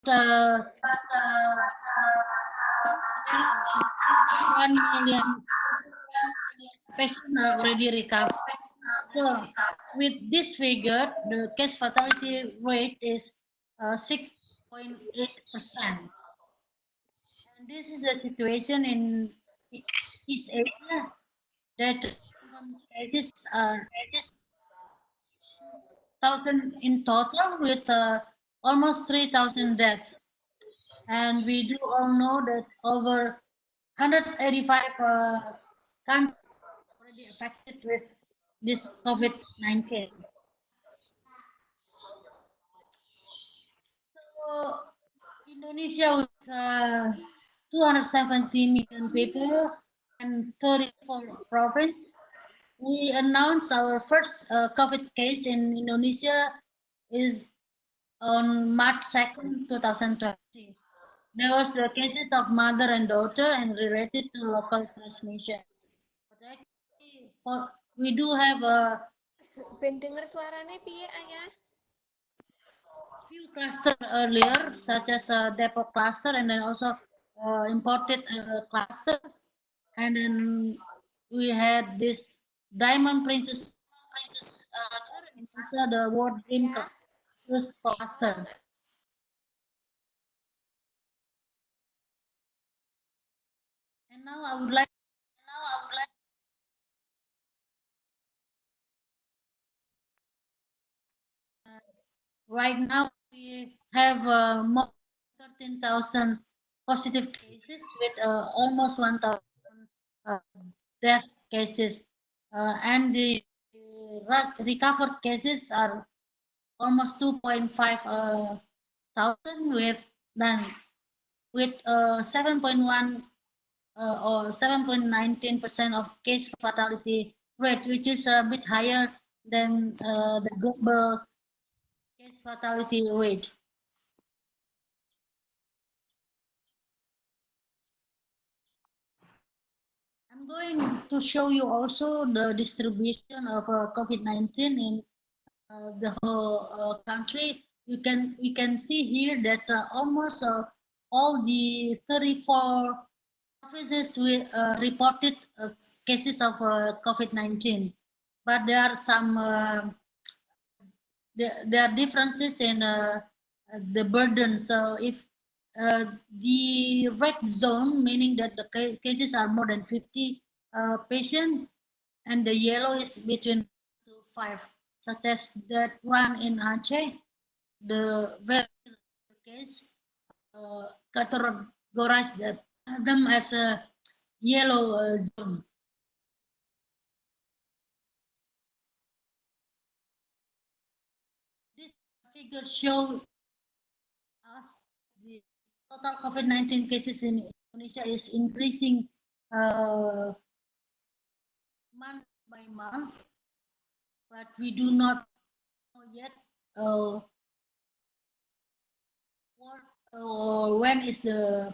uh, 1 million patients already recovered. So with this figure, the case fatality rate is 6.8%. And this is the situation in East Asia, that cases are 1,000 in total, with almost 3,000 deaths. And we do all know that over 185 countries already affected with this COVID-19. So Indonesia with 270 million people and 34 provinces. We announced our first COVID case in Indonesia is on March 2nd, 2020. There was the cases of mother and daughter and related to local transmission. But actually, we do have a Ben denger suaranya piye ayah? few clusters earlier, such as Depok cluster, and then also imported cluster, and then we had this Diamond Princess and also the World Dream cluster. And now I would like right now we have more than 13,000 positive cases with almost 1,000 uh, death cases, and the recovered cases are almost 2.5 thousand, with then with 7.1 or 7.19% of case fatality rate, which is a bit higher than the global case fatality rate. I'm going to show you also the distribution of COVID-19 in the whole country. We can see here that almost all the 34 provinces reported cases of COVID-19, but there are some there are differences in the burden. So if the red zone, meaning that the cases are more than 50 patients, and the yellow is between 2 to 5, such as that one in Aceh, the very case categorized them as a yellow zone. This figure shows us the total COVID-19 cases in Indonesia is increasing month by month, but we do not know yet what or when is the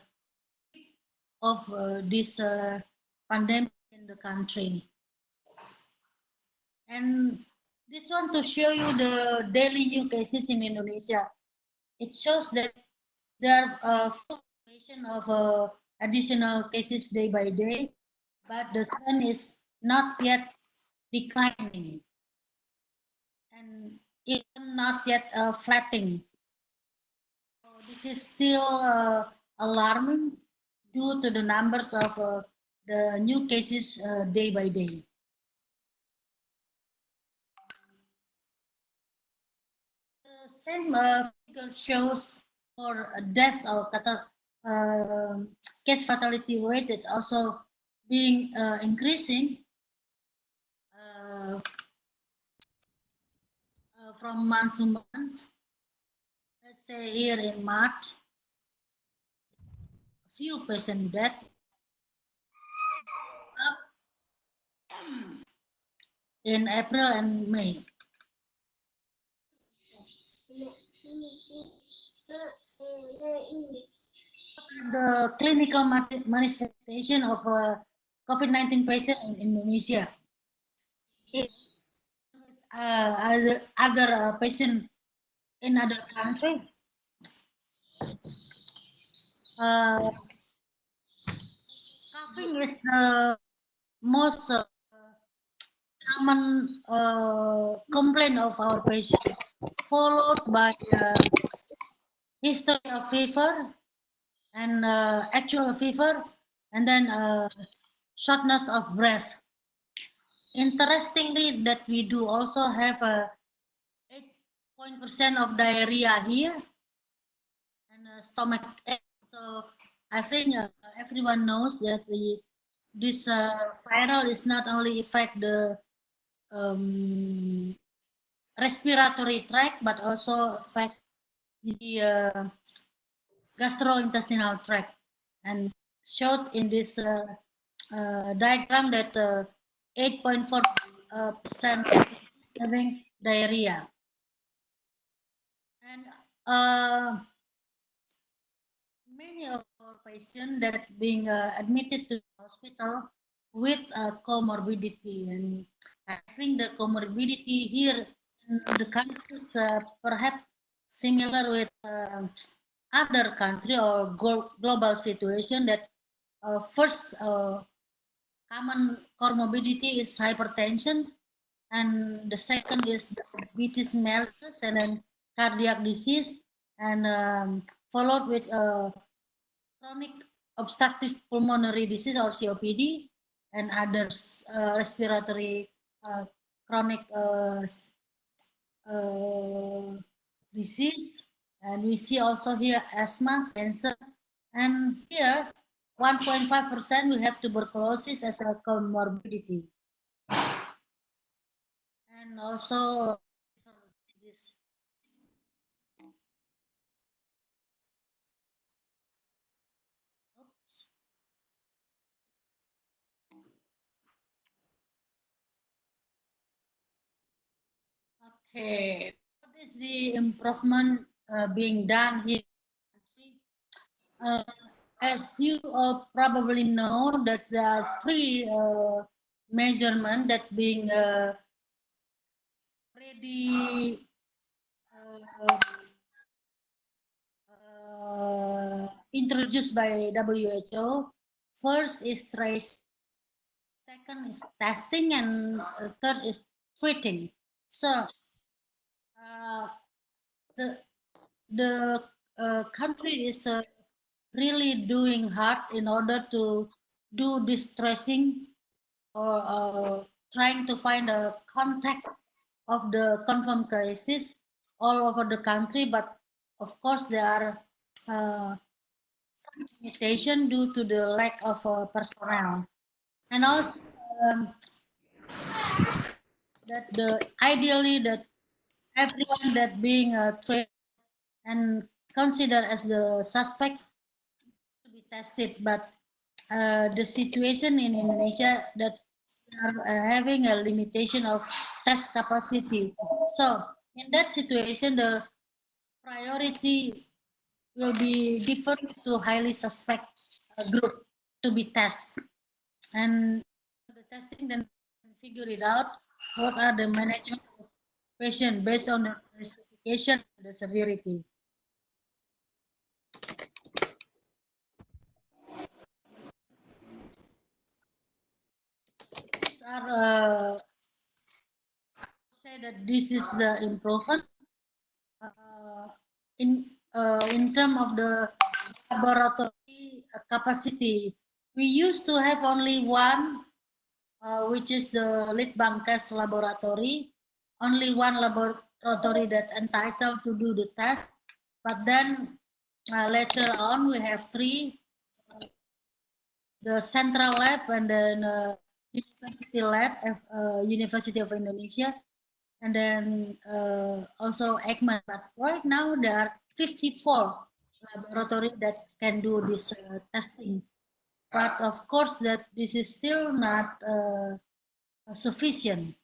peak of this pandemic in the country. And this one to show you the daily new cases in Indonesia. It shows that there are fluctuation of additional cases day by day, but the trend is not yet declining and even not yet flattening. So this is still alarming due to the numbers of the new cases day by day. The same figure shows for death or case fatality rate is also being increasing from month to month. Let's say here in March, a few patient death. In April and May. The clinical manifestation of COVID-19 patient in Indonesia. Other patient in other country. Coughing is the most common complaint of our patient, followed by history of fever and actual fever, and then shortness of breath. Interestingly, that we do also have a 8% of diarrhea here and stomach ache. So I think everyone knows that this viral is not only affect the respiratory tract but also affect the gastrointestinal tract, and showed in this diagram that 8.4% having diarrhea. And many of our patients that being admitted to the hospital with comorbidity, and I think the comorbidity here in the country is perhaps similar with other country or global situation, that first common comorbidity is hypertension, and the second is diabetes mellitus, and then cardiac disease, and followed with chronic obstructive pulmonary disease or COPD, and others respiratory chronic disease. And we see also here asthma, cancer, and here 1.5% we have tuberculosis as a comorbidity. And also disease. Oops. Okay, what is the improvement being done here? As you all probably know, that there are three measurements that being already introduced by WHO. First is trace, second is testing, and third is treating. So the country is really doing hard in order to do this tracing, or trying to find a contact of the confirmed cases all over the country. But of course, there are some limitation due to the lack of personnel, and also that ideally that everyone that being trained and considered as the suspect to be tested. But the situation in Indonesia that are having a limitation of test capacity. So in that situation, the priority will be given to highly suspect group to be tested. And the testing then figure it out what are the management of patient based on the classification and the severity. These are say that this is the improvement in terms of the laboratory capacity. We used to have only one, which is the Litbangkes laboratory, only one laboratory that entitled to do the test. But then later on we have three, the central lab, and then university lab, University of Indonesia, and then also ECMA. But right now there are 54 laboratories that can do this testing. But of course, that this is still not sufficient.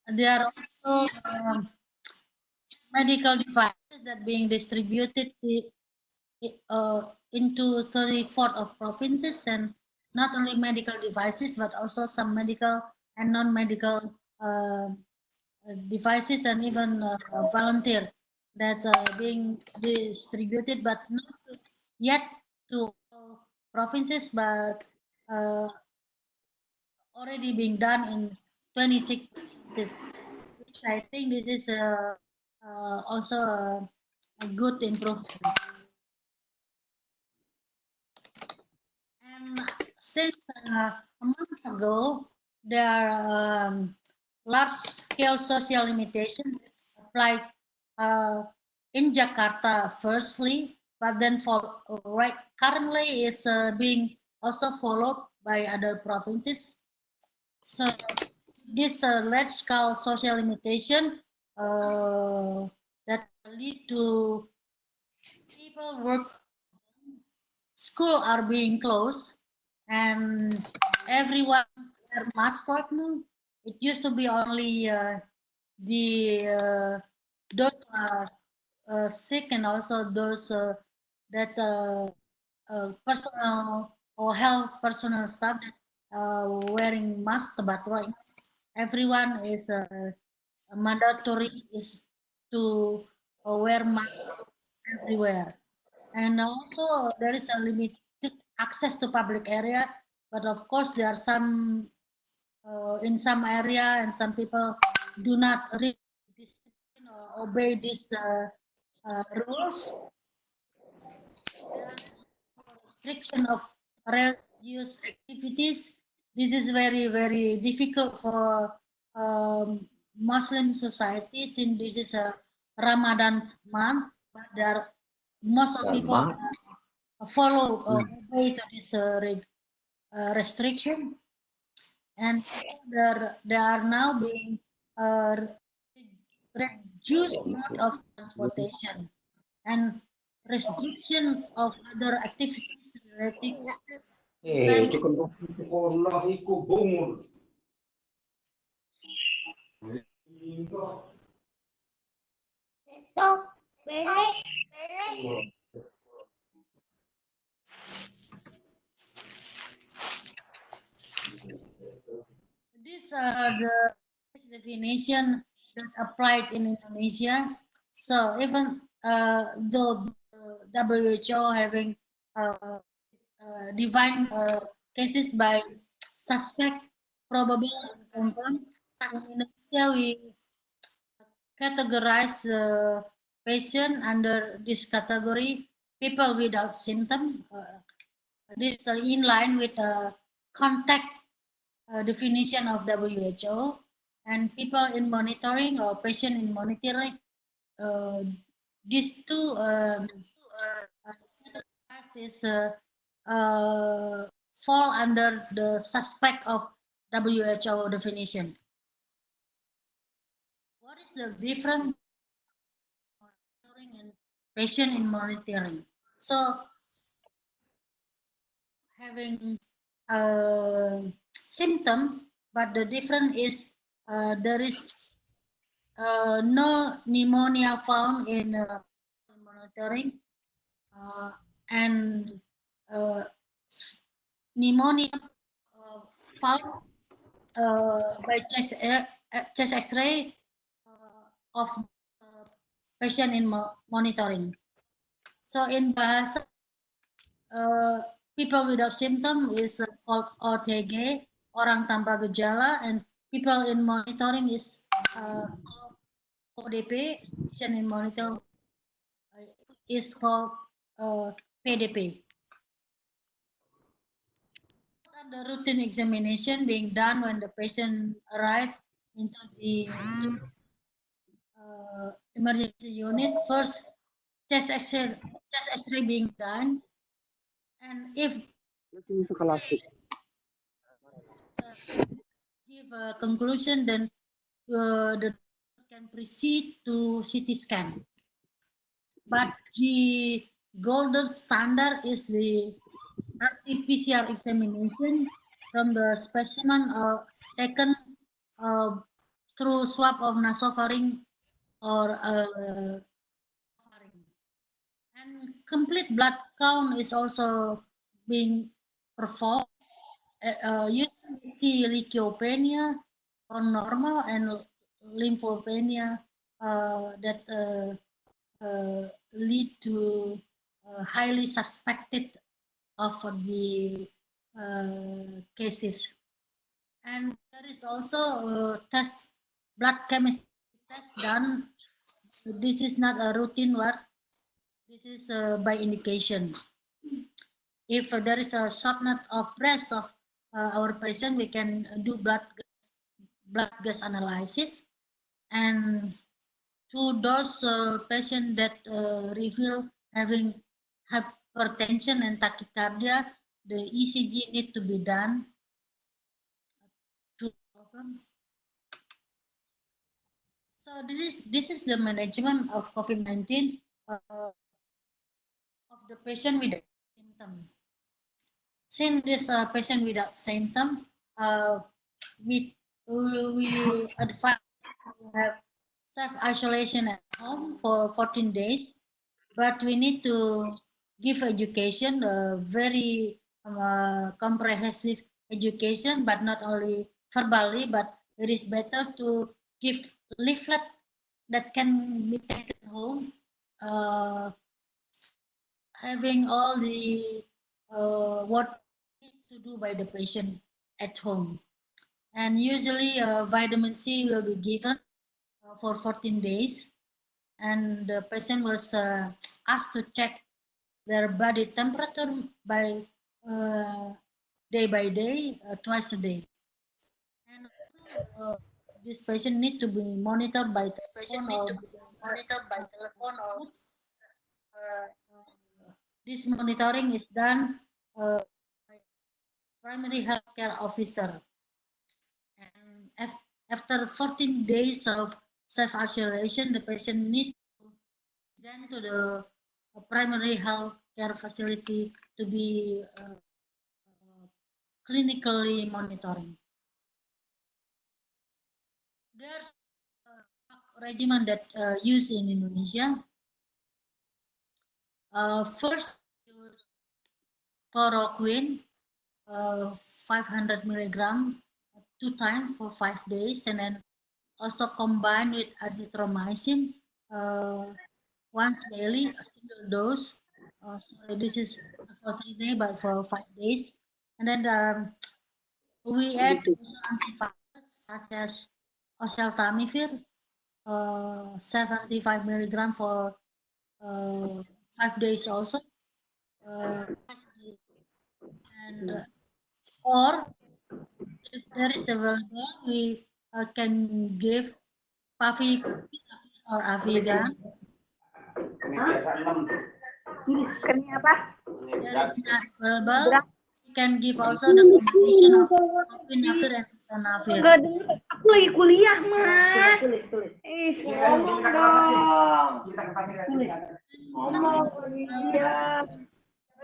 There are also medical devices that being distributed into 34 of provinces, and not only medical devices but also some medical and non-medical devices, and even volunteer that being distributed, but not yet to all provinces, but uh, already being done in 26 provinces, which I think this is also a good improvement. And since a month ago, there are large-scale social limitations applied in Jakarta firstly, but then for right currently is being also followed by other provinces. So this large-scale social limitation that lead to people work, school are being closed, and everyone wear mask right now. It used to be only the those sick, and also those that personal or health personal staff that wearing mask. But right now, everyone is mandatory is to wear mask everywhere. And also there is a limited access to public area, but of course there are some in some area, and some people do not really discipline or obey these rules. There are restriction of religious activities. This is very, very difficult for Muslim society, since this is a Ramadan month, but there most of people follow obey to this restriction, and they are now being uh, reduced mode of transportation and restriction of other activities related events. These are the definition that applied in Indonesia. So even though WHO having divine cases by suspect, probable, and confirmed, in Indonesia we categorize the patient under this category: people without symptom. This is in line with the contact definition of WHO, and people in monitoring or patient in monitoring. Uh, these two classes fall under the suspect of WHO definition. What is the difference monitoring and patient in monitoring? So having symptom, but the difference is there is no pneumonia found in monitoring, and pneumonia found by chest X-ray of patient in monitoring. So in bahasa, people without symptom is called OTG, orang tanpa gejala, and people in monitoring is called ODP, patient in monitor is called PDP. The routine examination being done when the patient arrives into the emergency unit. First, chest X-ray being done, and if give a conclusion, then the can proceed to CT scan. But the golden standard is the RT-PCR examination from the specimen taken through swab of nasopharynx or pharynx. And complete blood count is also being performed. Usually we see leukopenia or normal and lymphopenia that lead to highly suspected of the cases. And there is also a blood chemistry test done. This is not a routine work. This is by indication. If there is a shortness of breath of our patient, we can do blood gas analysis. And to those patients that reveal having hypertension and tachycardia, the ECG need to be done. So this is the management of COVID-19 of the patient without symptom. Since this patient without symptom, we advise to have self-isolation at home for 14 days, but we need to give education, very comprehensive education, but not only verbally, but it is better to give leaflet that can be taken home, having all the what needs to do by the patient at home. And usually vitamin C will be given for 14 days, and the patient was asked to check their body temperature by day by day, twice a day. And also, this patient need to be monitored by telephone or this monitoring is done by primary healthcare officer. And after 14 days of self-isolation, the patient need to present to the primary health care facility to be clinically monitoring. There's a regimen that used in Indonesia. First, use chloroquine, 500 milligram, 2 times for 5 days, and then also combined with azithromycin, once daily, a single dose. So this is for 3 days, but for 5 days. And then we add also antivirus such as oseltamivir, 75 milligram for 5 days also. And or if there is available, we can give Pavi or Avigan. There is not available. You can give also the combination of lopinavir and ritonavir. Enggak dengar, aku lagi kuliah, Mas. Ih, ngomong dong. Ngomong, iya.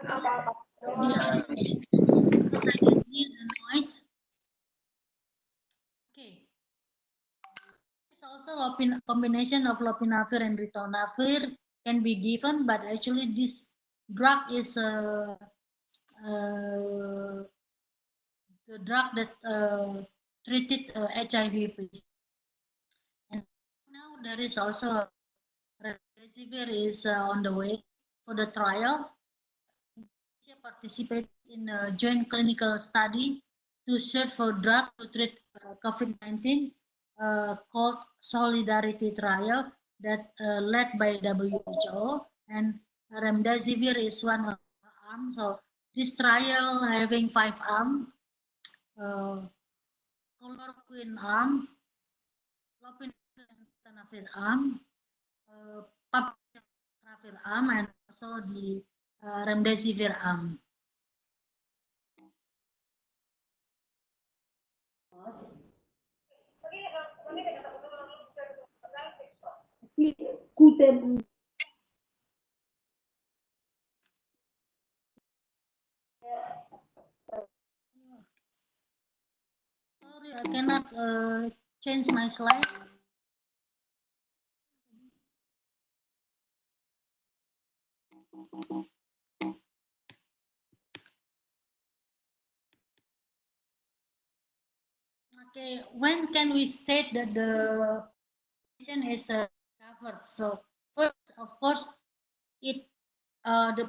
Apa-apa. Noise. Okay. It's also combination of lopinavir and ritonavir can be given, but actually this drug is the drug that treated HIV patients. And now there is also remdesivir is on the way for the trial. Indonesia participated in a joint clinical study to search for drug to treat COVID-19 called Solidarity Trial that led by WHO, and remdesivir is one of the arms. So this trial having 5 arms, chloroquine arm, lopinavir arm, paviravir arm, and also the remdesivir arm. Sorry, I cannot change my slide. Okay, when can we state that the patient is covered? So first, of course, the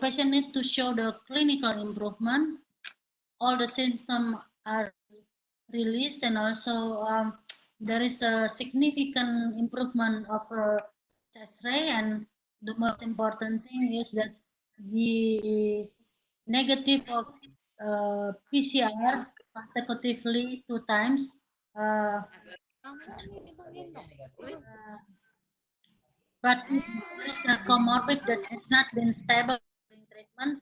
patient need to show the clinical improvement. All the symptoms are released, and also there is a significant improvement of X-ray, and the most important thing is that the negative of PCR consecutively 2 times. But if there is a comorbid that has not been stable during treatment,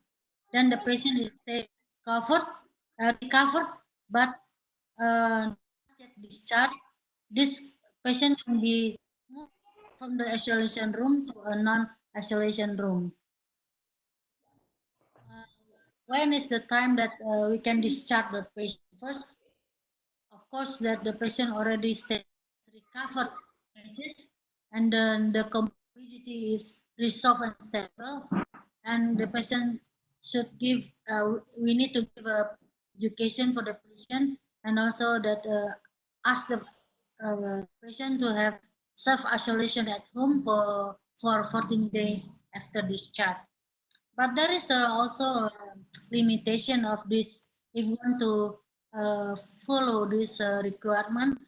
then the patient is recovered, but not yet discharged. This patient can be moved from the isolation room to a non-isolation room. When is the time that we can discharge the patient? First, of course, that the patient already recovered cases, and then the comorbidity is resolved and stable, and the patient should give. We need to give a education for the patient, and also that ask the patient to have self-isolation at home for 14 days after discharge. But there is also a limitation of this if you want to follow this requirement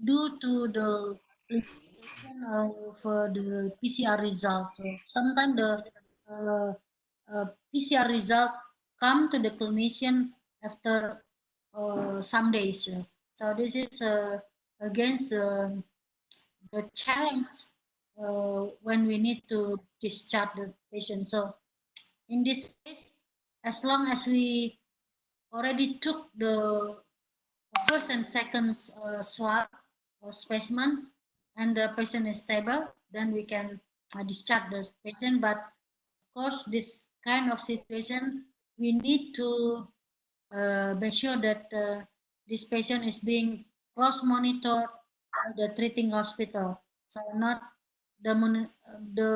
due to the limitation of the PCR result. So sometimes the uh, PCR result come to the clinician after some days. So this is against the challenge when we need to discharge the patient. So in this case, as long as we already took the first and second swab or specimen and the patient is stable, then we can discharge the patient. But of course, this kind of situation, we need to make sure that this patient is being cross-monitored by the treating hospital. So not the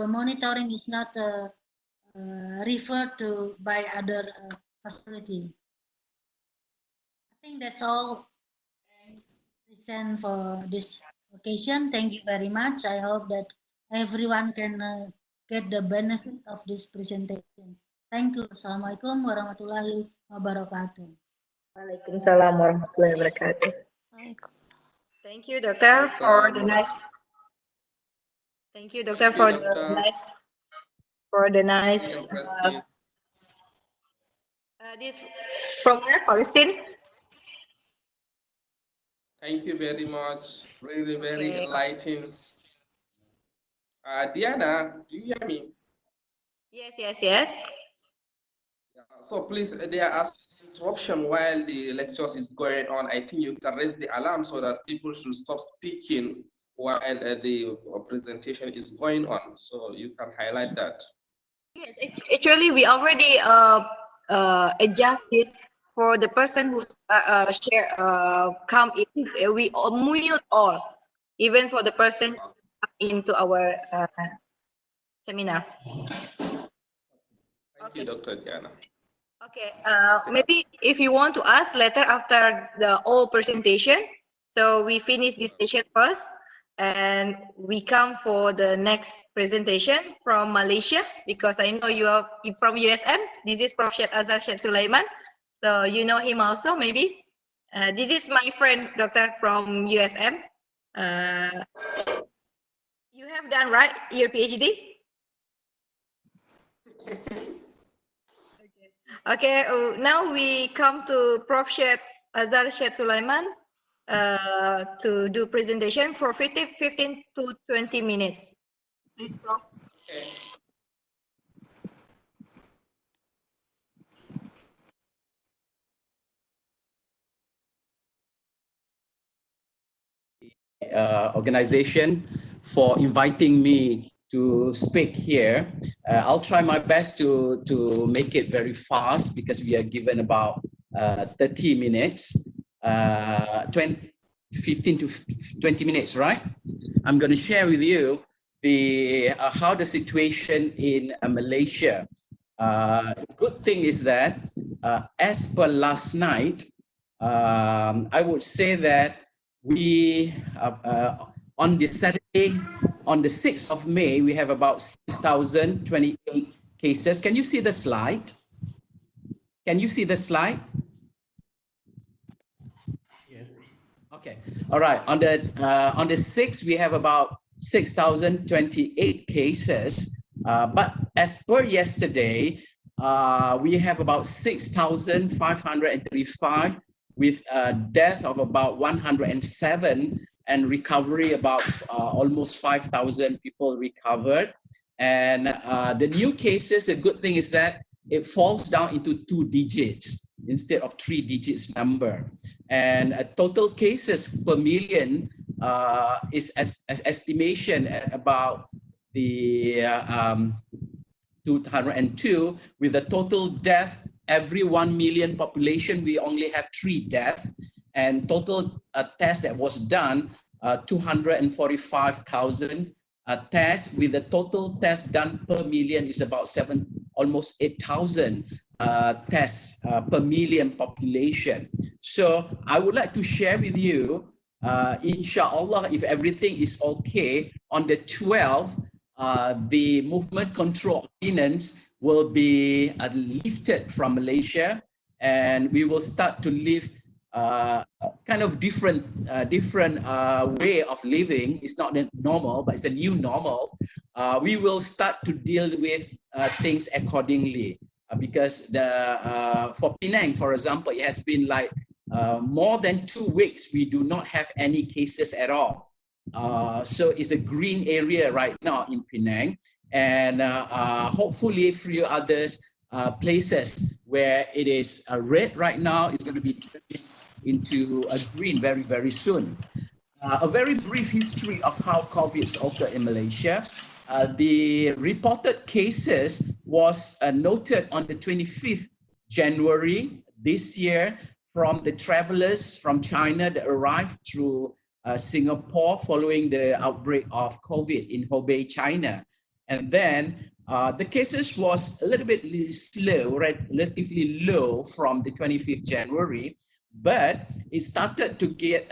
monitoring is not referred to by other facility. I think that's all listen for this occasion. Thank you very much. I hope that everyone can get the benefit of this presentation. Thank you. Assalamualaikum warahmatullahi wabarakatuh. Waalaikumsalam warahmatullahi wabarakatuh. Thank you, doctor, for the nice. Thank you, doctor, for the nice. This from where, Palestine? Thank you very much. Really very enlightening. Diana, do you hear me? Yes, yes, yes. So please, there are interruption while the lectures is going on. I think you can raise the alarm so that people should stop speaking while the presentation is going on. So you can highlight that. Yes, actually, we already adjust this for the person who's come in. We mute all, even for the person into our seminar. Thank you, Dr. Diana. Okay, maybe if you want to ask later after the whole presentation, so we finish this session first, and we come for the next presentation from Malaysia, because I know you are from USM. This is Prof. Syed Azhar Syed Sulaiman, so you know him also maybe. This is my friend, doctor from USM. You have done right your PhD? Okay, now we come to Prof. Syed Azhar Syed Sulaiman to do presentation for 15 to 20 minutes. Please, Prof. Okay. Organization for inviting me to speak here. I'll try my best to make it very fast because we are given about 30 minutes, 15 to 20 minutes, right? I'm going to share with you the how the situation in Malaysia. Good thing is that as per last night, I would say that we on the Saturday, on the 6th of May, we have about 6,028 cases. Can you see the slide? Can you see the slide? Yes. Okay. All right. On the 6th, we have about 6,028 cases. But as per yesterday, we have about 6,535 with a death of about 107 and recovery about almost 5,000 people recovered. And the new cases, the good thing is that it falls down into 2 digits instead of 3 digits number. And total cases per million is as estimation at about the 202, with a total death every 1 million population, we only have 3 deaths, and total test that was done 245,000 tests, with the total test done per million is about almost 8,000 tests per million population. So I would like to share with you, inshallah, if everything is okay, on the 12th, the movement control ordinance will be lifted from Malaysia, and we will start to live kind of different way of living. It's not normal, but it's a new normal. We will start to deal with things accordingly, because for Penang, for example, it has been like more than 2 weeks we do not have any cases at all. So it's a green area right now in Penang, and hopefully a few others places where it is red right now is going to be turning into a green very, very soon. A very brief history of how COVID occurred in Malaysia. The reported cases was noted on the 25th January this year from the travelers from China that arrived through Singapore following the outbreak of COVID in Hubei, China. And then the cases was a little bit slow, relatively low from the 25th January, but it started to get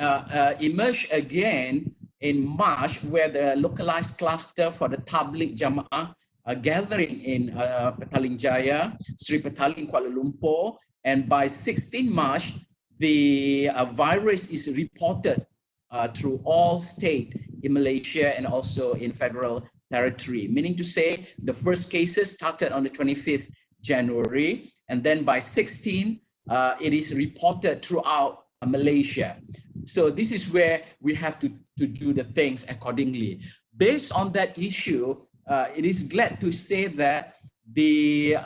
emerge again in March, where the localized cluster for the Tabligh Jamaah gathering in Petaling Jaya, Sri Petaling, Kuala Lumpur, and by 16 March, the virus is reported through all states in Malaysia and also in federal territory, meaning to say the first cases started on the 25th January, and then by 16, it is reported throughout Malaysia. So this is where we have to do the things accordingly. Based on that issue, it is glad to say that the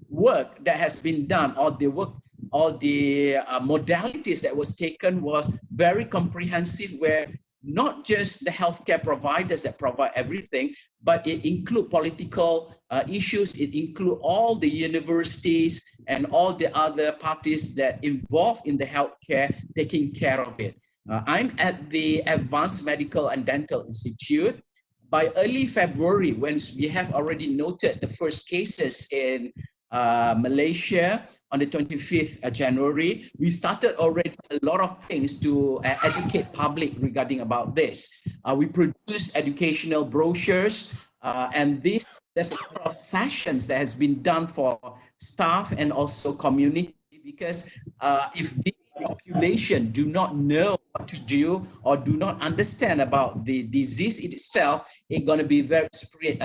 work that has been done, or the work, all the modalities that was taken was very comprehensive, where not just the healthcare providers that provide everything, but it include political issues, it include all the universities and all the other parties that involved in the healthcare taking care of it. I'm at the Advanced Medical and Dental Institute. By early February, when we have already noted the first cases in Malaysia on the 25th January, we started already a lot of things to educate public regarding about this. We produced educational brochures, and there's a lot of sessions that has been done for staff and also community, because if the population do not know what to do or do not understand about the disease itself, it's going to be very spreading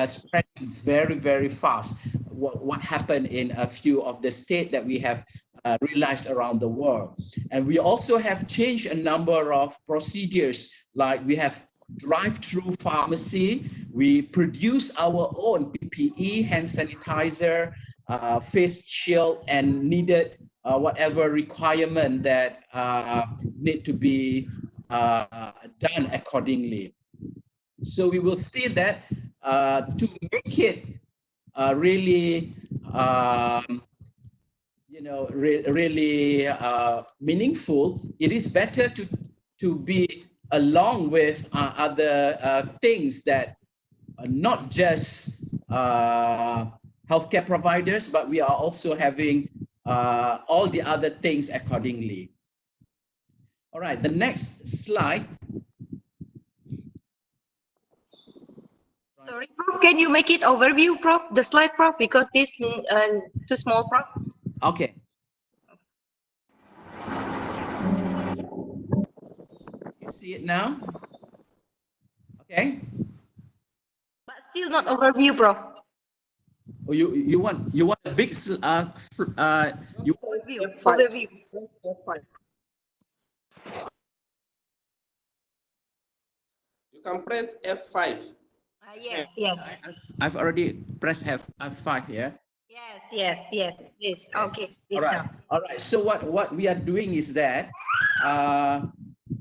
very, very fast. What happened in a few of the states that we have realized around the world. And we also have changed a number of procedures, like we have drive-through pharmacy. We produce our own PPE, hand sanitizer, face shield, and needed whatever requirement that need to be done accordingly. So we will see that to make it really, really meaningful, it is better to be along with other things that are not just healthcare providers, but we are also having all the other things accordingly. All right, the next slide. Sorry, Prof, can you make it overview, Prof? The slide, Prof, because this too small, Prof. Okay. You see it now? Okay. But still not overview, Prof. Oh, you want a big you Overview. F5. Overview. F5. You can press F5. Yes, yes. I've already pressed F5 here. Yes. Okay. All right. So what we are doing is that,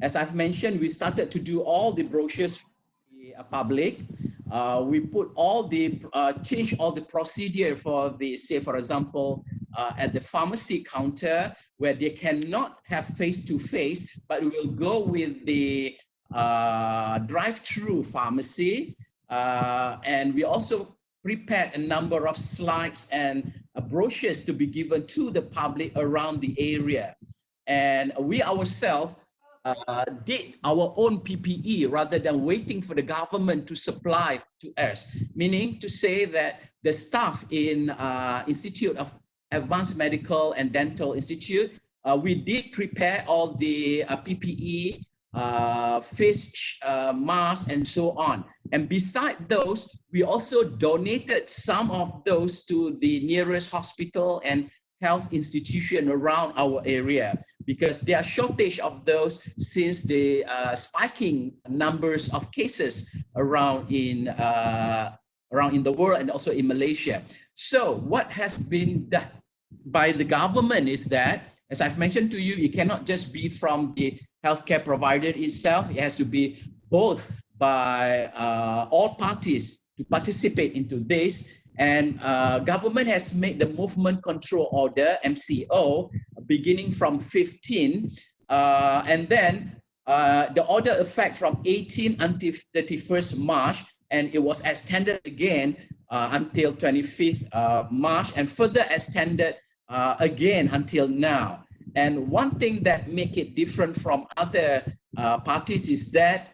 as I've mentioned, we started to do all the brochures for the public. We put all the change all the procedure for the, say for example, at the pharmacy counter where they cannot have face-to-face, but we'll go with the drive-through pharmacy, and we also prepared a number of slides and brochures to be given to the public around the area. And we ourselves did our own PPE rather than waiting for the government to supply to us, meaning to say that the staff in Institute of Advanced Medical and Dental Institute, we did prepare all the PPE, face masks, and so on. And beside those, we also donated some of those to the nearest hospital and health institution around our area, because there are shortage of those since the spiking numbers of cases around in the world and also in Malaysia. So what has been done by the government is that, as I've mentioned to you, it cannot just be from the healthcare provider itself. It has to be both by all parties to participate into this. And government has made the movement control order, MCO, beginning from 15. And then the order effect from 18 until 31st March. And it was extended again until 25th March, and further extended again until now. And one thing that make it different from other parties is that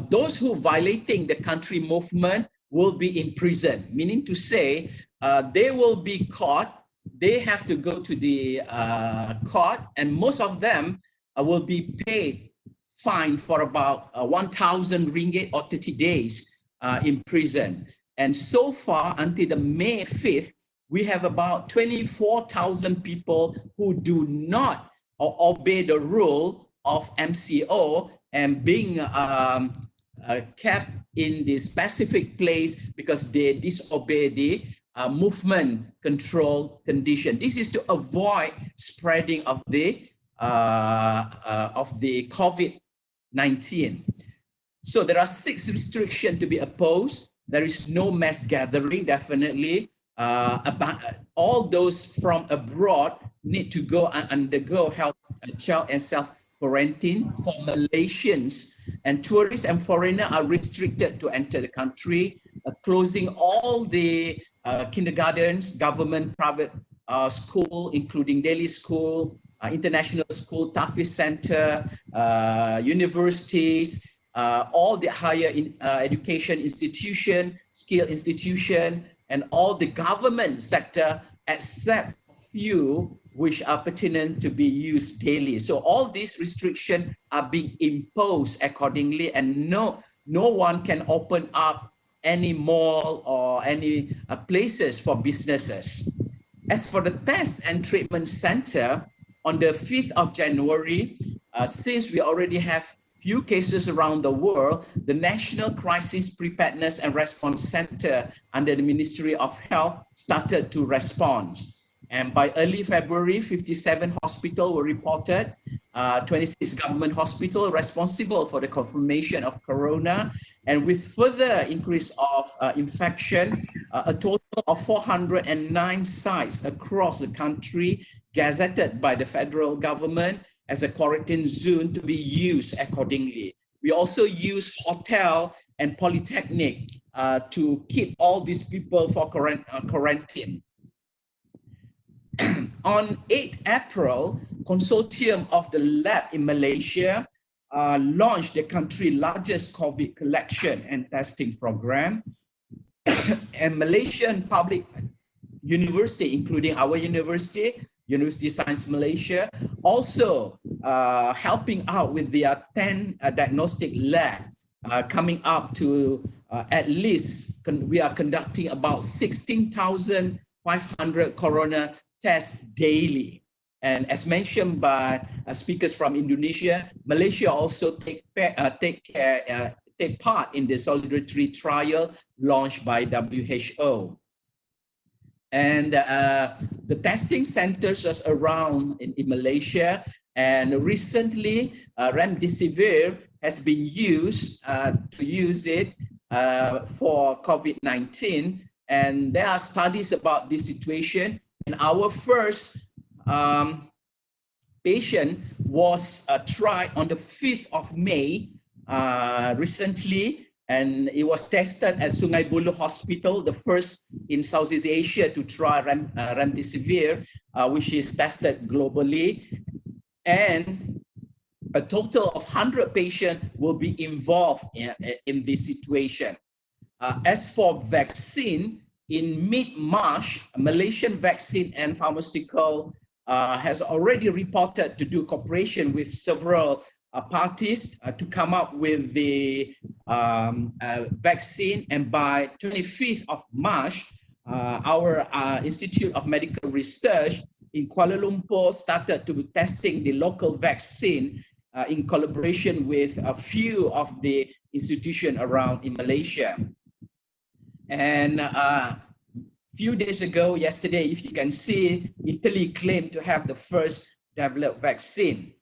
those who violating the country movement will be in prison, meaning to say they will be caught, they have to go to the court, and most of them will be paid fine for about 1,000 ringgit or 30 days in prison. And so far, until the May 5th, we have about 24,000 people who do not obey the rule of MCO and being kept in the specific place because they disobey the movement control condition. This is to avoid spreading of the COVID-19. So there are 6 restrictions to be opposed. There is no mass gathering, definitely. All those from abroad need to go and undergo health check and self-quarantine. For Malaysians and tourists and foreigners are restricted to enter the country, closing all the kindergartens, government, private school, including daily school, international school, Tafiz Center, universities, all the higher education institution, skill institution, and all the government sector, except few which are pertinent to be used daily. So all these restrictions are being imposed accordingly, and no one can open up any mall or any places for businesses. As for the test and treatment center, on the 5th of January, since we already have few cases around the world, the National Crisis Preparedness and Response Center under the Ministry of Health started to respond. And by early February, 57 hospitals were reported, 26 government hospitals responsible for the confirmation of corona. And with further increase of infection, a total of 409 sites across the country gazetted by the federal government as a quarantine zone to be used accordingly. We also use hotel and polytechnic to keep all these people for quarantine. On 8 April, consortium of the lab in Malaysia launched the country's largest COVID collection and testing program. And Malaysian public university, including our university, University Science Malaysia, also helping out with their 10 diagnostic lab, coming up to at least, we are conducting about 16,500 corona tests daily. And as mentioned by speakers from Indonesia, Malaysia also take part in the solidarity trial launched by WHO. And the testing centers are around in Malaysia, and recently remdesivir has been used to use it for COVID-19, and there are studies about this situation. And our first patient was tried on the 5th of May recently, and it was tested at Sungai Buloh Hospital, the first in Southeast Asia to try remdesivir, which is tested globally. And a total of 100 patients will be involved in this situation. As for vaccine, in mid-March, Malaysian Vaccine and Pharmaceutical has already reported to do cooperation with several parties to come up with the vaccine. And by 25th of March, our Institute of Medical Research in Kuala Lumpur started to be testing the local vaccine in collaboration with a few of the institutions around in Malaysia. And few days ago, yesterday, if you can see, Italy claimed to have the first developed vaccine.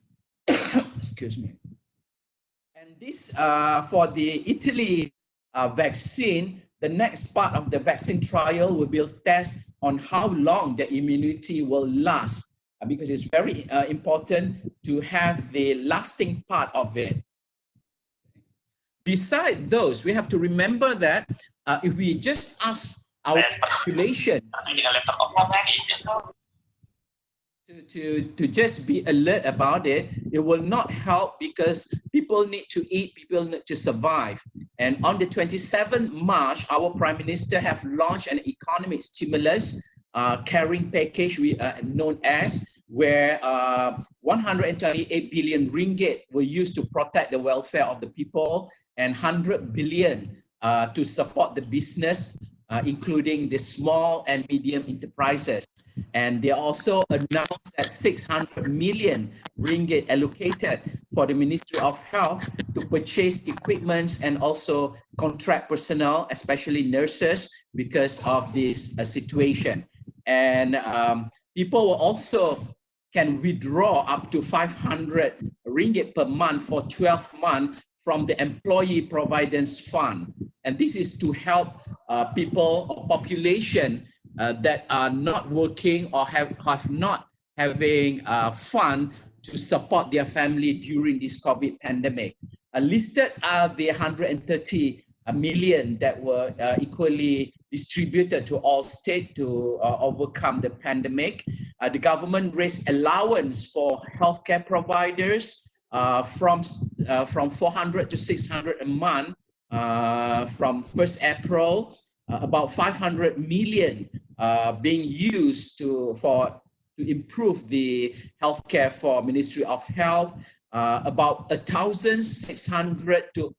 Excuse me. And this, for the Italy vaccine, the next part of the vaccine trial will be a test on how long the immunity will last, because it's very important to have the lasting part of it. Besides those, we have to remember that if we just ask our population to just be alert about it, it will not help, because people need to eat, people need to survive. And on the 27th March, our Prime Minister have launched an economic stimulus caring package known as, where 128 billion ringgit were used to protect the welfare of the people, and 100 billion to support the business, including the small and medium enterprises. And they also announced that 600 million ringgit allocated for the Ministry of Health to purchase equipment and also contract personnel, especially nurses, because of this situation. And people will also can withdraw up to 500 ringgit per month for 12 months from the Employee Providence Fund. And this is to help people or population that are not working or have not having fund to support their family during this COVID pandemic. Listed are the 130 million that were equally distributed to all states to overcome the pandemic. The government raised allowance for healthcare providers from 400 to 600 a month from 1st April. About 500 million being used to improve the healthcare for Ministry of Health. About 1,600 to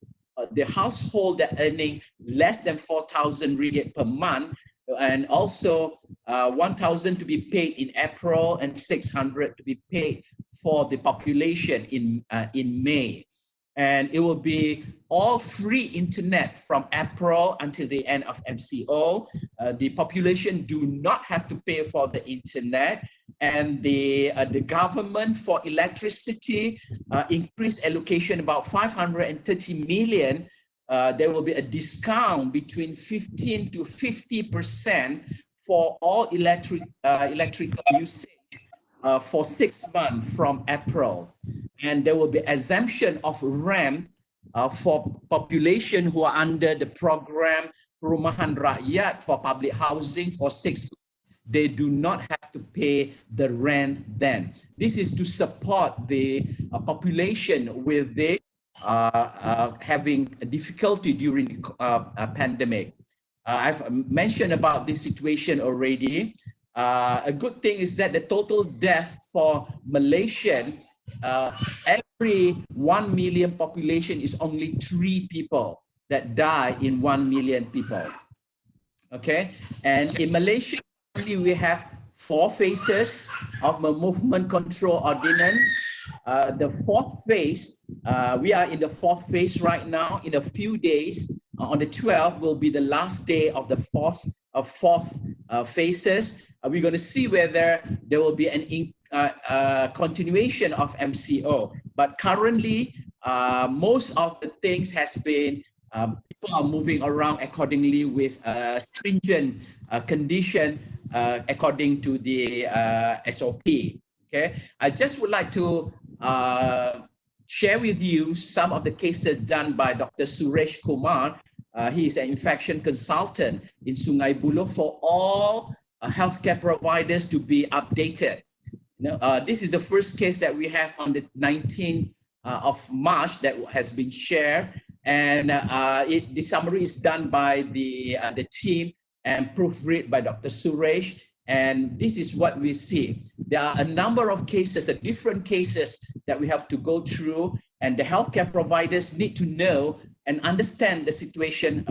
the household that earning less than 4,000 ringgit per month, and also 1,000 to be paid in April and 600 to be paid for the population in May. and it will be all free internet from April until the end of MCO. The population do not have to pay for the internet, and the government for electricity increased allocation about 530 million. There will be a discount between 15 to 50% for all electrical usage for 6 months from April. And there will be exemption of rent for population who are under the program Perumahan Rakyat for public housing for 6 months. They do not have to pay the rent then. This is to support the population with the having difficulty during the pandemic. I've mentioned about this situation already. A good thing is that the total death for Malaysian, every 1 million population is only 3 people that die in 1 million people. Okay, and in Malaysia, we have 4 phases of the movement control ordinance. The 4th phase, we are in the 4th phase right now. In a few days, on the 12th will be the last day of the 4th phases. We're going to see whether there will be an continuation of MCO. But currently, most of the things has been, people are moving around accordingly with stringent condition according to the SOP. Okay, I just would like to share with you some of the cases done by Dr. Suresh Kumar. He is an infection consultant in Sungai Buloh for all healthcare providers to be updated. This is the first case that we have on the 19th of March that has been shared, and the summary is done by the team and proofread by Dr. Suresh. And this is what we see. There are a number of cases, different cases that we have to go through, and the healthcare providers need to know and understand the situation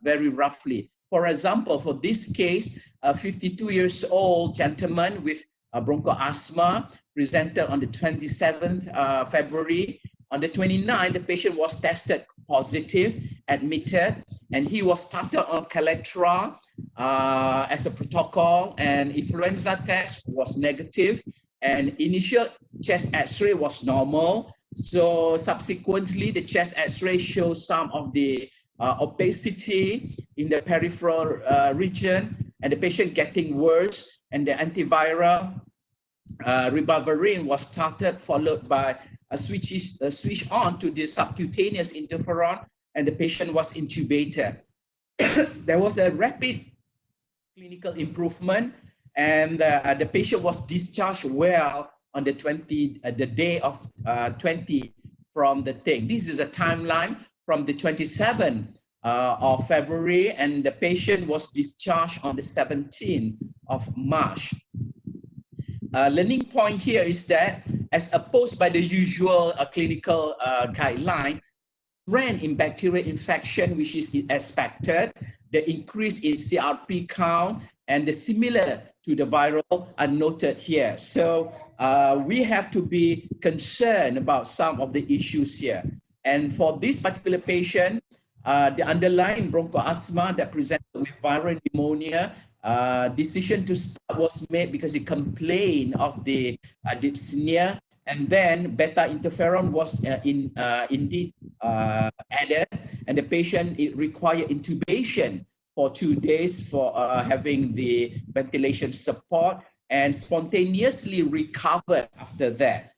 very roughly. For example, for this case, a 52 years old gentleman with bronchoasthma presented on the 27th February. On the 29th, the patient was tested positive, admitted, and he was started on Calectra as a protocol, and influenza test was negative, and initial chest X-ray was normal. So subsequently, the chest X-ray shows some of the opacity in the peripheral region, and the patient getting worse, and the antiviral ribavirin was started, followed by a switch on to the subcutaneous interferon, and the patient was intubated. There was a rapid clinical improvement, and the patient was discharged well on the day of 20 from the thing. This is a timeline from the 27th of February, and the patient was discharged on the 17th of March. Learning point here is that, as opposed by the usual clinical guideline, trend in bacterial infection, which is expected, the increase in CRP count, and the similar to the viral are noted here. So we have to be concerned about some of the issues here. And for this particular patient, the underlying bronchoasthma that presented with viral pneumonia, decision to start was made because he complained of the dyspnea, and then beta interferon was indeed added, and the patient required intubation for 2 days for having the ventilation support, and spontaneously recovered after that.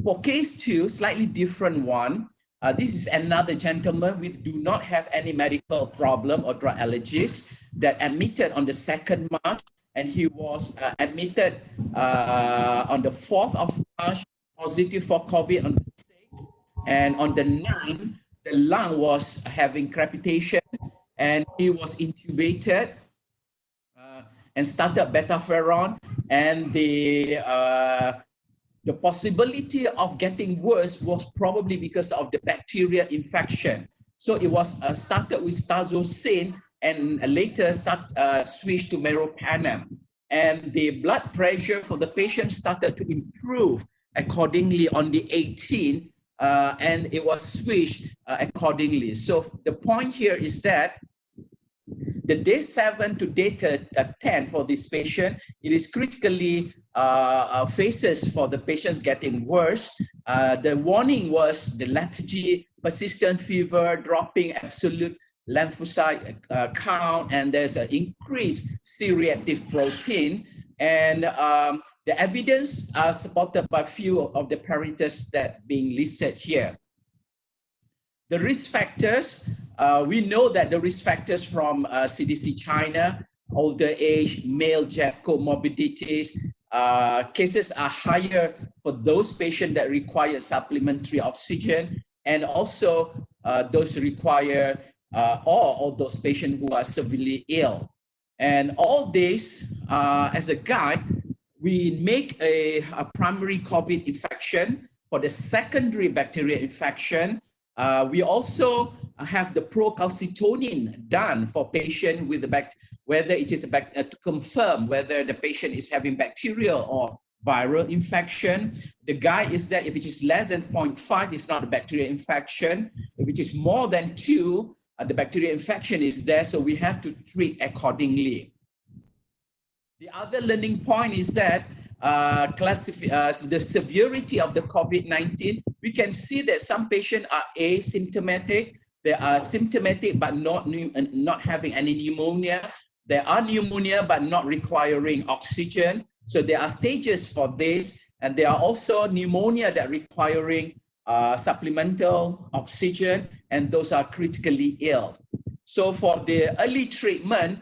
For case 2, slightly different one. This is another gentleman with do not have any medical problem or drug allergies that admitted on the 2nd March, and he was admitted on the 4th of March, positive for COVID on the 6th, and on the 9th, the lung was having crepitation, and he was intubated and started betaferon, and the possibility of getting worse was probably because of the bacterial infection. So it was started with stazosine, and later switched to meropenem. And the blood pressure for the patient started to improve accordingly on the 18th and it was switched accordingly. So the point here is that the day 7 to day 10 for this patient, it is critically phases for the patients getting worse. The warning was the lethargy, persistent fever, dropping absolute lymphocyte count, and there's an increased C-reactive protein. And the evidence are supported by few of the parameters that being listed here. The risk factors, we know that the risk factors from CDC China, older age, male comorbidities, cases are higher for those patients that require supplementary oxygen, and also those require, or those patients who are severely ill. And all this, as a guide, we make a primary COVID infection. For the secondary bacterial infection, we also have the procalcitonin done for patient with the whether it is to confirm whether the patient is having bacterial or viral infection. The guide is that if it is less than 0.5, it's not a bacterial infection. If it is more than 2, the bacterial infection is there, so we have to treat accordingly. The other learning point is that the severity of the COVID-19, we can see that some patients are asymptomatic. They are symptomatic but not having any pneumonia. There are pneumonia but not requiring oxygen. So there are stages for this, and there are also pneumonia that requiring supplemental oxygen, and those are critically ill. So for the early treatment,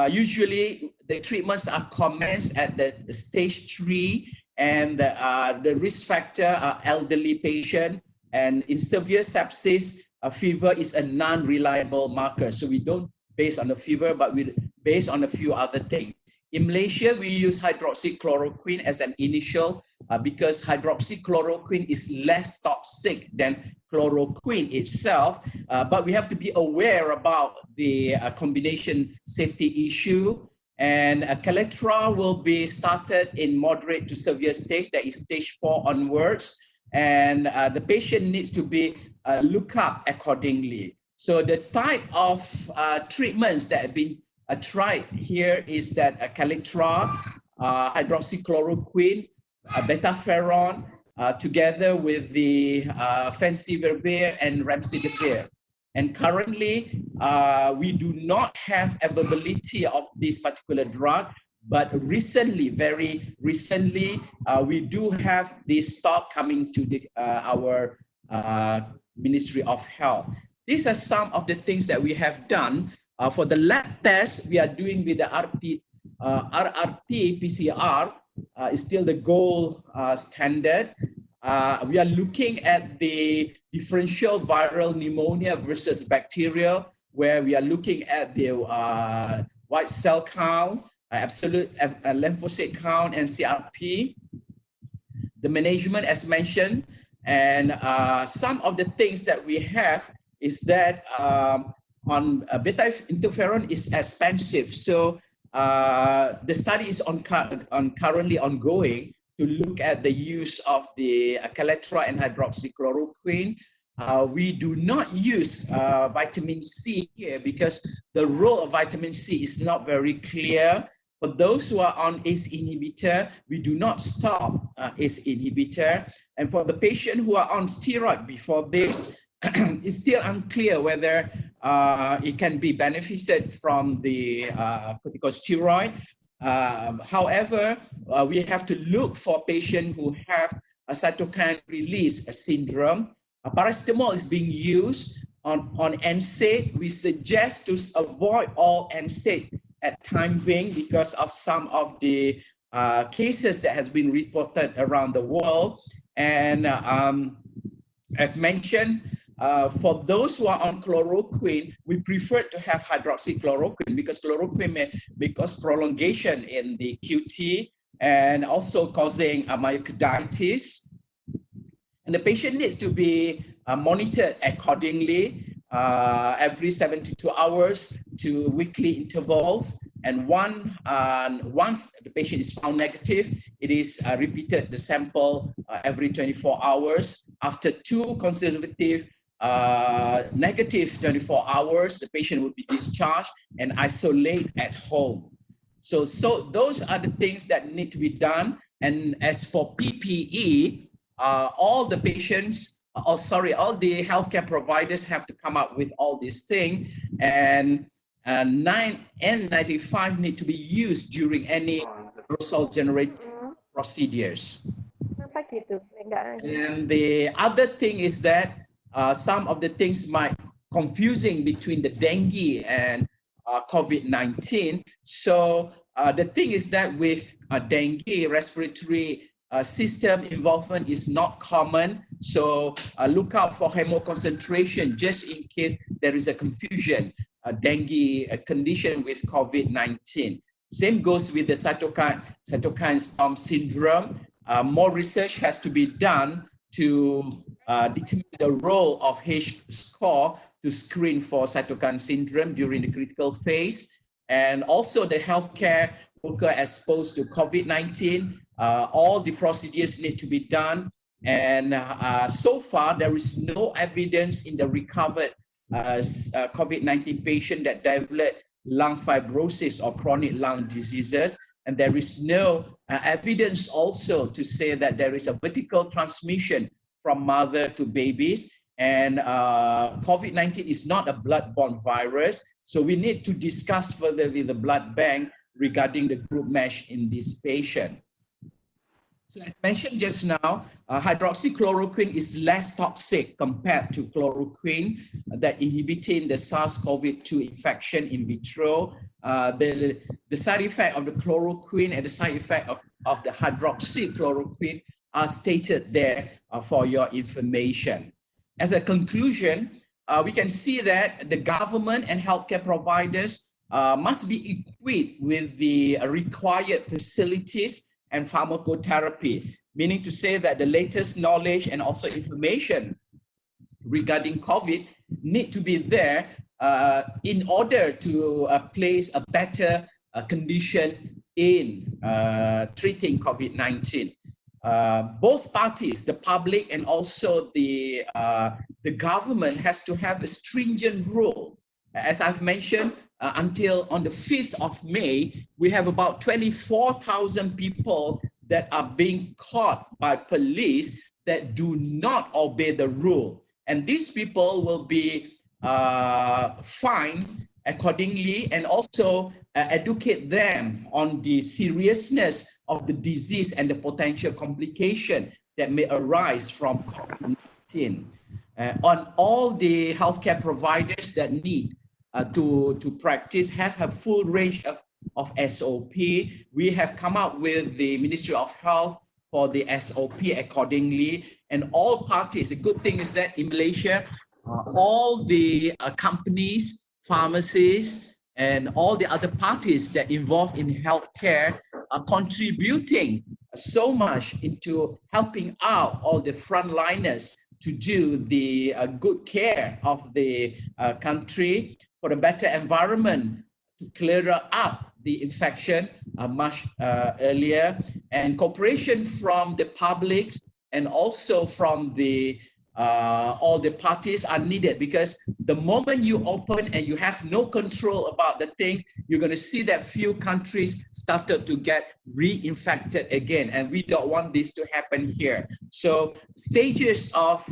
usually the treatments are commenced at the stage 3, and the risk factor are elderly patient, and in severe sepsis, fever is a non-reliable marker. So we don't base on the fever, but we base on a few other things. In Malaysia, we use hydroxychloroquine as an initial because hydroxychloroquine is less toxic than chloroquine itself, but we have to be aware about the combination safety issue. And Caletra will be started in moderate to severe stage, that is stage 4 onwards, and the patient needs to be looked up accordingly. So the type of treatments that have been tried here is that Caletra, hydroxychloroquine, betaferon, together with the fanciflovir and remdesivir. And currently, we do not have availability of this particular drug, but recently, very recently, we do have this stock coming to our Ministry of Health. These are some of the things that we have done. For the lab test, we are doing with the RRT-PCR, is still the gold standard. We are looking at the differential viral pneumonia versus bacterial, where we are looking at the white cell count, absolute lymphocyte count, and CRP. The management, as mentioned, and some of the things that we have is that on beta interferon is expensive. So the study is currently ongoing to look at the use of the Caletra and hydroxychloroquine. We do not use vitamin C here because the role of vitamin C is not very clear. For those who are on ACE inhibitor, we do not stop ACE inhibitor. And for the patient who are on steroid before this, it's still unclear whether it can be benefited from the corticosteroid. However, we have to look for patients who have a cytokine release syndrome. Paracetamol is being used on NSAID. We suggest to avoid all NSAID at time being because of some of the cases that has been reported around the world. And as mentioned, for those who are on chloroquine, we prefer to have hydroxychloroquine because chloroquine may cause prolongation in the QT and also causing myocarditis. And the patient needs to be monitored accordingly every 72 hours to weekly intervals. And once the patient is found negative, it is repeated the sample every 24 hours. After 2 consecutive negative 24 hours, the patient will be discharged and isolate at home. So those are the things that need to be done. And as for PPE, all the patients, all the healthcare providers have to come up with all these things, and N95 need to be used during any aerosol generated procedures. And the other thing is that some of the things might confusing between the dengue and COVID-19. So the thing is that with dengue, respiratory system involvement is not common. So look out for hemoconcentration just in case there is a confusion, dengue condition with COVID-19. Same goes with the cytokine storm syndrome. More research has to be done to determine the role of H-score to screen for cytokine syndrome during the critical phase. And also the healthcare worker exposed to COVID-19, all the procedures need to be done. And so far, there is no evidence in the recovered COVID-19 patient that developed lung fibrosis or chronic lung diseases. And there is no evidence also to say that there is a vertical transmission from mother to babies. And COVID-19 is not a blood-borne virus. So we need to discuss further with the blood bank regarding the group mesh in this patient. So as mentioned just now, hydroxychloroquine is less toxic compared to chloroquine that inhibiting the SARS-CoV-2 infection in vitro. The side effect of the chloroquine and the side effect of the hydroxychloroquine are stated there for your information. As a conclusion, we can see that the government and healthcare providers must be equipped with the required facilities and pharmacotherapy, meaning to say that the latest knowledge and also information regarding COVID need to be there in order to place a better condition in treating COVID-19. Both parties, the public and also the government, has to have a stringent rule. As I've mentioned, until on the 5th of May, we have about 24,000 people that are being caught by police that do not obey the rule. And these people will be fined accordingly, and also educate them on the seriousness of the disease and the potential complication that may arise from COVID-19. On all the healthcare providers that need to practice have a full range of SOP. We have come up with the Ministry of Health for the SOP accordingly, and all parties, the good thing is that in Malaysia, all the companies, pharmacies, and all the other parties that involved in healthcare are contributing so much into helping out all the frontliners to do the good care of the country for a better environment, to clear up the infection much earlier, and cooperation from the public and also from the all the parties are needed, because the moment you open and you have no control about the thing, you're going to see that few countries started to get reinfected again, and we don't want this to happen here. So stages of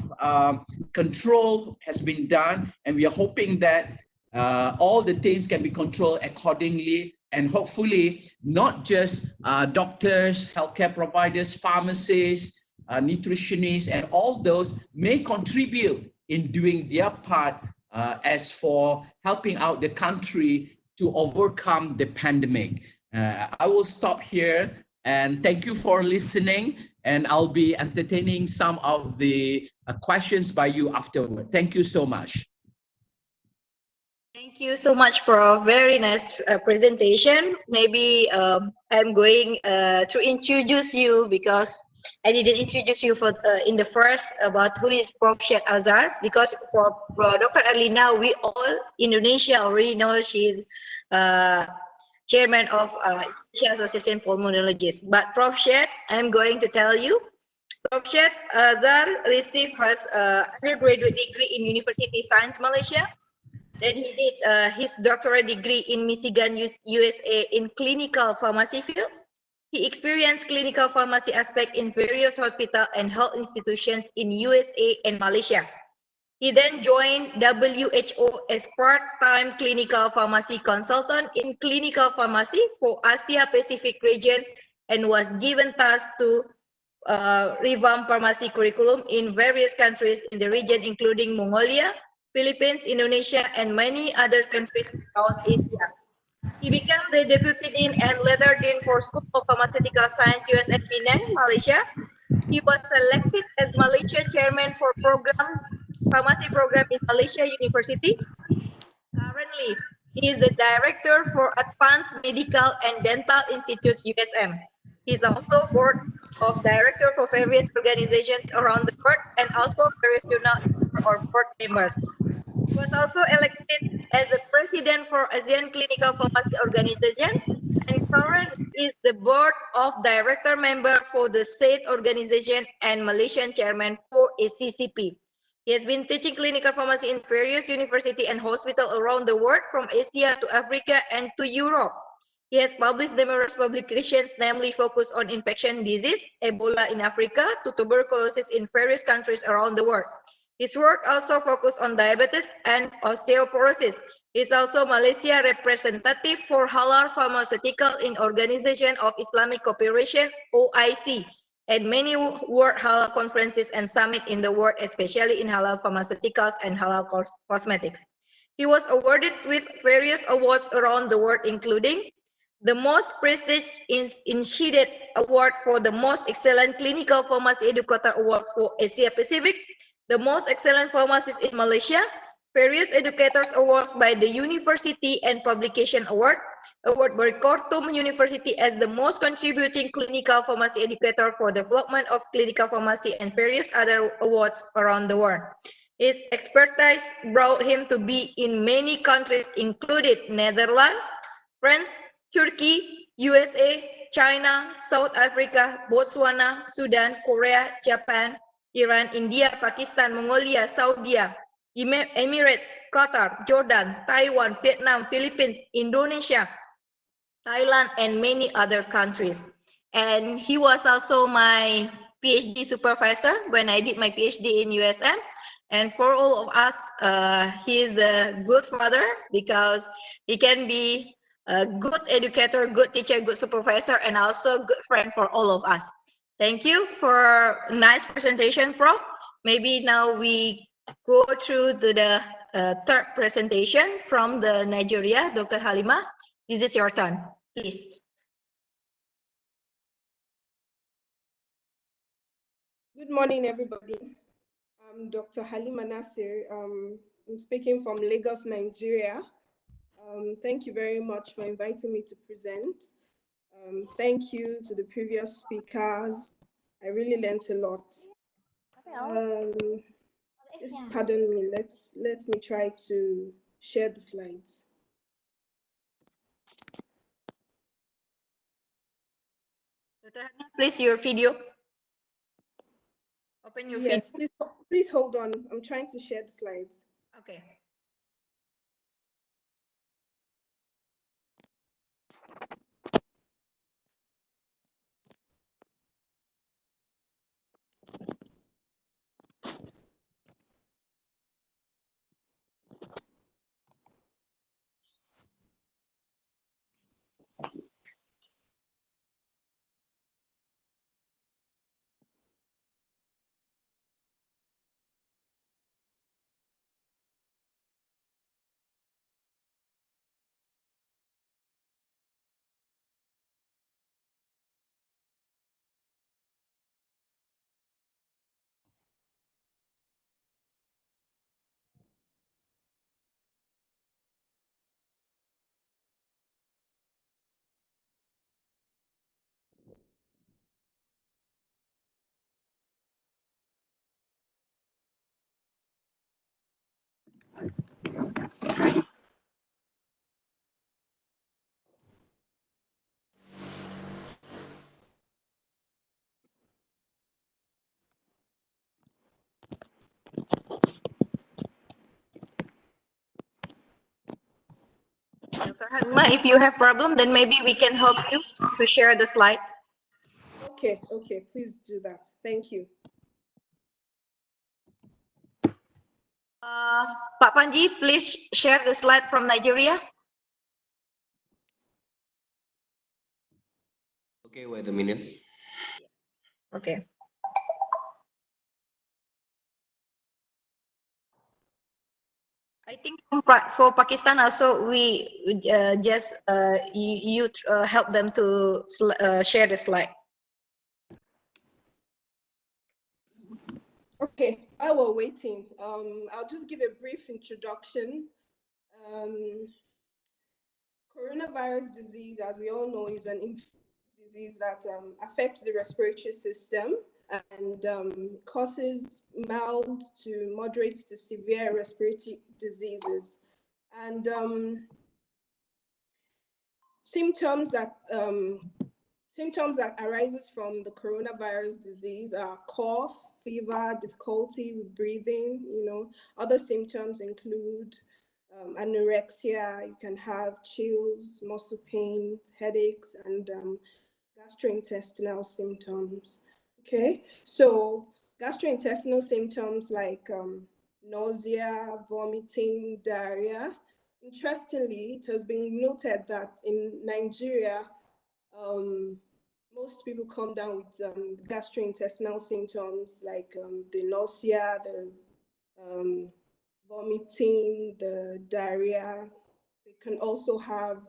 control has been done, and we are hoping that all the things can be controlled accordingly, and hopefully not just doctors, healthcare providers, pharmacists, nutritionists, and all those may contribute in doing their part as for helping out the country to overcome the pandemic. I will stop here, and thank you for listening, and I'll be entertaining some of the questions by you afterward. Thank you so much. Thank you so much for a very nice presentation. Maybe I'm going to introduce you, because I didn't introduce you for in the first about who is Prof. Sheikh Azhar, because for Dr. Erlina, we all Indonesia already know she is chairman of Indonesia Association Pulmonologists. But Prof. Shed, I'm going to tell you, Prof. Shed Azhar received his undergraduate degree in University Science Malaysia. Then he did his doctorate degree in Michigan, USA in clinical pharmacy field. He experienced clinical pharmacy aspect in various hospital and health institutions in USA and Malaysia. He then joined WHO as part-time clinical pharmacy consultant in clinical pharmacy for Asia Pacific region and was given task to revamp pharmacy curriculum in various countries in the region, including Mongolia, Philippines, Indonesia, and many other countries around Asia. He became the Deputy Dean and later Dean for School of Pharmaceutical Science, USM Penang, Malaysia. He was selected as Malaysia Chairman for Pharmacy Program in Malaysia University. Currently, he is the Director for Advanced Medical and Dental Institute, USM. He is also Board of Director for various organizations around the world and also various journal or board members. He was also elected as the president for ASEAN Clinical Pharmacy Organization and current is the board of director member for the said organization and Malaysian chairman for ACCP. He has been teaching clinical pharmacy in various universities and hospitals around the world from Asia to Africa and to Europe. He has published numerous publications, namely focused on infection disease, Ebola in Africa, to tuberculosis in various countries around the world. His work also focused on diabetes and osteoporosis. He is also Malaysia representative for Halal Pharmaceutical in Organization of Islamic Cooperation, OIC, and many world halal conferences and summits in the world, especially in halal pharmaceuticals and halal cosmetics. He was awarded with various awards around the world, including the most prestigious Inshided Award for the Most Excellent Clinical Pharmacy Educator Award for Asia Pacific, the Most Excellent Pharmacist in Malaysia, various Educators Awards by the University and Publication Award, award by Khartoum University as the Most Contributing Clinical Pharmacy Educator for Development of Clinical Pharmacy, and various other awards around the world. His expertise brought him to be in many countries, including Netherlands, France, Turkey, USA, China, South Africa, Botswana, Sudan, Korea, Japan, Iran, India, Pakistan, Mongolia, Saudi, Emirates, Qatar, Jordan, Taiwan, Vietnam, Philippines, Indonesia, Thailand, and many other countries. And he was also my PhD supervisor when I did my PhD in USM. And for all of us, he is the good father because he can be a good educator, good teacher, good supervisor, and also good friend for all of us. Thank you for a nice presentation, Prof. Maybe now we go through to the third presentation from the Nigeria, Dr. Halima. This is your turn, please. Good morning, everybody. I'm Dr. Halima Nasir. I'm speaking from Lagos, Nigeria. Thank you very much for inviting me to present. Thank you to the previous speakers. I really learned a lot. Just pardon me. Let me try to share the slides. Dr. Halima, please your video. Open your Yes, video. please hold on. I'm trying to share the slides. Okay. Dr. Halima, if you have problem, then maybe we can help you to share the slide. Okay, please do that. Thank you. Pak Panji, please share the slide from Nigeria. Okay, wait a minute. Okay. I think for Pakistan also, we just you help them to share the slide. Okay, while we're waiting, I'll just give a brief introduction. Coronavirus disease, as we all know, is an disease that affects the respiratory system and causes mild to moderate to severe respiratory diseases. And symptoms that arises from the coronavirus disease are cough, fever, difficulty with breathing. Other symptoms include anorexia. You can have chills, muscle pain, headaches, and gastrointestinal symptoms. Okay, so gastrointestinal symptoms like nausea, vomiting, diarrhea. Interestingly, it has been noted that in Nigeria, most people come down with gastrointestinal symptoms like the nausea, the vomiting, the diarrhea. They can also have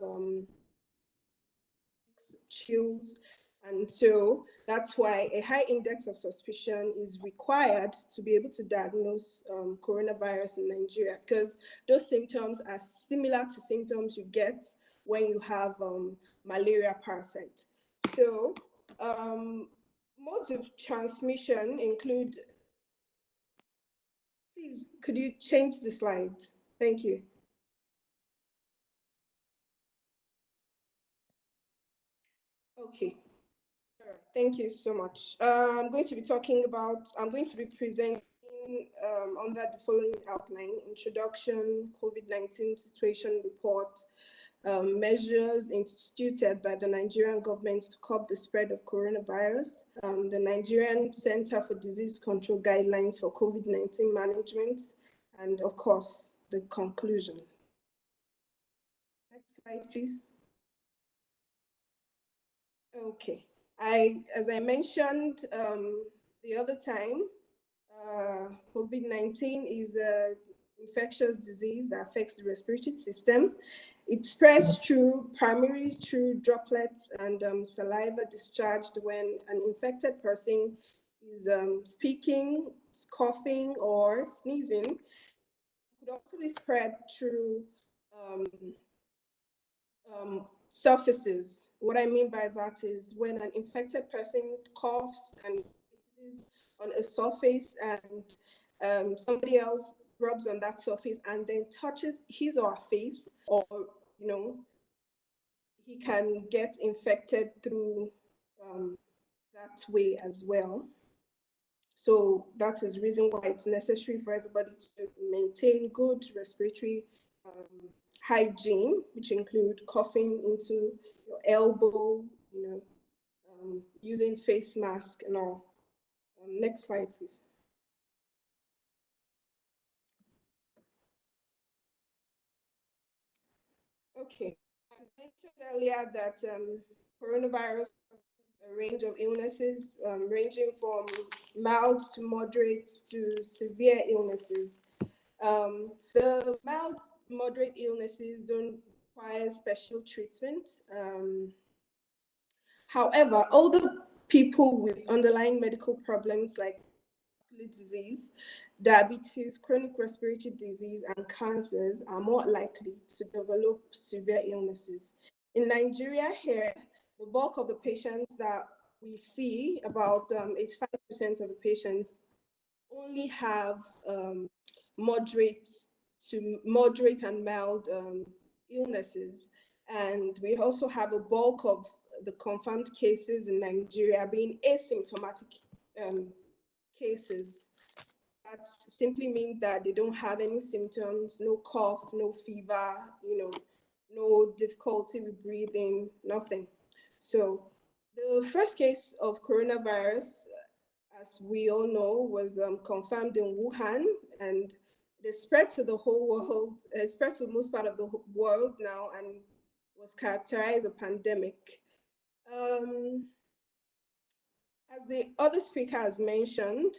chills. And so that's why a high index of suspicion is required to be able to diagnose coronavirus in Nigeria, because those symptoms are similar to symptoms you get when you have malaria parasite. So modes of transmission include, please, could you change the slide? Thank you. Okay. All right. Thank you so much. I'm going to be presenting under the following outline: introduction, COVID-19 situation report, measures instituted by the Nigerian government to curb the spread of coronavirus, the Nigerian Center for Disease Control guidelines for COVID-19 management, and of course, the conclusion. Next slide, please. Okay. As I mentioned the other time, COVID-19 is an infectious disease that affects the respiratory system. It spreads primarily through droplets and saliva discharged when an infected person is speaking, coughing, or sneezing. It could also be spread through surfaces. What I mean by that is when an infected person coughs and sneezes on a surface and somebody else rubs on that surface and then touches his or her face, or he can get infected through that way as well. So that is the reason why it's necessary for everybody to maintain good respiratory hygiene, which include coughing into your elbow, using face mask and all. Next slide, please. Okay, I mentioned earlier that coronavirus a range of illnesses ranging from mild to moderate to severe illnesses. The mild, moderate illnesses don't require special treatment. However, older people with underlying medical problems like disease, diabetes, chronic respiratory disease, and cancers are more likely to develop severe illnesses. In Nigeria here, the bulk of the patients that we see, about 85% of the patients, only have moderate and mild illnesses. And we also have a bulk of the confirmed cases in Nigeria being asymptomatic cases. That simply means that they don't have any symptoms, no cough, no fever, no difficulty with breathing, nothing. So the first case of coronavirus, as we all know, was confirmed in Wuhan, and it spread to the whole world, it spread to most part of the world now, and was characterized as a pandemic. As the other speaker has mentioned,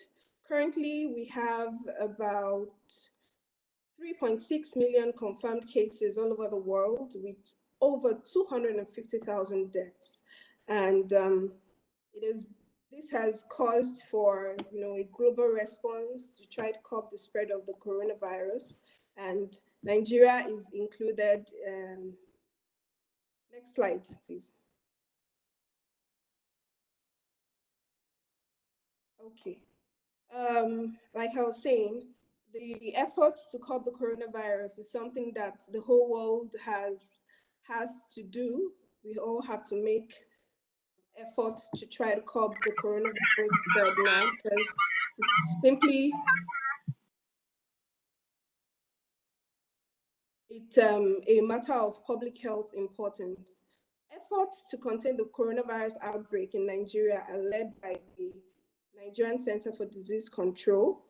currently we have about 3.6 million confirmed cases all over the world, with over 250,000 deaths. And this has caused for a global response to try to curb the spread of the coronavirus, and Nigeria is included. Next slide, please. Okay. Like I was saying, the efforts to curb the coronavirus is something that the whole world has to do. We all have to make efforts to try to curb the coronavirus spread now, because it's simply a matter of public health importance. Efforts to contain the coronavirus outbreak in Nigeria are led by the Nigerian Center for Disease Control,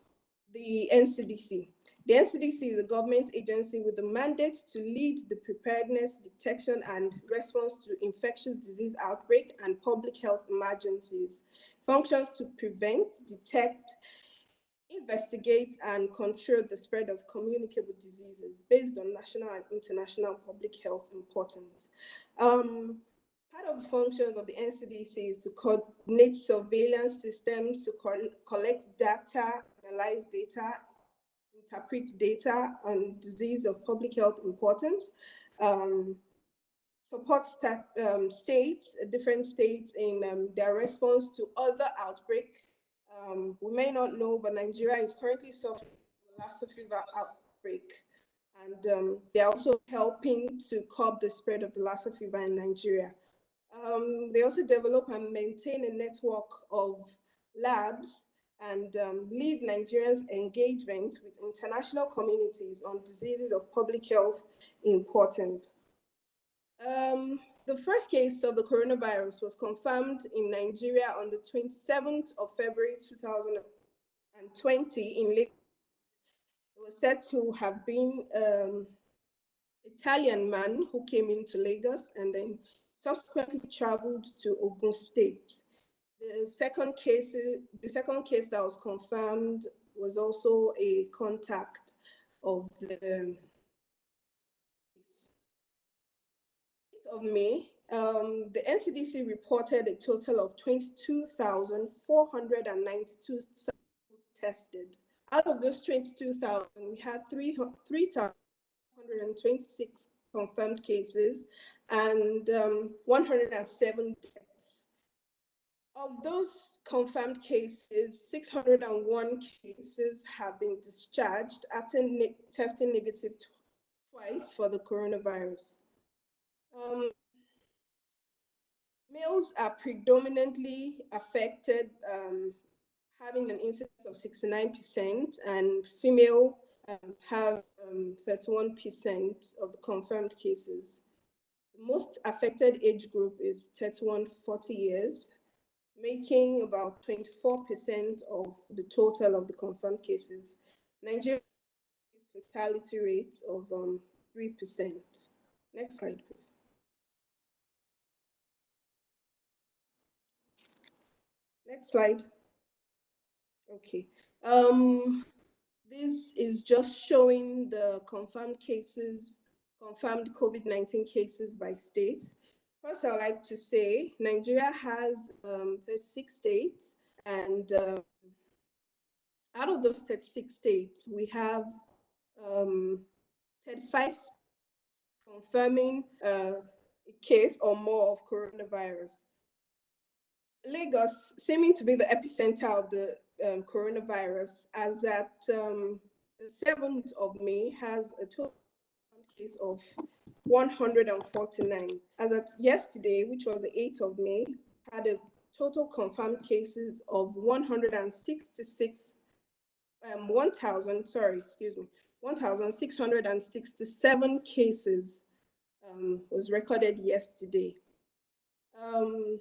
the NCDC. The NCDC is a government agency with the mandate to lead the preparedness, detection, and response to infectious disease outbreak and public health emergencies. Functions to prevent, detect, investigate, and control the spread of communicable diseases based on national and international public health importance. Part of the functions of the NCDC is to coordinate surveillance systems, to collect data, analyze data, interpret data on disease of public health importance, support states, different states in their response to other outbreaks. We may not know, but Nigeria is currently suffering from Lassa fever outbreak, and they're also helping to curb the spread of the Lassa fever in Nigeria. They also develop and maintain a network of labs and lead Nigeria's engagement with international communities on diseases of public health importance. The first case of the coronavirus was confirmed in Nigeria on the 27th of February 2020 in Lagos. It was said to have been Italian man who came into Lagos and then subsequently traveled to Ogun State. The second case that was confirmed was also a contact of the 8th of May. The NCDC reported a total of 22,492 samples tested. Out of those 22,000, we had 3,126 confirmed cases and 107 deaths. Of those confirmed cases, 601 cases have been discharged after testing negative twice for the coronavirus. Males are predominantly affected, having an incidence of 69%, and female have 31% of the confirmed cases. The most affected age group is 31-40 years, making about 24% of the total of the confirmed cases. Nigeria has a fatality rate of 3%. Next slide, please. Next slide. Okay. This is just showing the confirmed cases, confirmed COVID-19 cases by state. First, I'd like to say Nigeria has 36 states, and out of those 36 states, we have 35 confirming a case or more of coronavirus. Lagos, seeming to be the epicenter of the coronavirus, as at the 7th of May, has a total case of 149. As at yesterday, which was the 8th of May, had a total confirmed cases of 1,667 cases. was recorded yesterday. An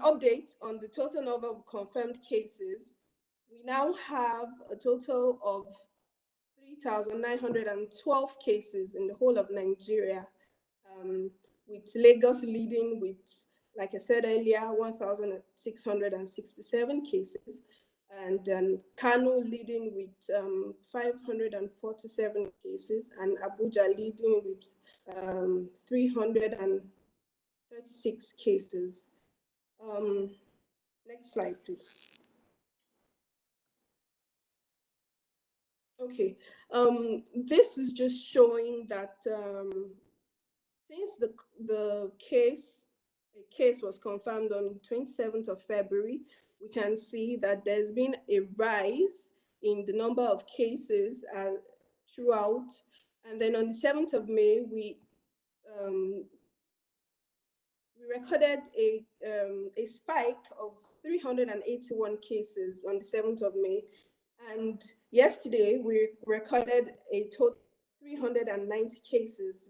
update on the total number of confirmed cases. We now have a total of 3,912 cases in the whole of Nigeria, with Lagos leading with, like I said earlier, 1,667 cases, and Kano leading with 547 cases, and Abuja leading with 336 cases. Next slide, please. Okay, this is just showing that since the case was confirmed on 27th of February, we can see that there's been a rise in the number of cases throughout. And then on the 7th of May, we recorded a spike of 381 cases on the 7th of May. And yesterday, we recorded a total of 390 cases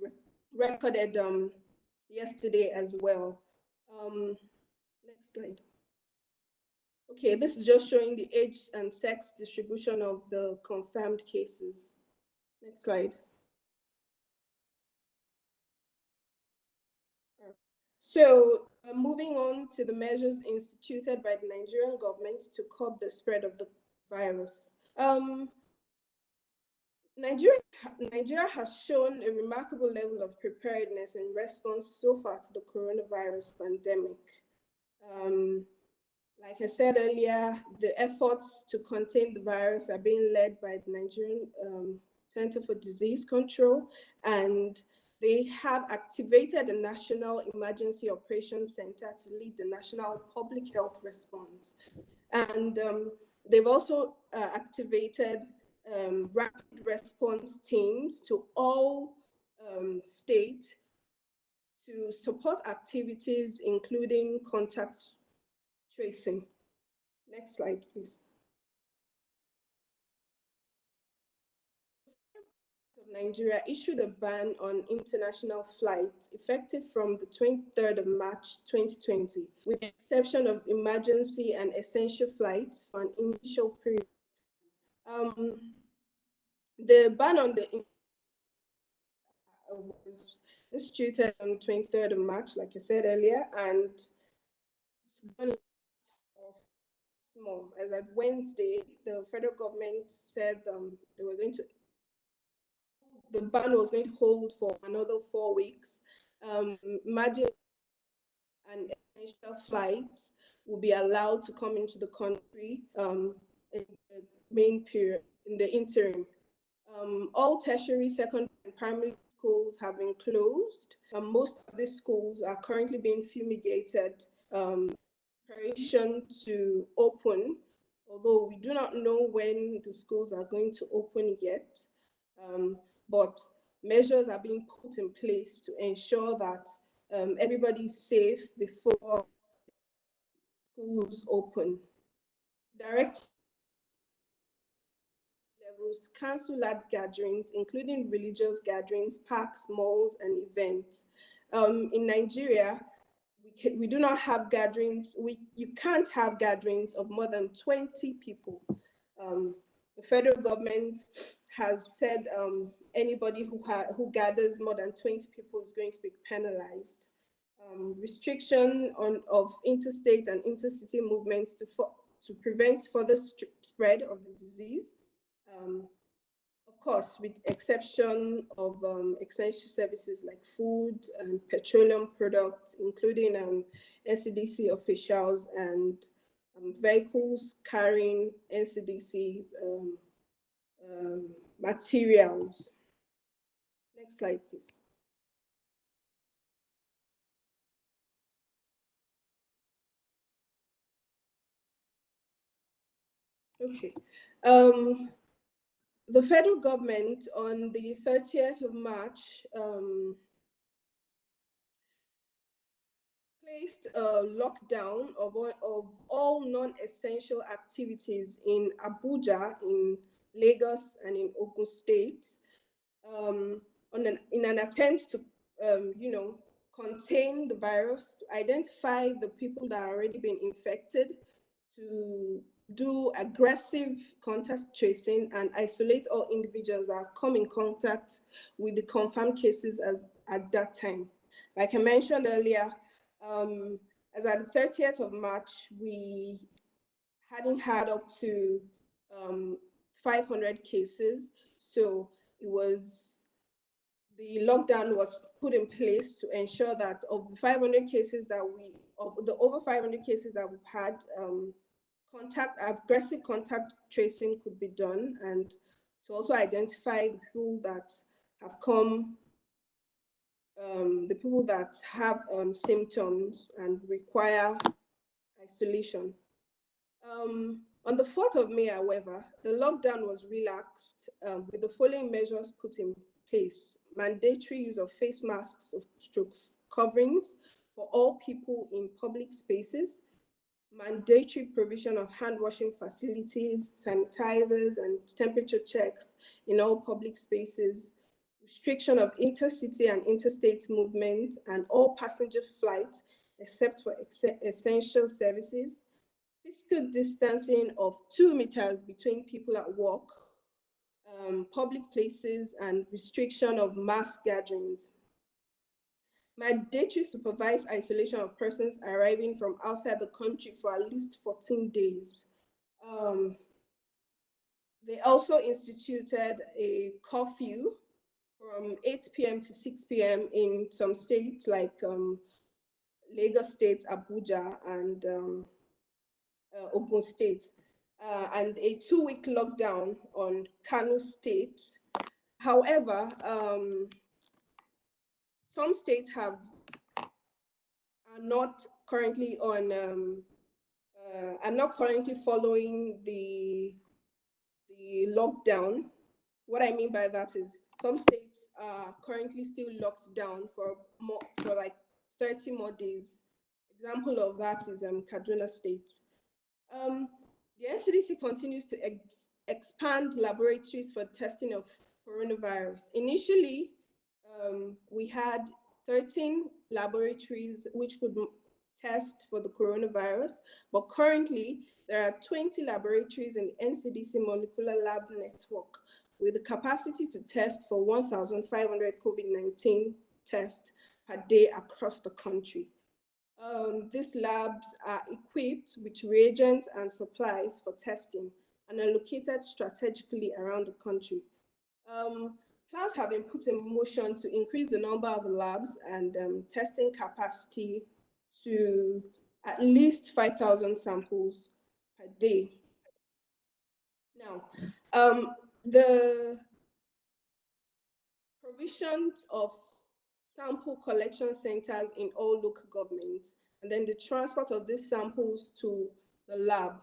recorded yesterday as well. Next slide. Okay, this is just showing the age and sex distribution of the confirmed cases. Next slide. So moving on to the measures instituted by the Nigerian government to curb the spread of the virus. Nigeria has shown a remarkable level of preparedness and response so far to the coronavirus pandemic. Like I said earlier, the efforts to contain the virus are being led by the Nigerian Center for Disease Control, and they have activated the National Emergency Operations Center to lead the national public health response. And they've also activated rapid response teams to all states to support activities, including contact tracing. Next slide, please. Nigeria issued a ban on international flights effective from the 23rd of March 2020, with the exception of emergency and essential flights for an initial period. The ban on the was instituted on the 23rd of March, like I said earlier, and it's going small. As at Wednesday, the federal government said they were going to the ban was going to hold for another 4 weeks. Imagine an essential flight will be allowed to come into the country in the main period, in the interim. All tertiary, secondary, and primary schools have been closed. Most of these schools are currently being fumigated, preparation to open, although we do not know when the schools are going to open yet. But measures are being put in place to ensure that everybody's safe before schools open. Direct levels to cancel large gatherings, including religious gatherings, parks, malls, and events. In Nigeria, we do not have gatherings. You can't have gatherings of more than 20 people. The federal government has said anybody who gathers more than 20 people is going to be penalized. Restriction of interstate and intercity movements to prevent further spread of the disease. Of course, with exception of essential services like food and petroleum products, including NCDC officials and vehicles carrying NCDC materials. Next slide, please. Okay. The federal government on the 30th of March placed a lockdown of all non-essential activities in Abuja, in Lagos, and in Ogun State in an attempt to contain the virus, to identify the people that are already been infected, to do aggressive contact tracing and isolate all individuals that come in contact with the confirmed cases at that time. Like I mentioned earlier, as at the 30th of March, we hadn't had up to 500 cases. So the lockdown was put in place to ensure that of the 500 cases that of the over 500 cases that we've had, aggressive contact tracing could be done, and to also identify the people that have come, the people that have symptoms and require isolation. On the 4th of May, however, the lockdown was relaxed with the following measures put in place: mandatory use of face masks of coverings for all people in public spaces, mandatory provision of hand washing facilities, sanitizers, and temperature checks in all public spaces, restriction of intercity and interstate movement and all passenger flights except for essential services, physical distancing of 2 meters between people at work, public places, and restriction of mass gatherings. Mandatory supervised isolation of persons arriving from outside the country for at least 14 days. They also instituted a curfew from 8 p.m. to 6 p.m. in some states like Lagos State, Abuja, and Ogun State, and a 2-week lockdown on Kano State. However, some states are not currently following the lockdown. What I mean by that is some states are currently still locked down for like 30 more days. Example of that is Kaduna State. The NCDC continues to expand laboratories for testing of coronavirus. Initially, we had 13 laboratories which could test for the coronavirus, but currently there are 20 laboratories in the NCDC molecular lab network with the capacity to test for 1,500 COVID-19 tests per day across the country. These labs are equipped with reagents and supplies for testing and are located strategically around the country. Plans have been put in motion to increase the number of labs and testing capacity to at least 5,000 samples per day. Now, the provisions of sample collection centers in all local governments, and then the transport of these samples to the lab.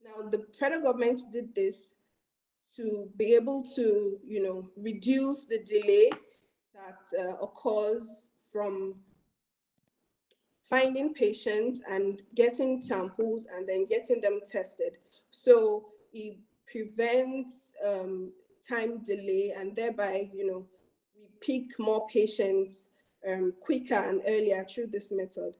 Now, the federal government did this to be able to, reduce the delay that occurs from finding patients and getting samples and then getting them tested. So it prevents time delay, and thereby, we pick more patients quicker and earlier through this method.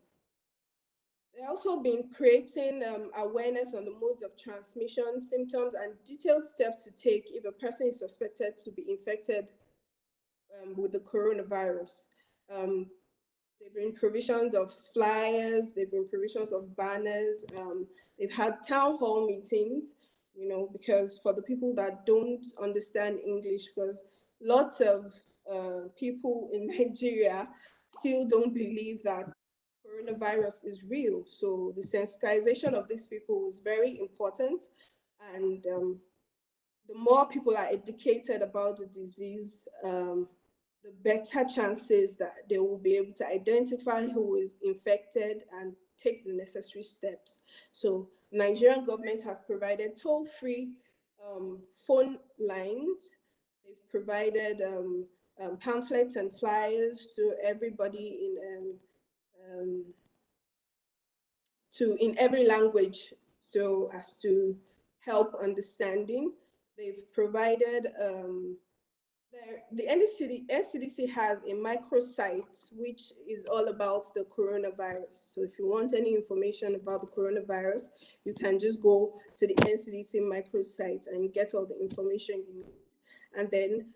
They've also been creating awareness on the modes of transmission, symptoms, and detailed steps to take if a person is suspected to be infected with the coronavirus. They've been provisions of flyers, they've been provisions of banners, they've had town hall meetings, because for the people that don't understand English, because lots of people in Nigeria still don't believe that coronavirus is real. So the sensitization of these people is very important. And the more people are educated about the disease, the better chances that they will be able to identify who is infected and take the necessary steps. So Nigerian government have provided toll-free phone lines. They've provided pamphlets and flyers to everybody in every language, so as to help understanding. They've provided The NCDC has a microsite which is all about the coronavirus. So if you want any information about the coronavirus, you can just go to the NCDC microsite and get all the information you need. And then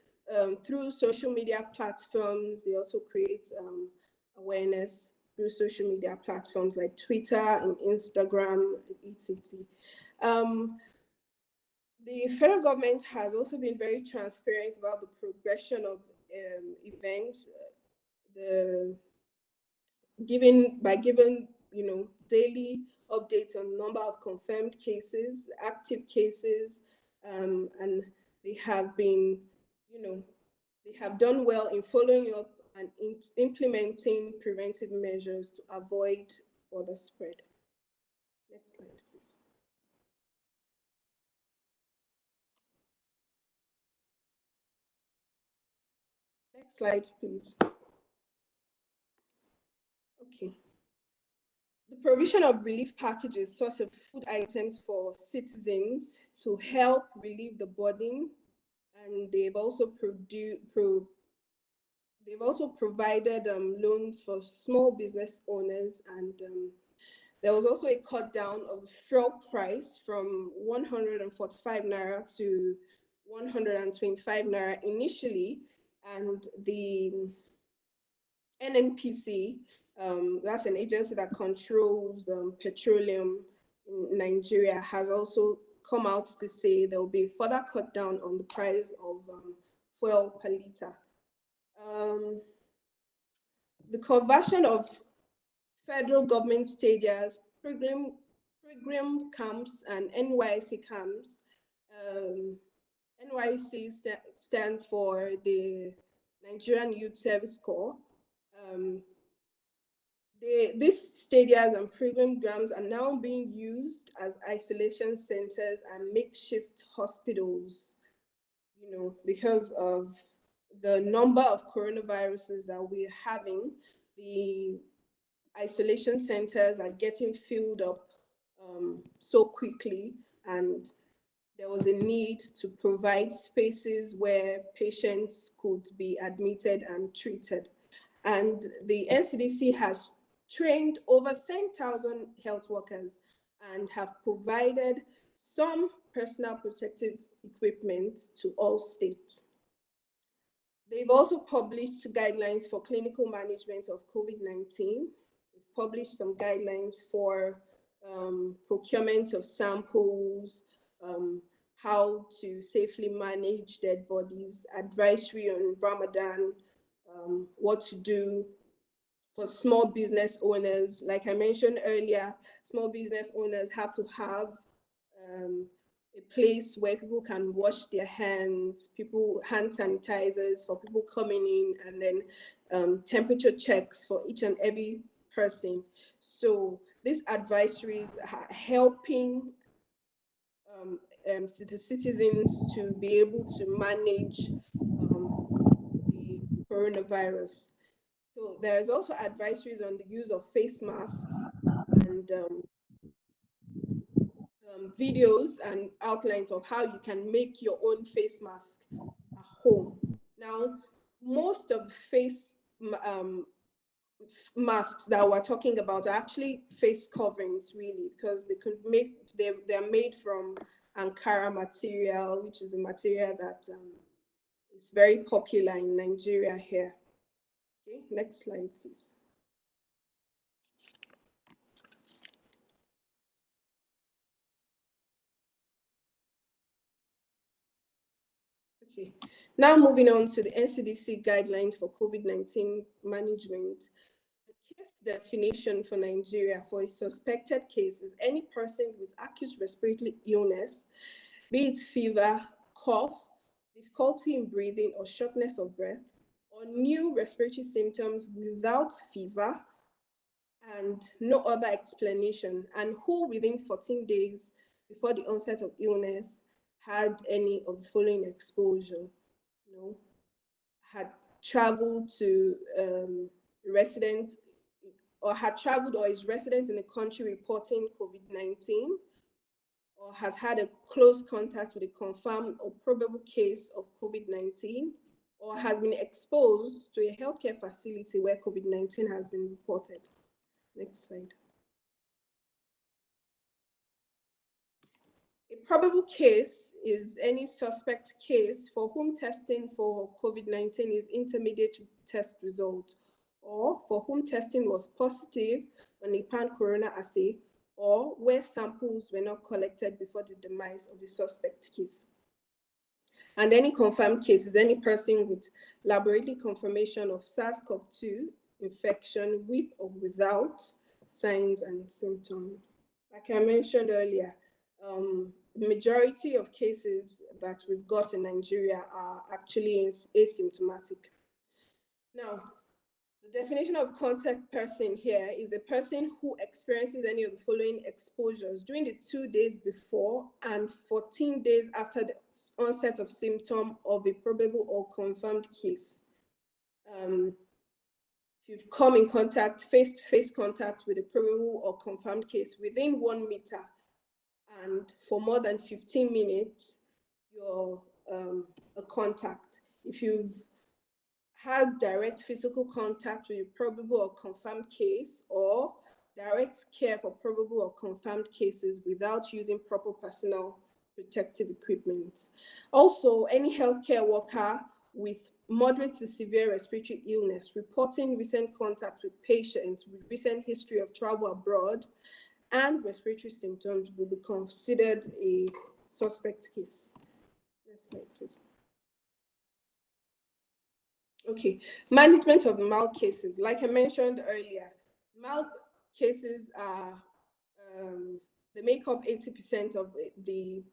through social media platforms, they also create awareness through social media platforms like Twitter and Instagram, etc. The federal government has also been very transparent about the progression of events, the giving daily updates on number of confirmed cases, active cases, and they have been, they have done well in following up and implementing preventive measures to avoid further spread. Next slide, please. Next slide, please. Okay. The provision of relief packages, such as food items for citizens to help relieve the burden, and they've also provided loans for small business owners, and there was also a cut down of the fuel price from 145 naira to 125 naira initially, and the NNPC, that's an agency that controls petroleum in Nigeria, has also come out to say there will be a further cut down on the price of fuel per liter. The conversion of federal government stadiums, program camps, and NYC camps. NYC stands for the Nigerian Youth Service Corps. These stadiums and program grounds are now being used as isolation centers and makeshift hospitals, because of the number of coronaviruses that we're having. The isolation centers are getting filled up so quickly, and there was a need to provide spaces where patients could be admitted and treated. And the NCDC has trained over 10,000 health workers and have provided some personal protective equipment to all states. They've also published guidelines for clinical management of COVID-19. They've published some guidelines for procurement of samples, how to safely manage dead bodies, advisory on Ramadan, what to do for small business owners. Like I mentioned earlier, small business owners have to have a place where people can wash their hands, hand sanitizers for people coming in, and then temperature checks for each and every person. So these advisories are helping the citizens to be able to manage the coronavirus. So there's also advisories on the use of face masks and videos and outlines of how you can make your own face mask at home. Now, most of the face masks that we're talking about are actually face coverings, really, because they're made from Ankara material, which is a material that is very popular in Nigeria here. Okay, next slide, please. Okay, now moving on to the NCDC guidelines for COVID-19 management. The case definition for Nigeria for a suspected case is any person with acute respiratory illness, be it fever, cough, difficulty in breathing, or shortness of breath, or new respiratory symptoms without fever and no other explanation, and who within 14 days before the onset of illness had any of the following exposure, had traveled to resident, or had traveled or is resident in a country reporting COVID-19, or has had a close contact with a confirmed or probable case of COVID-19, or has been exposed to a healthcare facility where COVID-19 has been reported. Next slide. A probable case is any suspect case for whom testing for COVID-19 is intermediate test result, or for whom testing was positive on a pan-corona assay, or where samples were not collected before the demise of the suspect case. And any confirmed case is any person with laboratory confirmation of SARS-CoV-2 infection with or without signs and symptoms. Like I mentioned earlier, the majority of cases that we've got in Nigeria are actually asymptomatic. Now, the definition of contact person here is a person who experiences any of the following exposures during the 2 days before and 14 days after the onset of symptom of a probable or confirmed case. If you've come in contact, face-to-face contact with a probable or confirmed case within 1 meter and for more than 15 minutes, you're a contact. If you've had direct physical contact with a probable or confirmed case, or direct care for probable or confirmed cases without using proper personal protective equipment. Also, any healthcare worker with moderate to severe respiratory illness reporting recent contact with patients with recent history of travel abroad and respiratory symptoms will be considered a suspect case. Next slide, please. Okay, management of mild cases. Like I mentioned earlier, mild cases are, they make up 80% of the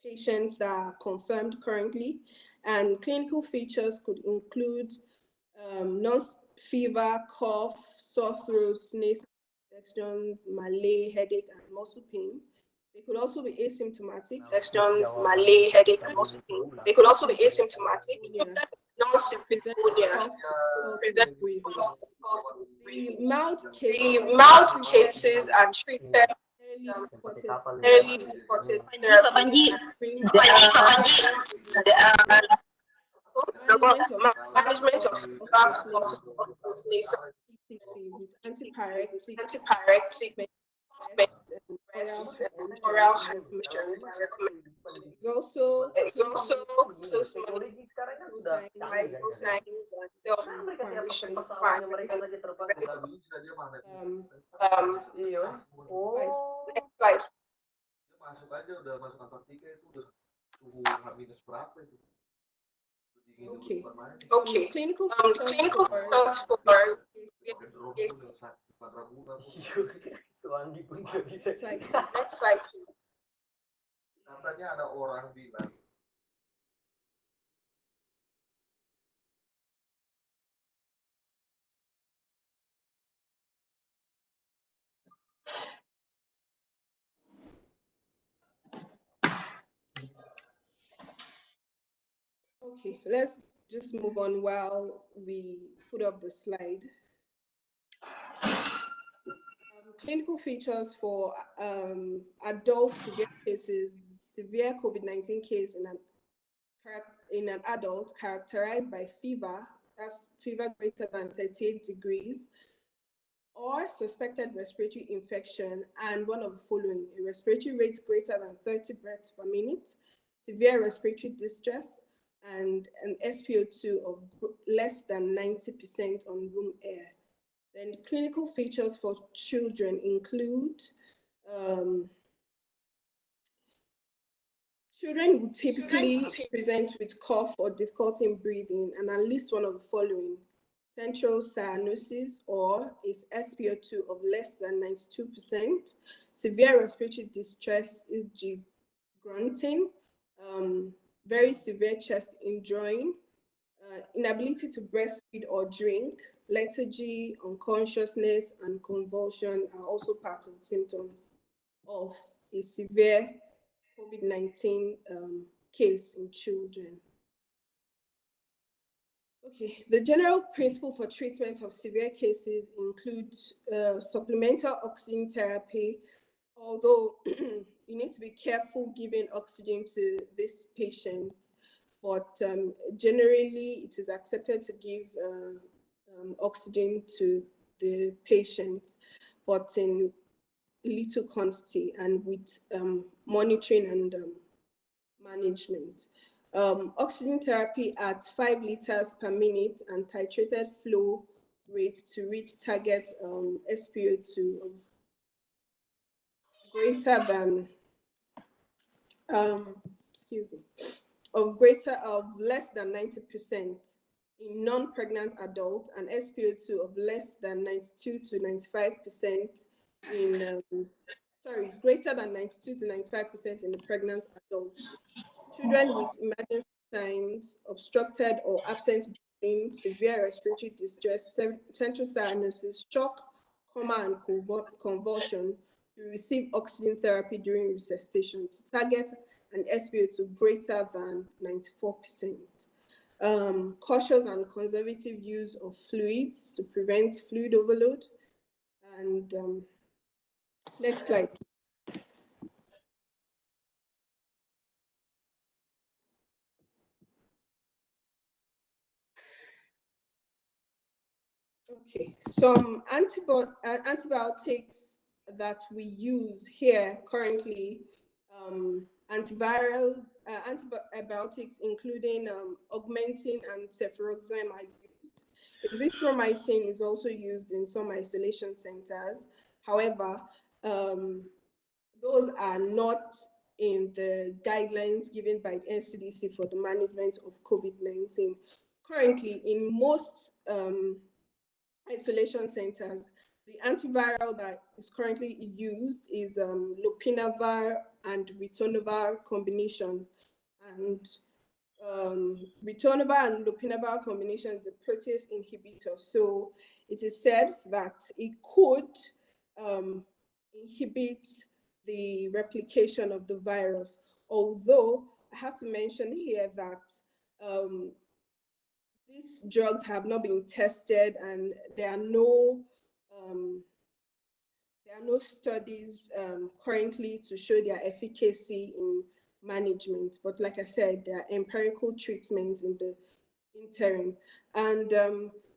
patients that are confirmed currently, and clinical features could include fever, cough, sore throat, nasal infections, malaise, headache, and muscle pain. They could also be asymptomatic. Malaise, headache, and muscle pain. They could also be asymptomatic. The mild cases are treated early reported management of with antipyretic, best oral There's also close next slide. Okay. Clinical features for next slide. Katanya ada orang bilang Okay, let's just move on while we put up the slide. Clinical features for adult severe cases, severe COVID-19 case in an adult characterized by fever, that's fever greater than 38 degrees, or suspected respiratory infection, and one of the following: a respiratory rate greater than 30 breaths per minute, severe respiratory distress, and an SpO2 of less than 90% on room air. Then clinical features for children include children would typically present with cough or difficulty in breathing, and at least one of the following: central cyanosis or is SpO2 of less than 92%, severe respiratory distress, e.g. grunting, very severe chest indrawing, inability to breastfeed or drink, lethargy, unconsciousness, and convulsion are also part of the symptoms of a severe COVID-19 case in children. Okay, the general principle for treatment of severe cases includes supplemental oxygen therapy, although you need to be careful giving oxygen to this patient. but generally it is accepted to give oxygen to the patient, but in little quantity and with monitoring and management. Oxygen therapy at 5 liters per minute and titrated flow rate to reach target SpO2 of greater than less than 90% in non-pregnant adults, and SpO2 of less than 92 to 95% in greater than 92 to 95% in the pregnant adult. Children with emergency signs, obstructed or absent breathing, severe respiratory distress, central cyanosis, shock, coma, and convulsion to receive oxygen therapy during resuscitation to target an SpO2 greater than 94%. Cautious and conservative use of fluids to prevent fluid overload. And next slide. Okay, some antibiotics that we use here currently, antibiotics including augmentin and cefuroxime are used. Azithromycin is also used in some isolation centers. However, those are not in the guidelines given by the NCDC for the management of COVID-19. Currently, in most isolation centers, the antiviral that is currently used is lopinavir and ritonavir combination. And ritonavir and lopinavir combination is a protease inhibitor. So it is said that it could inhibit the replication of the virus. Although I have to mention here that these drugs have not been tested, and there are no studies currently to show their efficacy in management. But like I said, there are empirical treatments in the interim. And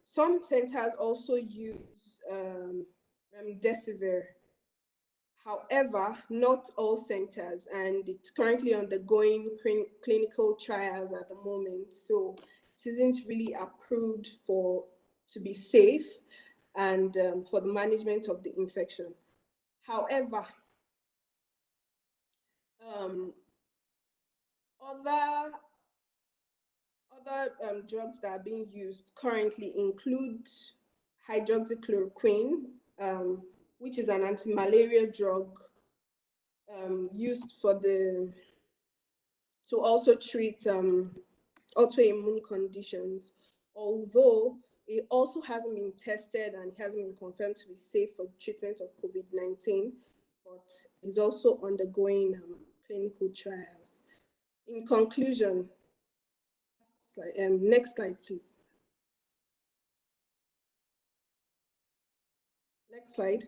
some centers also use remdesivir. However, not all centers, and it's currently undergoing clinical trials at the moment. So it isn't really approved to be safe and for the management of the infection. However, other drugs that are being used currently include hydroxychloroquine, which is an anti-malaria drug used to also treat autoimmune conditions, although it also hasn't been tested and hasn't been confirmed to be safe for treatment of COVID-19, but is also undergoing clinical trials. In conclusion, next slide, please. Next slide.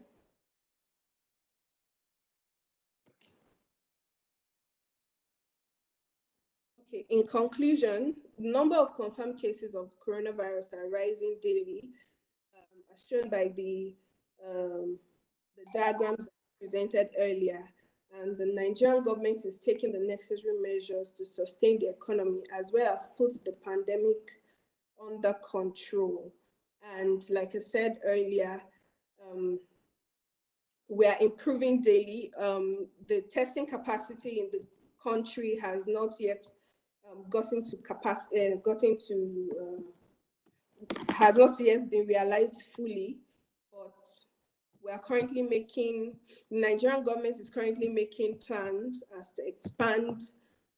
Okay, in conclusion, the number of confirmed cases of coronavirus are rising daily, as shown by the diagrams presented earlier. And the Nigerian government is taking the necessary measures to sustain the economy as well as put the pandemic under control. And like I said earlier, we are improving daily. The testing capacity in the country has not yet has not yet been realized fully, but we are currently the Nigerian government is currently making plans as to expand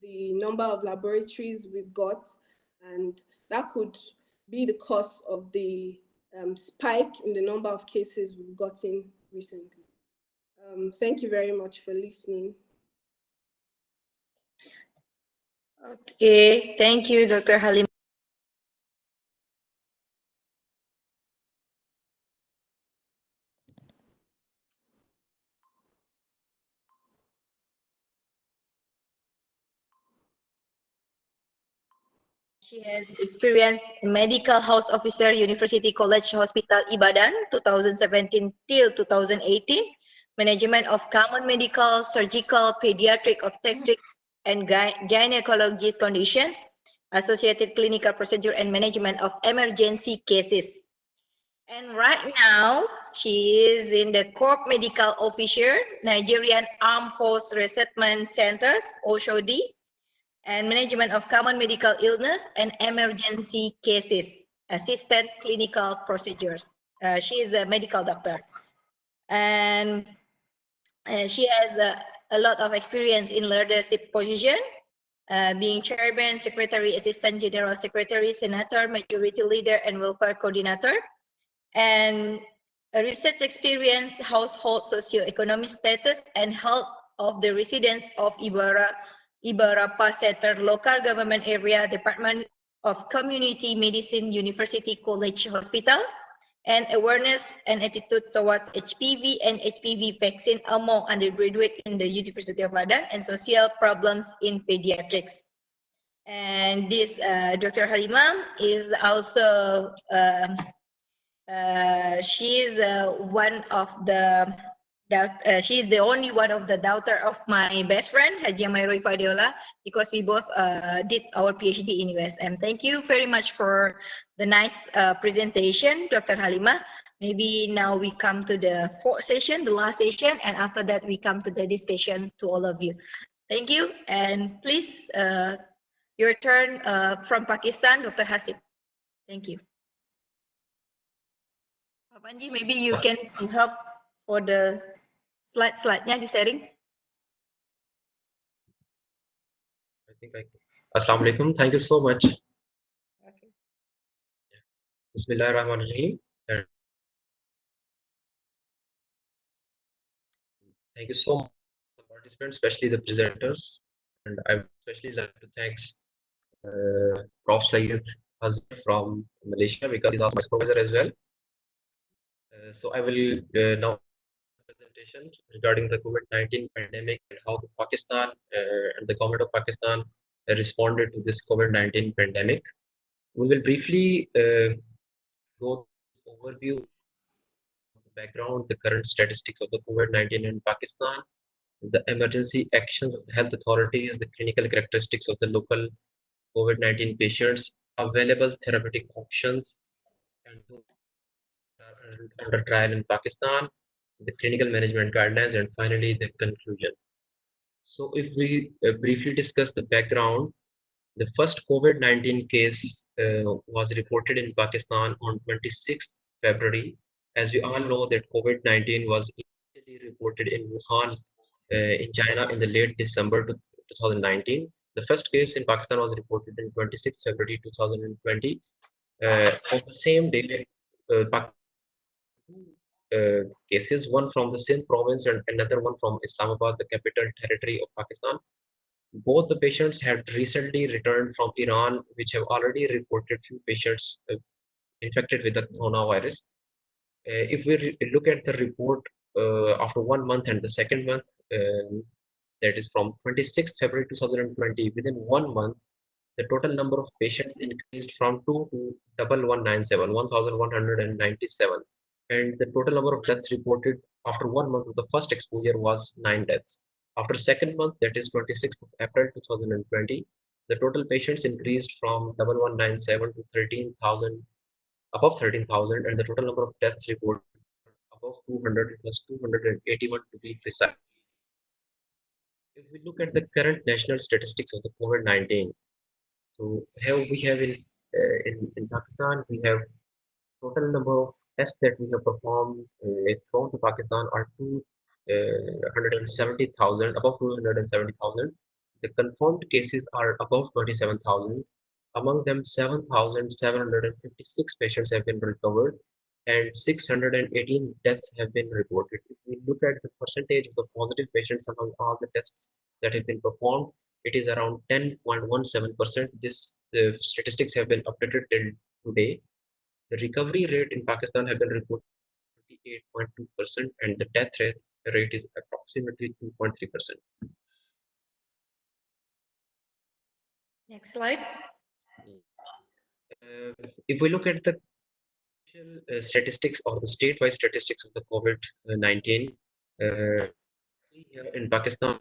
the number of laboratories we've got, and that could be the cause of the spike in the number of cases we've gotten recently. Thank you very much for listening. Okay, thank you, Dr. Halim. She has experience in medical house officer, University College Hospital Ibadan, 2017 till 2018. Management of common medical, surgical, pediatric, obstetric, and gynecologist conditions, associated clinical procedure, and management of emergency cases. And right now, she is in the Corp Medical Officer, Nigerian Armed Force Resettlement Centers, OSHOD, and management of common medical illness and emergency cases, assistant clinical procedures. She is a medical doctor, and she has a lot of experience in leadership position, being chairman, secretary, assistant general secretary, senator, majority leader, and welfare coordinator, and a research experience, household socioeconomic status, and health of the residents of Ibarapa Center, local government area, Department of Community Medicine, University College Hospital, and awareness and attitude towards HPV and HPV vaccine among undergraduate in the University of Ibadan, and social problems in pediatrics. And this Dr. Halima is also she is one of the she is the only one of the daughter of my best friend Haji Mairoi Padiola, because we both did our PhD in USM. Thank you very much for the nice presentation, Dr. Halima. Maybe now we come to the fourth session, the last session, and after that we come to the discussion to all of you. Thank you, and please your turn from Pakistan, Dr. Hasib. Thank you. Pak Panji, maybe you can help for the slide-nya di sharing. I think Assalamualaikum. Thank you so much. Okay. Bismillahirrahmanirrahim. Thank you so much, the participants, especially the presenters, and I would especially like to thank Prof. Syed Hazir from Malaysia, because he's our supervisor as well. So I will now presentation regarding the COVID-19 pandemic and how Pakistan and the government of Pakistan responded to this COVID-19 pandemic. We will briefly go through this overview of the background, the current statistics of the COVID-19 in Pakistan, the emergency actions of the health authorities, the clinical characteristics of the local COVID-19 patients, available therapeutic options, and under trial in Pakistan, the clinical management guidelines, and finally the conclusion. So if we briefly discuss the background, the first COVID-19 case was reported in Pakistan on 26th February. As we all know that COVID-19 was initially reported in Wuhan in China in the late December 2019. The first case in Pakistan was reported in 26th February 2020. On the same day, cases, one from the Sindh province and another one from Islamabad, the capital territory of Pakistan. Both the patients had recently returned from Iran, which have already reported few patients infected with the coronavirus. If we look at the report after 1 month and the second month, that is from 26th February 2020, within 1 month, the total number of patients increased from 2 to 1197, and the total number of deaths reported after 1 month of the first exposure was 9 deaths. After second month, that is 26th of April 2020, the total patients increased from 1197 to 13,000, above 13,000, and the total number of deaths reported above 200, it was 281 to be precise. If we look at the current national statistics of the COVID-19, so here we have in Pakistan, we have total number of tests that we have performed throughout the Pakistan are 270,000, above 270,000. The confirmed cases are above 27,000. Among them, 7,756 patients have been recovered and 618 deaths have been reported. If we look at the percentage of the positive patients among all the tests that have been performed, it is around 10.17%. This statistics have been updated till today. The recovery rate in Pakistan have been reported 28.2%, and the death rate is approximately 2.3%. Next slide. If we look at the statistics or the statewide statistics of the COVID-19, here in Pakistan,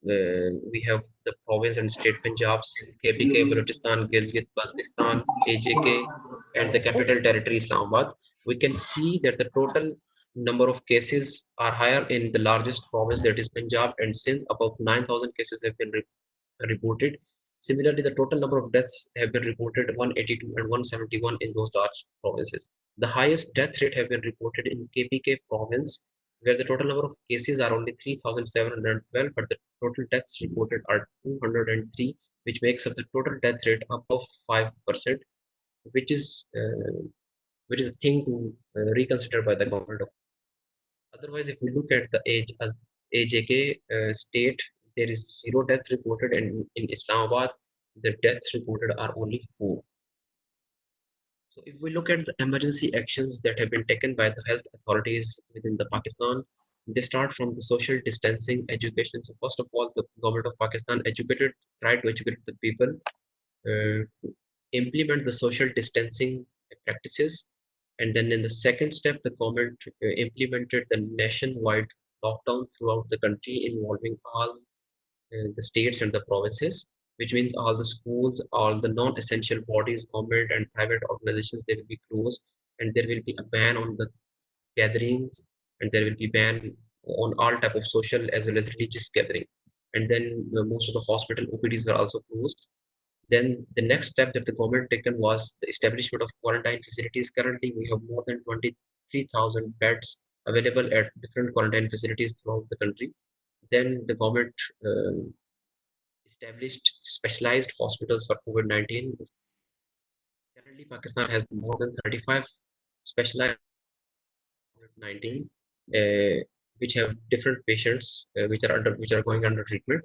we have the province and state Punjab, KPK, Balochistan, Gilgit, Baltistan, AJK, and the capital territory Islamabad. We can see that the total number of cases are higher in the largest province, that is Punjab and Sindh. About 9,000 cases have been reported. Similarly, the total number of deaths have been reported 182 and 171 in those large provinces. The highest death rate have been reported in KPK province, where the total number of cases are only 3,712, but the total deaths reported are 203, which makes up the total death rate above 5%, which is a thing to reconsider by the government. Otherwise, if we look at the age as AJK state, there is zero death reported, and in Islamabad, the deaths reported are only 4. So if we look at the emergency actions that have been taken by the health authorities within the Pakistan, they start from the social distancing, education. So first of all, the government of Pakistan tried to educate the people, to implement the social distancing practices. And then in the second step, the government implemented the nationwide lockdown throughout the country involving all the states and the provinces, which means all the schools, all the non-essential bodies, government and private organizations, they will be closed, and there will be a ban on the gatherings, and there will be ban on all type of social as well as religious gathering. And then most of the hospital OPDs were also closed. Then the next step that the government taken was the establishment of quarantine facilities. Currently, we have more than 23,000 beds available at different quarantine facilities throughout the country. Then the government established specialized hospitals for COVID-19. Currently, Pakistan has more than 35 specialized COVID-19, which have different patients which are going under treatment.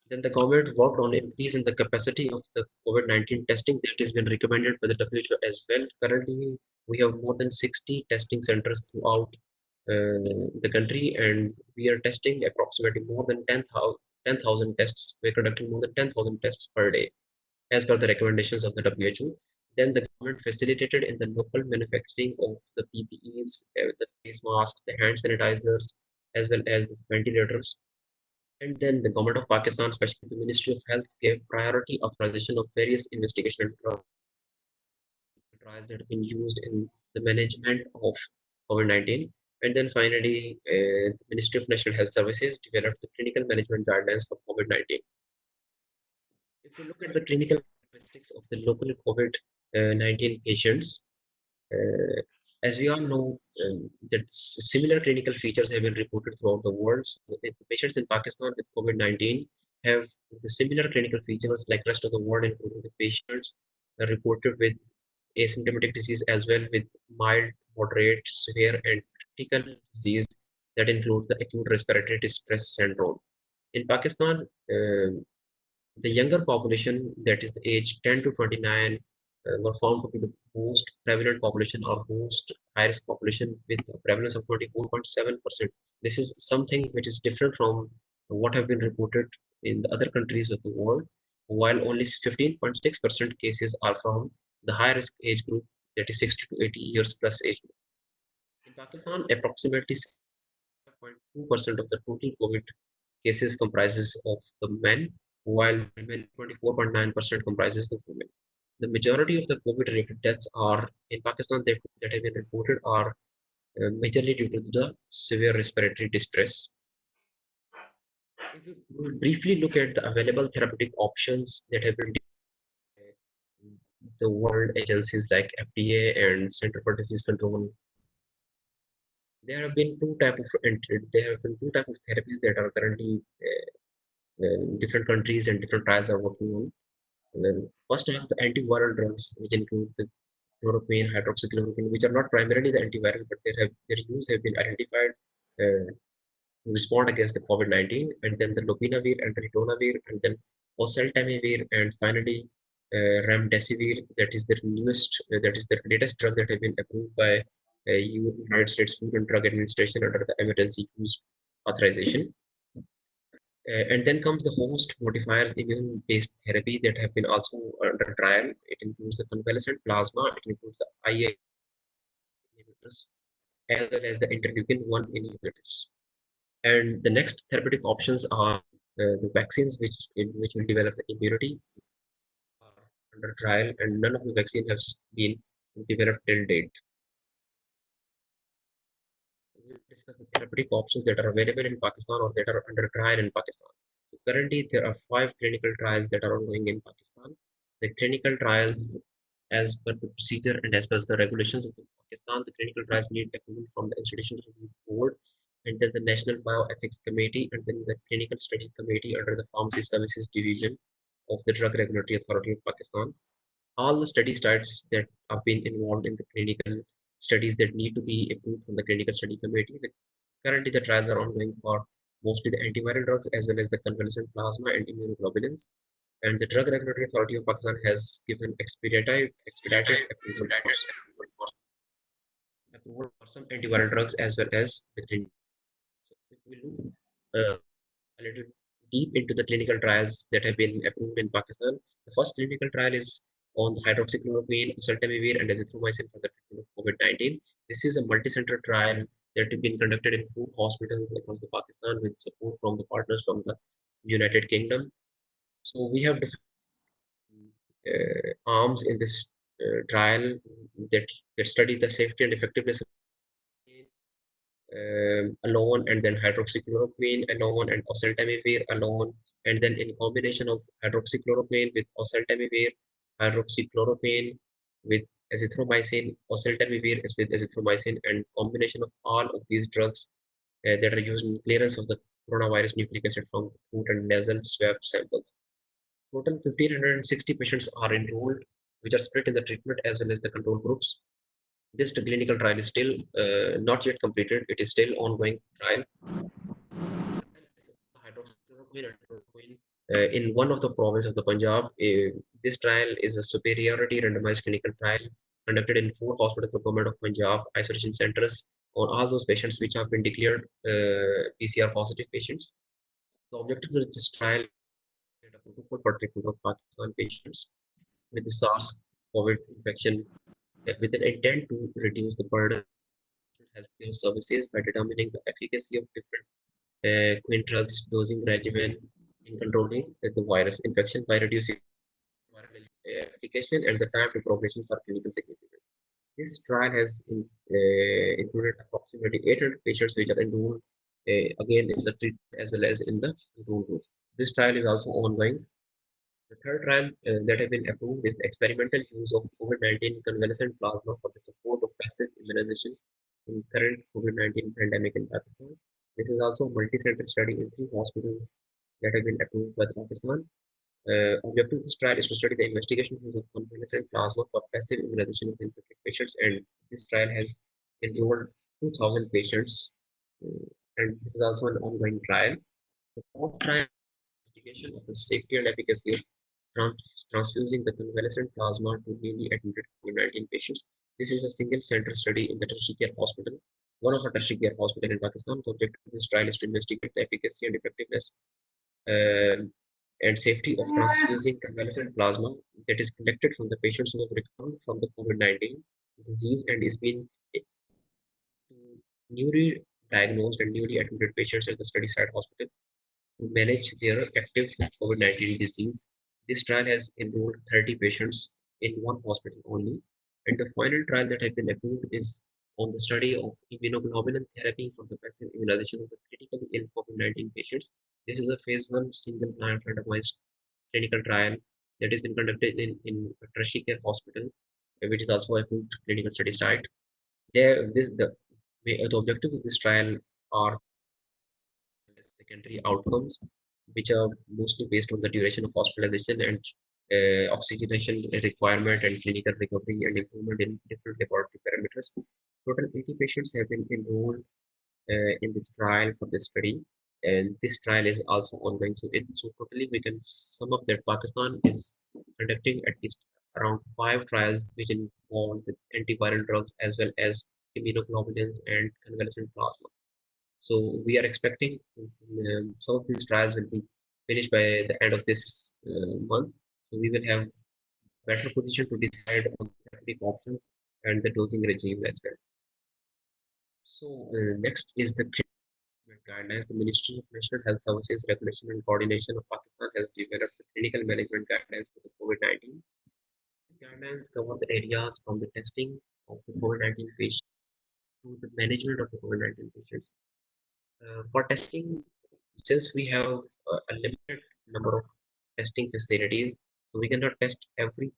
Then the government worked on increasing the capacity of the COVID-19 testing that has been recommended by the WHO as well. Currently, we have more than 60 testing centers throughout the country, and we are testing approximately more than 10,000 tests. We're conducting more than 10,000 tests per day as per the recommendations of the WHO. Then the government facilitated in the local manufacturing of the PPEs, the face masks, the hand sanitizers, as well as the ventilators. And then the government of Pakistan, especially the Ministry of Health, gave priority authorization of various investigational trials that have been used in the management of COVID-19. And then finally, the Ministry of National Health Services developed the clinical management guidelines for COVID-19. If we look at the clinical characteristics of the local COVID-19 patients, uh, as we all know, that similar clinical features have been reported throughout the world. So the patients in Pakistan with COVID-19 have the similar clinical features like rest of the world, including the patients reported with asymptomatic disease as well with mild, moderate, severe, and critical disease that include the acute respiratory distress syndrome. In Pakistan, the younger population, that is the age 10 to 29, were found to be the most prevalent population or most high risk population with a prevalence of 24.7%. This is something which is different from what have been reported in the other countries of the world, while only 15.6% cases are from the high risk age group, that is 60 to 80 years plus age group. In Pakistan, approximately 5.2% of the total COVID cases comprises of the men, while women 24.9% comprises the women. The majority of the COVID-related deaths are in Pakistan that have been reported are majorly due to the severe respiratory distress. If we briefly look at the available therapeutic options that have been the world agencies like FDA and Center for Disease Control, there have been two type of therapies that are currently different countries and different trials are working on. And then first we have the antiviral drugs, which include the chloroquine, hydroxychloroquine, which are not primarily the antiviral, but their use have been identified to respond against the COVID-19, and then the lopinavir and ritonavir, and then oseltamivir, and finally remdesivir. That is the latest drug that has been approved by United States Food and Drug Administration under the emergency use authorization. And then comes the host modifiers immune-based therapy that have been also under trial. It includes the convalescent plasma, it includes the IA inhibitors, as well as the interleukin-1 inhibitors. And the next therapeutic options are the vaccines, which will develop the immunity, are under trial, and none of the vaccine has been developed till date. We will discuss the therapeutic options that are available in Pakistan or that are under trial in Pakistan. So currently, there are 5 clinical trials that are ongoing in Pakistan. The clinical trials, as per the procedure and as per the regulations of Pakistan, the clinical trials need approval from the Institutional Review Board, and then the National Bioethics Committee, and then the Clinical Study Committee under the Pharmacy Services Division of the Drug Regulatory Authority of Pakistan. All the study sites that have been involved in the clinical studies that need to be approved from the clinical study committee. Currently, the trials are ongoing for mostly the antiviral drugs as well as the convalescent plasma and immunoglobulins. And the Drug Regulatory Authority of Pakistan has given expedited approval for some antiviral drugs as well as the clinical. So if we look a little deep into the clinical trials that have been approved in Pakistan. The first clinical trial is on hydroxychloroquine, oseltamivir, and azithromycin for the treatment of COVID-19. This is a multi-center trial that has been conducted in 4 hospitals across the Pakistan with support from the partners from the United Kingdom. So we have arms in this trial that study the safety and effectiveness of alone, and then hydroxychloroquine alone, and oseltamivir alone, and then in combination of hydroxychloroquine with oseltamivir, hydroxychloroquine with azithromycin, oseltamivir is with azithromycin, and combination of all of these drugs that are used in clearance of the coronavirus nucleic acid from food and nasal swab samples. Total 1,560 patients are enrolled, which are split in the treatment as well as the control groups. This clinical trial is still not yet completed. It is still ongoing trial. Hydroxychloroquine and chloroquine in one of the province of the Punjab. This trial is a superiority randomized clinical trial conducted in 4 hospitals of the government of Punjab isolation centers on all those patients which have been declared PCR positive patients. The objective of this trial is a protocol for treatment of Pakistan patients with the SARS-CoV infection with an intent to reduce the burden of healthcare services by determining the efficacy of different queen drugs dosing regimen in controlling the virus infection by reducing viral application and the time to progression for clinical significance. This trial has included approximately 800 patients which are enrolled again in the treatment as well as in the control group. This trial is also ongoing. The third trial that has been approved is the experimental use of COVID-19 convalescent plasma for the support of passive immunization in current COVID-19 pandemic in Pakistan. This is also a multi-center study in 3 hospitals that have been approved by Pakistan. Objective of this trial is to study the investigation use of convalescent plasma for passive immunization of infected patients, and this trial has enrolled 2,000 patients, and this is also an ongoing trial. The fourth trial investigation of the safety and efficacy of transfusing the convalescent plasma to newly admitted COVID-19 patients. This is a single center study in the tertiary care hospital, one of the tertiary care hospital in Pakistan. The objective of this trial is to investigate the efficacy and effectiveness uh, and safety of transfusing convalescent plasma that is collected from the patients who have recovered from the COVID-19 disease and is being newly diagnosed and newly admitted patients at the study site hospital to manage their active COVID-19 disease. This trial has enrolled 30 patients in one hospital only. And the final trial that has been approved is on the study of immunoglobulin therapy for the passive immunization of the critically ill COVID-19 patients. This is a phase 1 single blind randomized clinical trial that has been conducted in a tertiary care hospital, which is also a approved clinical study site. The objective of this trial are secondary outcomes, which are mostly based on the duration of hospitalization and oxygenation requirement and clinical recovery and improvement in different laboratory parameters. Total 80 patients have been enrolled in this trial for this study, and this trial is also ongoing. So totally we can sum up that Pakistan is conducting at least around 5 trials which involve with antiviral drugs as well as immunoglobulins and convalescent plasma. So we are expecting some of these trials will be finished by the end of this month. So we will have better position to decide on the therapeutic options and the dosing regime as well. So next is the clinical guidelines. The Ministry of National Health Services Regulation and Coordination of Pakistan has developed the clinical management guidelines for the COVID-19. These guidelines cover the areas from the testing of the COVID-19 patients to the management of the COVID-19 patients. For testing, since we have a limited number of testing facilities, so we cannot test every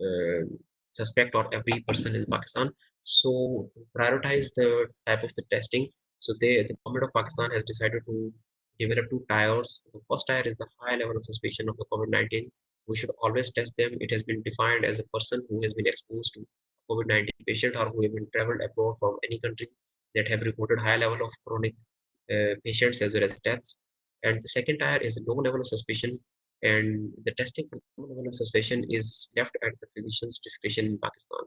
uh, suspect or every person in Pakistan. So to prioritize the type of the testing. So the government of Pakistan has decided to develop two tiers. The first tier is the high level of suspicion of the COVID-19. We should always test them. It has been defined as a person who has been exposed to COVID-19 patient or who have been traveled abroad from any country that have reported high level of chronic patients as well as deaths. And the second tier is a low level of suspicion, and the testing for low level of suspicion is left at the physician's discretion in Pakistan.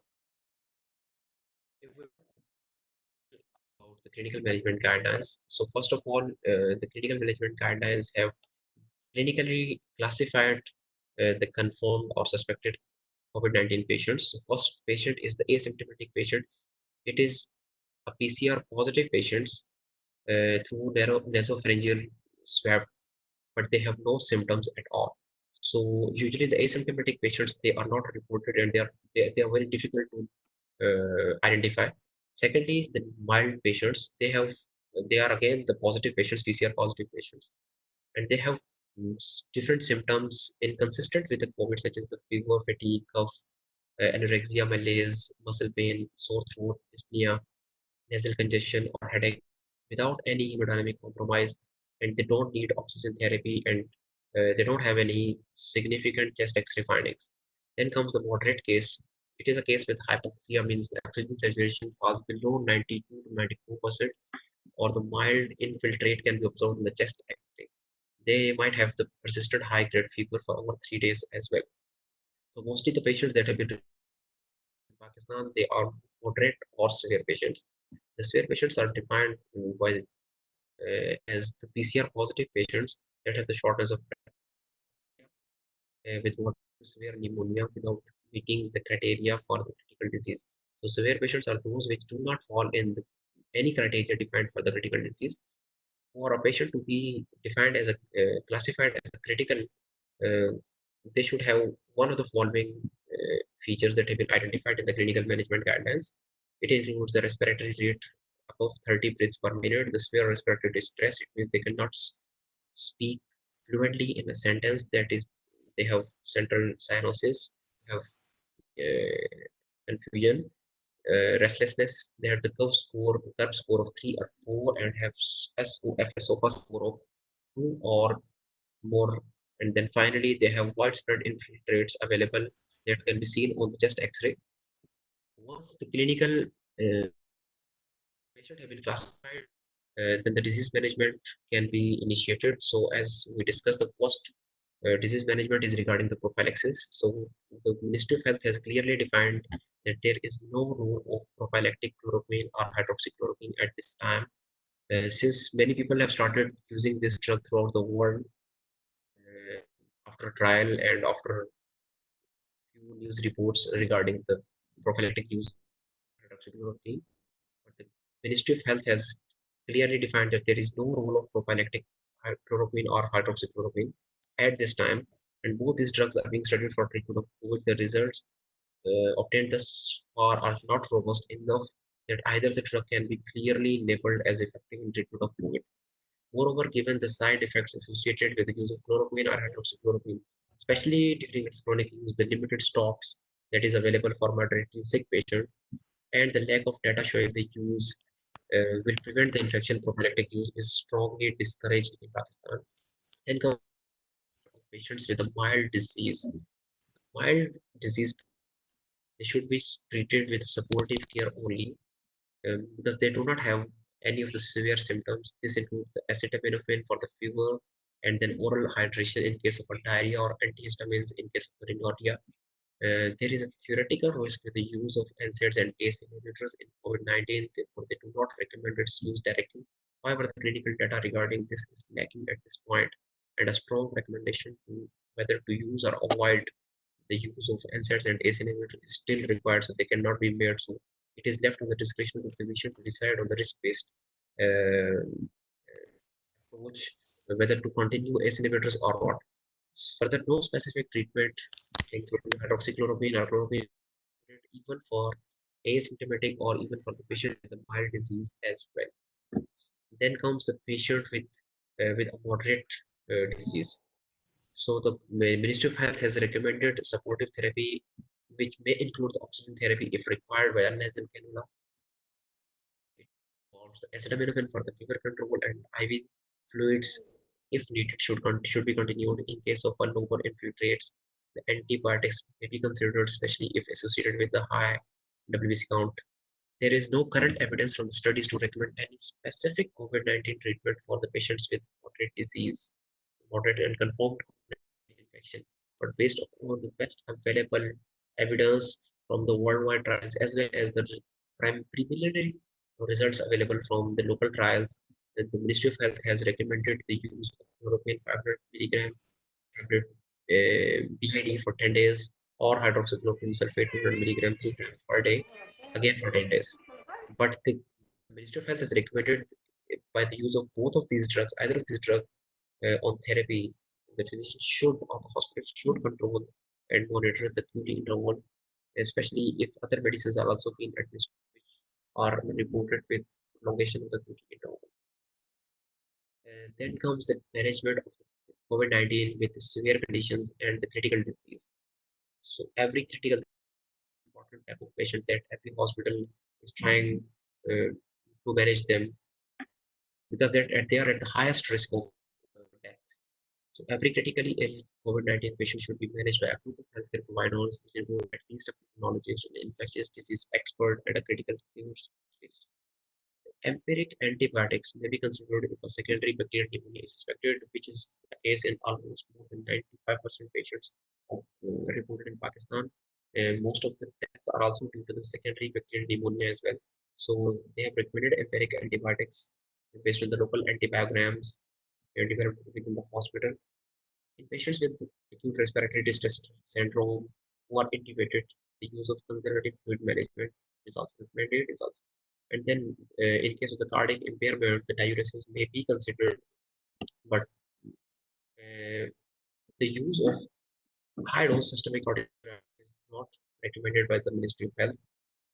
If we about the clinical management guidelines, so first of all, the clinical management guidelines have clinically classified the confirmed or suspected COVID-19 patients. So first patient is the asymptomatic patient. It is a PCR positive patients through narrow nasopharyngeal swab, but they have no symptoms at all. So usually the asymptomatic patients, they are not reported, and they are very difficult to identify. Secondly, the mild patients, they are again the positive patients, PCR positive patients, and they have different symptoms inconsistent with the COVID, such as the fever, fatigue, cough, anorexia, malaise, muscle pain, sore throat, dyspnea, nasal congestion, or headache without any hemodynamic compromise, and they don't need oxygen therapy, and they don't have any significant chest X-ray findings. Then comes the moderate case. It is a case with hypoxia, means the oxygen saturation falls below 92 to 94%, or the mild infiltrate can be observed in the chest X-ray. They might have the persistent high-grade fever for over 3 days as well. So mostly the patients that have been in Pakistan, they are moderate or severe patients. The severe patients are defined by as the PCR positive patients that have the shortness of breath with what severe pneumonia without meeting the criteria for the critical disease. So severe patients are those which do not fall in any criteria defined for the critical disease. For a patient to be defined as a classified as a critical, uh, they should have one of the following features that have been identified in the clinical management guidelines. It includes the respiratory rate above 30 breaths per minute, the severe respiratory distress. It means they cannot speak fluently in a sentence, that is, they have central cyanosis, have confusion, restlessness. They have the curve score of 3 or 4, and have SOFA score of 2 or more. And then finally, they have widespread infiltrates available that can be seen on the chest X-ray. Once the clinical patient have been classified, then the disease management can be initiated. So as we discussed, the first disease management is regarding the prophylaxis. So the Ministry of Health has clearly defined that there is no role of prophylactic chloroquine or hydroxychloroquine at this time. Since many people have started using this drug throughout the world after trial and after few news reports regarding the prophylactic use of hydroxychloroquine, but the Ministry of Health has clearly defined that there is no role of prophylactic chloroquine or hydroxychloroquine at this time, and both these drugs are being studied for treatment of COVID. The results obtained thus far are not robust enough that either the drug can be clearly labeled as effective in treatment of COVID. Moreover, given the side effects associated with the use of chloroquine or hydroxychloroquine, especially during its chronic use, the limited stocks that is available for moderately sick patients, and the lack of data showing the use will prevent the infection, prophylactic use is strongly discouraged in Pakistan. Then come patients with a mild disease. Mild disease, they should be treated with supportive care only, because they do not have any of the severe symptoms. This includes the acetaminophen for the fever, and then oral hydration in case of a diarrhea, or antihistamines in case of rhinorrhea. There is a theoretical risk with the use of NSAIDs and ACE inhibitors in COVID-19, therefore they do not recommend its use directly. However, the clinical data regarding this is lacking at this point, and a strong recommendation to whether to use or avoid the use of NSAIDs and ACE inhibitors is still required, so they cannot be made. So it is left on the discretion of the physician to decide on the risk-based uh, approach, whether to continue ACE inhibitors or not. Further, no specific treatment, including hydroxychloroquine or chloroquine, even for asymptomatic or even for the patient with a mild disease as well. Then comes the patient with a moderate disease. So the Ministry of Health has recommended supportive therapy, which may include the oxygen therapy if required by nasal cannula. It involves acetaminophen for the fever control, and IV fluids, if needed, should be continued. In case of a lower infiltrates, the antibiotics may be considered, especially if associated with the high WBC count. There is no current evidence from the studies to recommend any specific COVID-19 treatment for the patients with moderate disease, moderate and confirmed infection, but based upon the best available evidence from the worldwide trials as well as the preliminary results available from the local trials, that the Ministry of Health has recommended the use of European 500 milligram tablet BID for 10 days or hydroxychloroquine sulfate 200 milligram 3 times per day, again for 10 days. But the Ministry of Health has recommended by the use of both of these drugs, either of these drugs on therapy, the physician should or the hospital should control and monitor the QT interval, especially if other medicines are also being administered, which are reported with prolongation of the QT interval. Then comes the management of COVID-19 with the severe conditions and the critical disease. So every critical important type of patient that every hospital is trying to manage them because they are at the highest risk of death. So every critically ill COVID-19 patient should be managed by a group of healthcare providers, which include at least a pulmonologist, an infectious disease expert, and a critical care specialist. Empiric antibiotics may be considered if a secondary bacterial pneumonia is suspected, which is the case in almost more than 95% patients reported in Pakistan. And most of the deaths are also due to the secondary bacterial pneumonia as well. So they have recommended empiric antibiotics based on the local antibiograms developed within the hospital. In patients with acute respiratory distress syndrome who are intubated, the use of conservative fluid management is also recommended. And then, in case of the cardiac impairment, the diuresis may be considered, but the use of high dose systemic corticosteroid is not recommended by the Ministry of Health,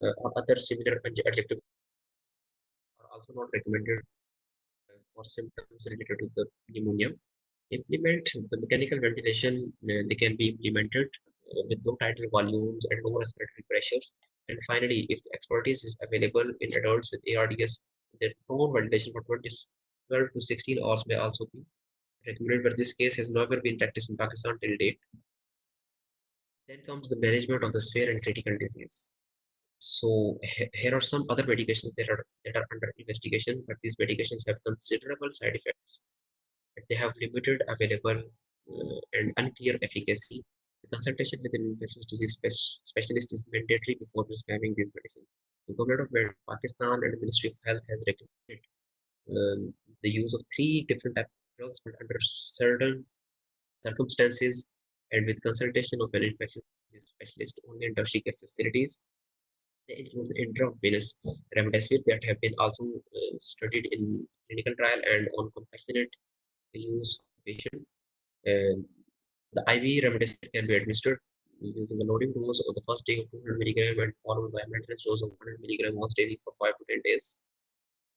or other similar adjectives are also not recommended for symptoms related to the pneumonia. Implement the mechanical ventilation, they can be implemented with low tidal volumes and low respiratory pressures. And finally, if the expertise is available in adults with ARDS, then prone ventilation for 12 to 16 hours may also be recommended, but this case has never been practiced in Pakistan till date. Then comes the management of the severe and critical disease. So here are some other medications that are under investigation, but these medications have considerable side effects. If they have limited available and unclear efficacy, the consultation with an infectious disease specialist is mandatory before prescribing these medicines. The government of Pakistan and the Ministry of Health has recommended the use of 3 different types of drugs, but under certain circumstances and with consultation of an infectious disease specialist only in tertiary care facilities. They include the intravenous remdesivir that have been also studied in clinical trial and on compassionate use patients. The IV remdesivir can be administered using a loading dose of the first day of 200 milligram and followed by a maintenance dose of 100 milligram once daily for 5 to 10 days.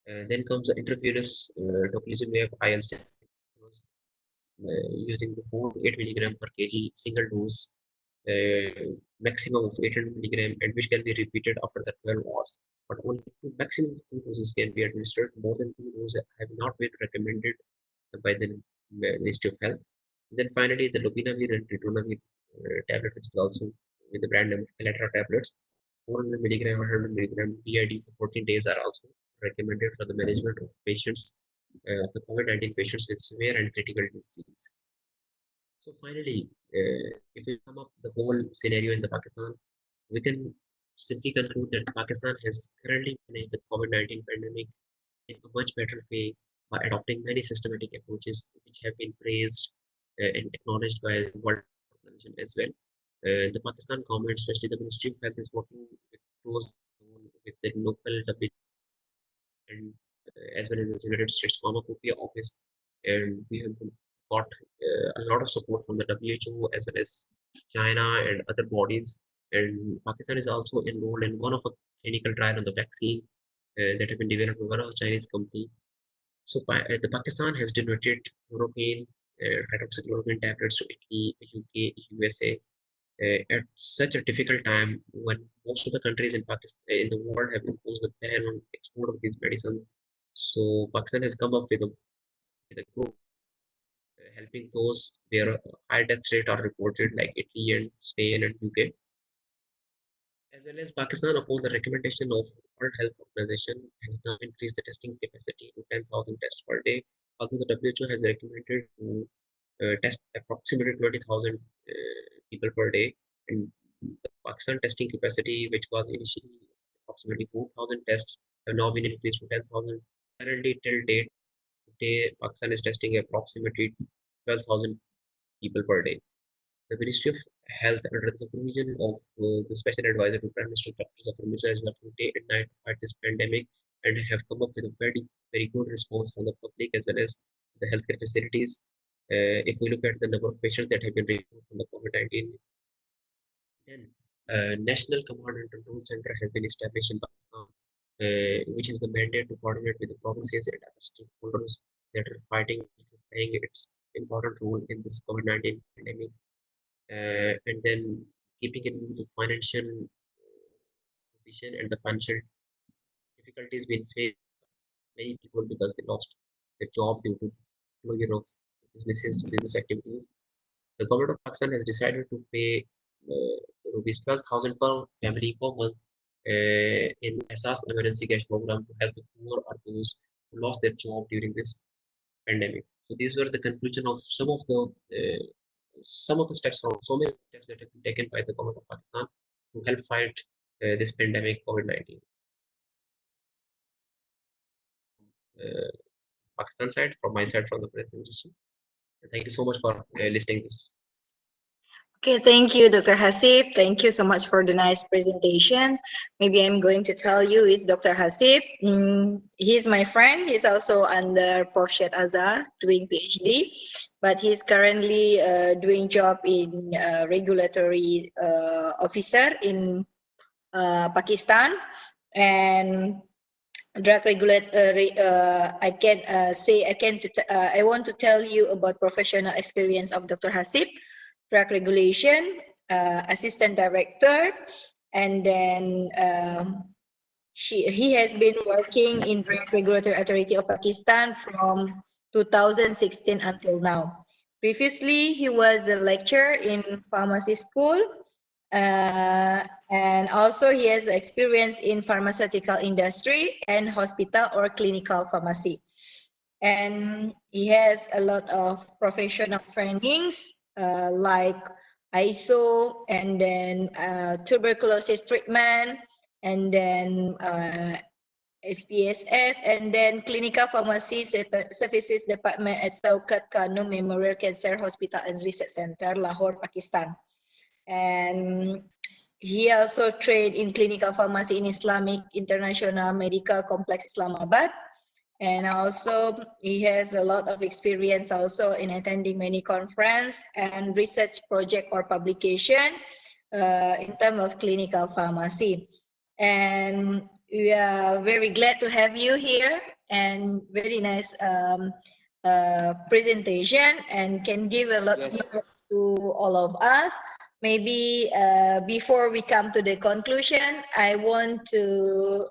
Then comes the intravenous tocilizumab IL-6 using the 4 to 8 milligram per kg single dose, maximum of 800 milligram, and which can be repeated after the 12 hours. But only maximum 2 doses can be administered. More than 2 doses have not been recommended by the Ministry of Health. Then finally, the lopinavir and ritonavir tablet, which is also with the brand name of Electra tablets, 400 milligram, 100 milligram BID for 14 days are also recommended for the management of patients, of the COVID-19 patients with severe and critical disease. So finally, if we sum up the whole scenario in the Pakistan, we can simply conclude that Pakistan has currently managed the COVID-19 pandemic in a much better way by adopting many systematic approaches which have been praised and acknowledged by the World Health Organization as well. The Pakistan government, especially the Ministry of Health, is working close with the local WHO and as well as the United States Pharmacopoeia Office, and we have got a lot of support from the WHO as well as China and other bodies. And Pakistan is also enrolled in one of a clinical trial on the vaccine that have been developed by one of the Chinese company. So the Pakistan has donated chloroquine, hydroxychloroquine tablets to Italy, UK, USA, at such a difficult time when most of the countries in Pakistan in the world have imposed a ban on export of these medicines. So Pakistan has come up with a group helping those where high death rate are reported like Italy and Spain and UK. As well as Pakistan, upon the recommendation of World Health Organization, has now increased the testing capacity to 10,000 tests per day. Although the WHO has recommended to test approximately 20,000 people per day, and the Pakistan testing capacity, which was initially approximately 4,000 tests, have now been increased to 10,000. Currently, till date, today, Pakistan is testing approximately 12,000 people per day. The Ministry of Health, under the supervision of the Special Advisor to Prime Minister Dr. Zafar Mirza, is working day and night to fight this pandemic and have come up with a very good response from the public as well as the healthcare facilities. If we look at the number of patients that have been removed from the COVID-19, then National Command and Control Center has been established in Pakistan, which is the mandate to coordinate with the provinces and other stakeholders that are playing its important role in this COVID-19 pandemic. And then keeping in view the financial position and the financial difficulties being faced by many people because they lost their job due to closure of business activities. The government of Pakistan has decided to pay rupees 12,000 per family per month in Asas emergency cash program to help the poor or those who lost their job during this pandemic. So these were the conclusion of some of the steps from so many steps that have been taken by the government of Pakistan to help fight this pandemic COVID-19. Pakistan side, from my side, from the presentation. Thank you so much for listening this. Okay, thank you, Dr. Hasib. Thank you so much for the nice presentation. Maybe I'm going to tell you is Dr. Hasib. He's my friend. He's also under Porshad Azhar doing PhD, but he's currently doing job in regulatory officer in Pakistan, and drug regulatory. I want to tell you about professional experience of Dr. Hasib. Drug regulation, assistant director, and then he has been working in Drug Regulatory Authority of Pakistan from 2016 until now. Previously, he was a lecturer in pharmacy school, and also he has experience in pharmaceutical industry and hospital or clinical pharmacy. And he has a lot of professional trainings like ISO, and then tuberculosis treatment, and then SPSS, and then clinical pharmacy services department at Saukat Khanum Memorial Cancer Hospital and Research Center, Lahore, Pakistan. And he also trained in clinical pharmacy in Islamic International Medical Complex, Islamabad. And also he has a lot of experience also in attending many conference and research project or publication in terms of clinical pharmacy. And we are very glad to have you here, and very nice presentation, and can give a lot to all of us. Maybe before we come to the conclusion, I want to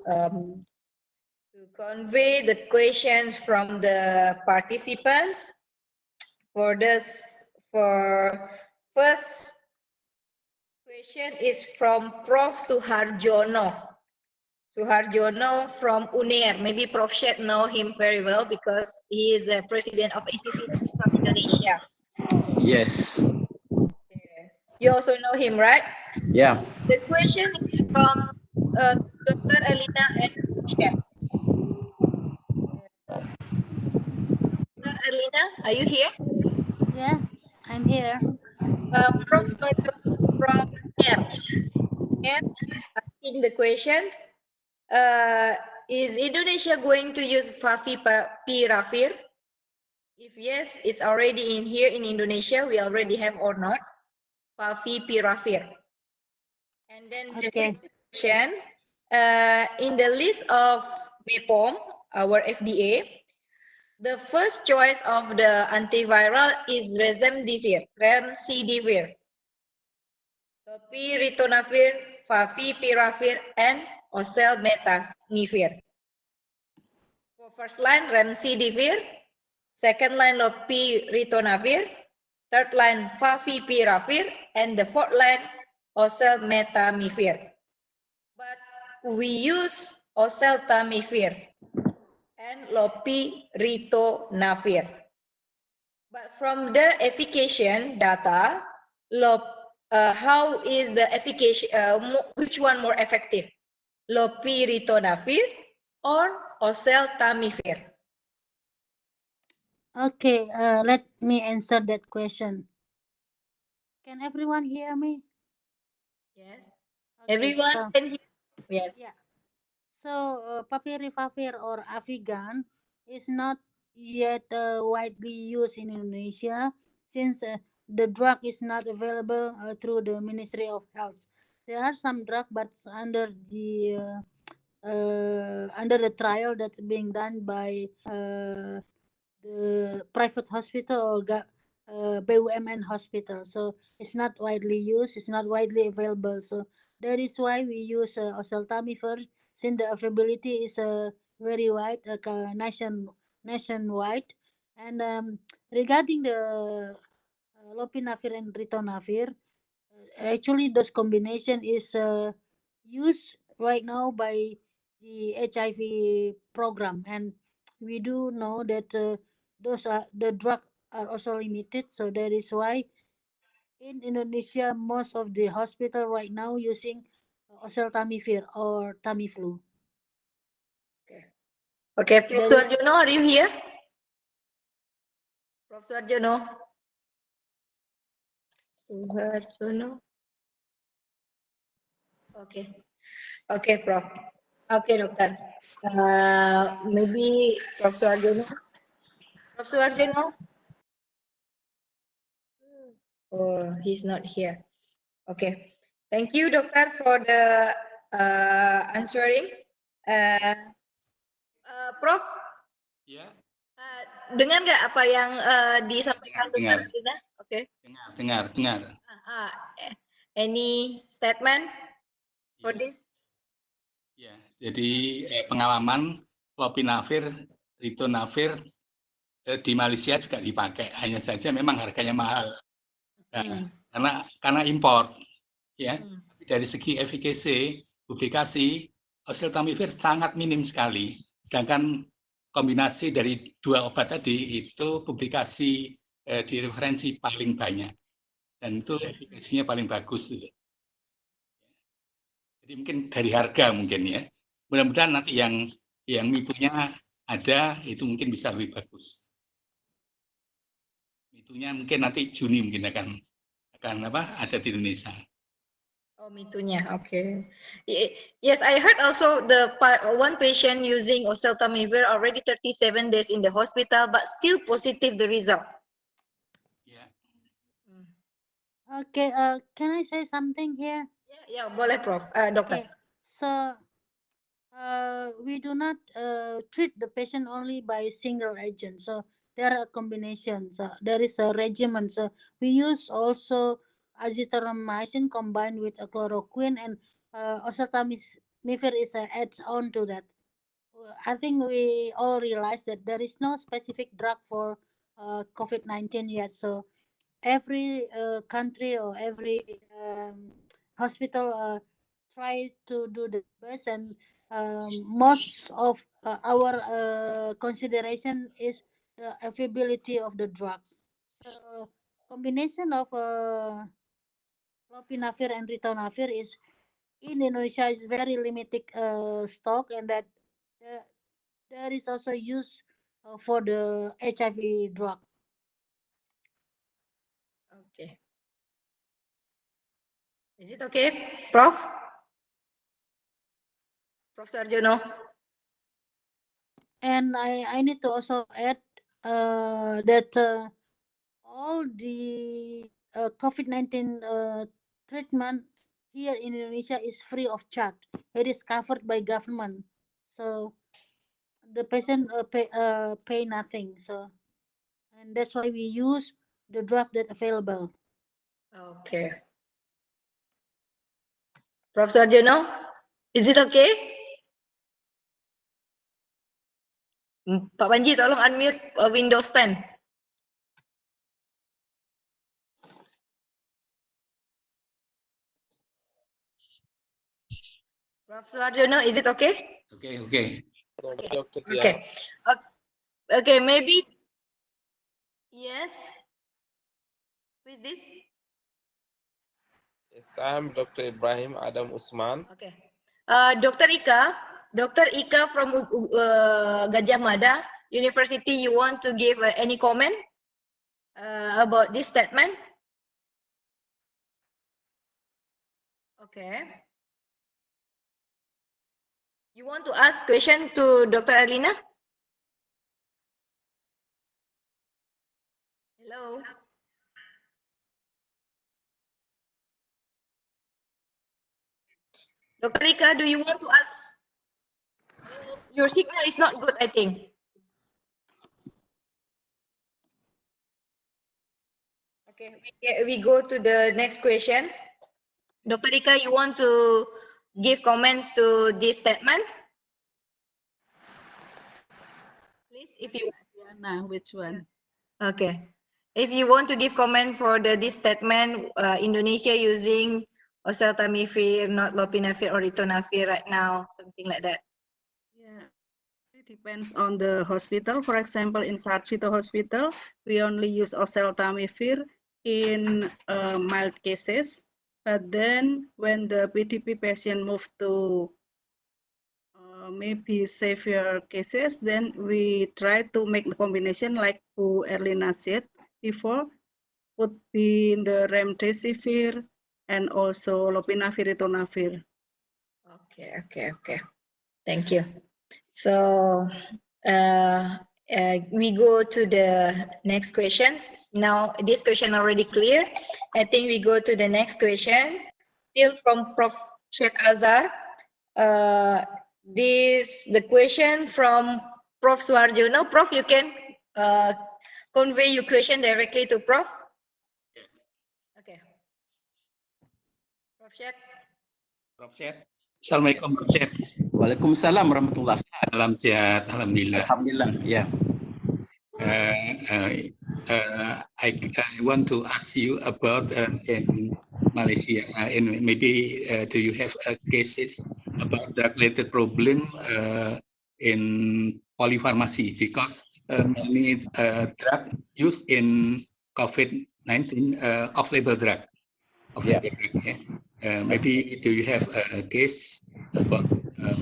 convey the questions from the participants. For first question is from Prof. Suharjono. Suharjono from UNER. Maybe Prof. Shed know him very well because he is the president of ICT from Indonesia. Yes. You also know him, right? Yeah. The question is from Dr. Alina and Shed. Are you here? Yes, I'm here. Prof. From Air. Air asking the questions. Is Indonesia going to use favipiravir? If yes, it's already in here in Indonesia. We already have or not favipiravir. And then the Okay. second question, in the list of BPOM, our FDA, the first choice of the antiviral is remdesivir, ritonavir, favipiravir, and oseltamivir. For first line, remdesivir. Second line, ritonavir. Third line, favipiravir. And the fourth line, oseltamivir. But we use oseltamivir and ritonavir. But from the efficacy data, how is the efficacy? Which one more effective? Ritonavir or oseltamivir? Okay, let me answer that question. Can everyone hear me? Yes. Okay, Everyone so can hear. Yes. yeah. So favipiravir or Avigan is not yet widely used in Indonesia since the drug is not available through the Ministry of Health. There are some drug, but under the trial that's being done by the private hospital or BUMN hospital. So it's not widely used. It's not widely available. So that is why we use oseltamivir since the availability is very wide, nationwide. And regarding the lopinavir and ritonavir, actually those combination is used right now by the HIV program, and we do know that those are the drug are also limited, so that is why in Indonesia most of the hospital right now using oseltamivir or Tamiflu. Okay. Okay, Prof. That is Suarjono, are you here? Prof. Suarjono. Suharjono. Okay. Okay, Prof. Okay, Dokter. Maybe Prof. Suarjono. Prof. Suarjono. Oh, he's not here. Okay. Thank you, Dokter, for the answering. Prof, Ya, dengar nggak apa yang disampaikan Dokter dengar, Rina? Oke. dengar. Any statement for Ya, this? ya. Jadi pengalaman lopinavir, ritonavir di Malaysia juga dipakai. Hanya saja memang harganya mahal. Karena impor. Ya. Dari segi efikasi, publikasi, oseltamivir sangat minim sekali. Sedangkan kombinasi dari dua obat tadi itu publikasi di referensi paling banyak. Dan itu efikasinya paling bagus. Jadi mungkin dari harga mungkin ya. Mudah-mudahan nanti yang mitunya ada itu mungkin bisa lebih bagus. Mitunya mungkin nanti Juni mungkin akan ada di Indonesia. Oh, mitunya, okay. Yes, I heard also the one patient using oseltamivir already 37 days in the hospital, but still positive the result. Yeah. okay. Can I say something here? Yeah, boleh, Prof. Dokter. Okay. So we do not treat the patient only by single agent. So there are combinations. There is a regimen. So we use also azithromycin combined with a chloroquine, and oseltamivir is adds on to that. I think we all realize that there is no specific drug for COVID-19 yet. So every country or every hospital try to do the best, and most of our consideration is the availability of the drug. So combination of lopinavir and ritonavir is in Indonesia is very limited stock, and that there is also use for the HIV drug. Okay. Is it okay, Prof? Prof Sarjono? And I need to also add that all the COVID-19 treatment here in Indonesia is free of charge. It is covered by government, so the patient pay nothing. So, and that's why we use the drug that's available. Okay. Prof Sarjono, is it okay? Pak Panji, tolong unmute Windows 10. Prof Sarjono, is it okay? Okay, okay. Okay. Okay, maybe. Yes. Who is this? Yes, I'm Dr. Ibrahim Adam Usman. Okay. Dr. Ika from Gajah Mada University, you want to give any comment about this statement? Okay. You want to ask question to Dr. Arlina? Hello. Dr. Ika, do you want to ask? Your signal is not good, I think. Okay, we go to the next question. Dr. Ika, you want to give comments to this statement? Please, if you. Diana, which one? Okay. If you want to give comment for this statement, Indonesia using oseltamivir, not lopinavir or ritonavir right now, something like that. Yeah, it depends on the hospital. For example, in Sarjito Hospital, we only use oseltamivir in mild cases. But then when the PDP patient move to maybe severe cases, then we try to make the combination like Bu Erlina said before, would be in the remdesivir and also lopinavir, ritonavir. Okay. Thank you. So we go to the next questions. Now this question already clear. I think we go to the next question. Still from Prof. Sheikh Azhar. The question from Prof. Suarjono. Prof, you can convey your question directly to Prof. Okay. Prof. Sheikh. Prof Syed. Assalamualaikum Prof Syed. Waalaikumsalam warahmatullahi wabarakatuh. Salam sehat, alhamdulillah. Alhamdulillah. Yeah. I want to ask you about in Malaysia. Maybe do you have cases about drug-related problem in polypharmacy? Because many drug used in COVID-19 off-label drug. Maybe do you have a case about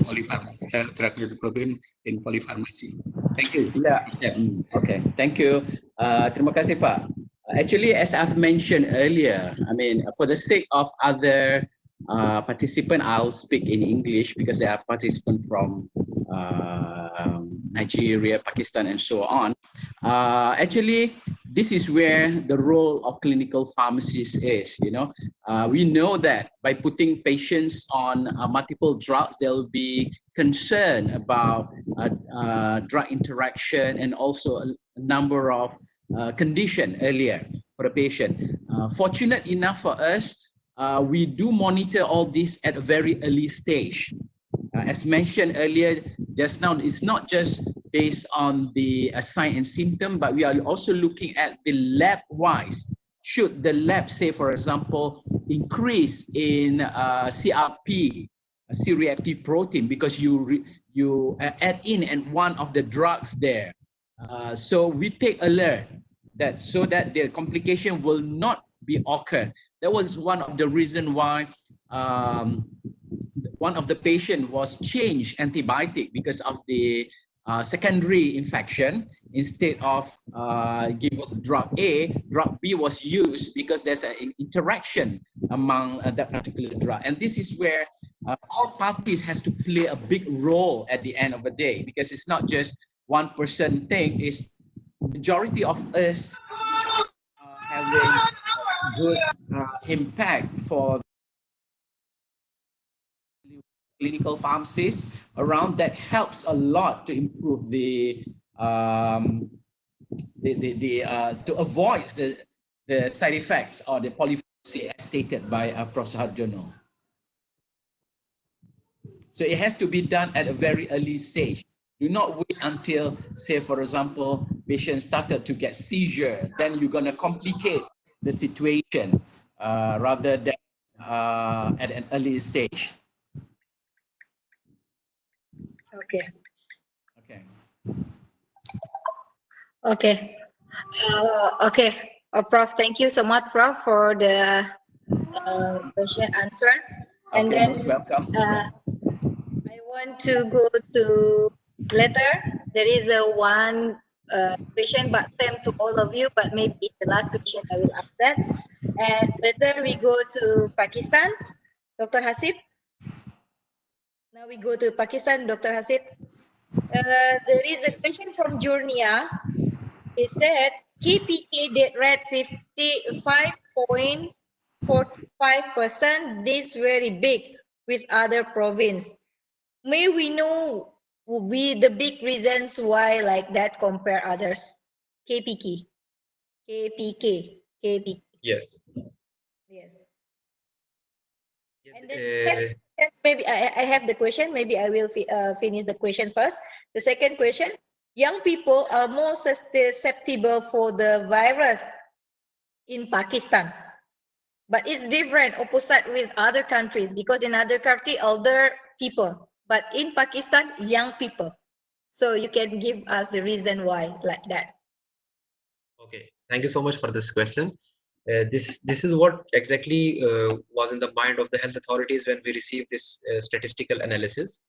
polypharmacy, drug-related problem in polypharmacy? Thank you. Yeah. Okay. Thank you. Terima kasih Pak. Actually, as I've mentioned earlier, I mean, for the sake of other participants, I'll speak in English because there are participants from Nigeria, Pakistan, and so on. Actually, this is where the role of clinical pharmacists is. We know that by putting patients on multiple drugs, there will be concern about drug interaction and also a number of conditions earlier for the patient. Fortunate enough for us, we do monitor all this at a very early stage. As mentioned earlier, just now, it's not just based on the sign and symptom, but we are also looking at the lab-wise. Should the lab, say, for example, increase in CRP, C-reactive protein, because you add in and one of the drugs there. So we take alert that so that the complication will not be occurred. That was one of the reason why one of the patient was changed antibiotic because of the secondary infection. Instead of giving drug A, drug B was used because there's an interaction among that particular drug. And this is where all parties has to play a big role at the end of the day, because it's not just one person thing, it's majority of us having good impact for clinical pharmacists around. That helps a lot to improve to avoid the side effects or the polypharmacy as stated by Professor Harjono. So it has to be done at a very early stage. Do not wait until, say, for example, patient started to get seizure, then you're going to complicate the situation rather than at an early stage. Okay. Okay. Okay. Okay. Prof, thank you so much, Prof, for the question answer. And Okay, then most welcome. I want to go to later. There is a one question, but same to all of you, but maybe the last question I will ask that. And later we go to Pakistan, Dr. Hasib. Now we go to Pakistan, Dr. Hasib. There is a question from Jurnia. He said KPK death rate 55.45%. This very big with other province. May we know the big reasons why like that compare others? KPK. Yes. Yes. Yeah, And then maybe I have the question. Maybe I will finish the question first. The second question: young people are more susceptible for the virus in Pakistan, but it's different, opposite with other countries, because in other country older people, but in Pakistan young people. So you can give us the reason why like that. Okay, thank you so much for this question. This is what exactly was in the mind of the health authorities when we received this statistical analysis.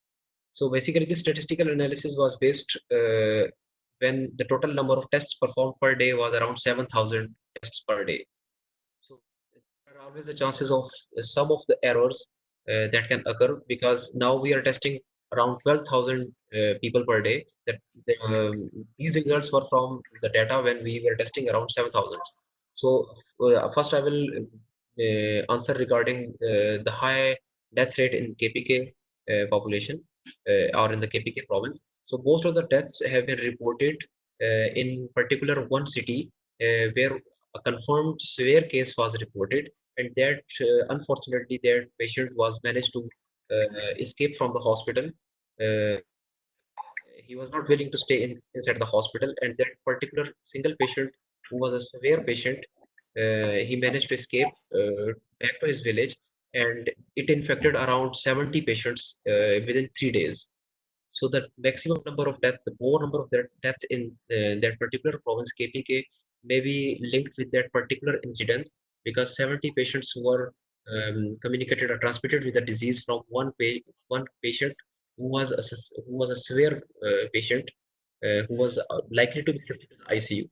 So basically, this statistical analysis was based when the total number of tests performed per day was around 7,000 tests per day. So there are always the chances of some of the errors that can occur, because now we are testing around 12,000 people per day. That these results were from the data when we were testing around 7,000. So first I will answer regarding the high death rate in KPK population or in the KPK province. So most of the deaths have been reported in particular one city where a confirmed severe case was reported, and that unfortunately that patient was managed to escape from the hospital. Uh, he was not willing to stay inside the hospital, and that particular single patient, who was a severe patient, he managed to escape back to his village, and it infected around 70 patients within 3 days. So the maximum number of deaths, the more number of deaths in that particular province, KPK, may be linked with that particular incident, because 70 patients were communicated or transmitted with the disease from one patient who was a severe patient who was likely to be sent to the ICU.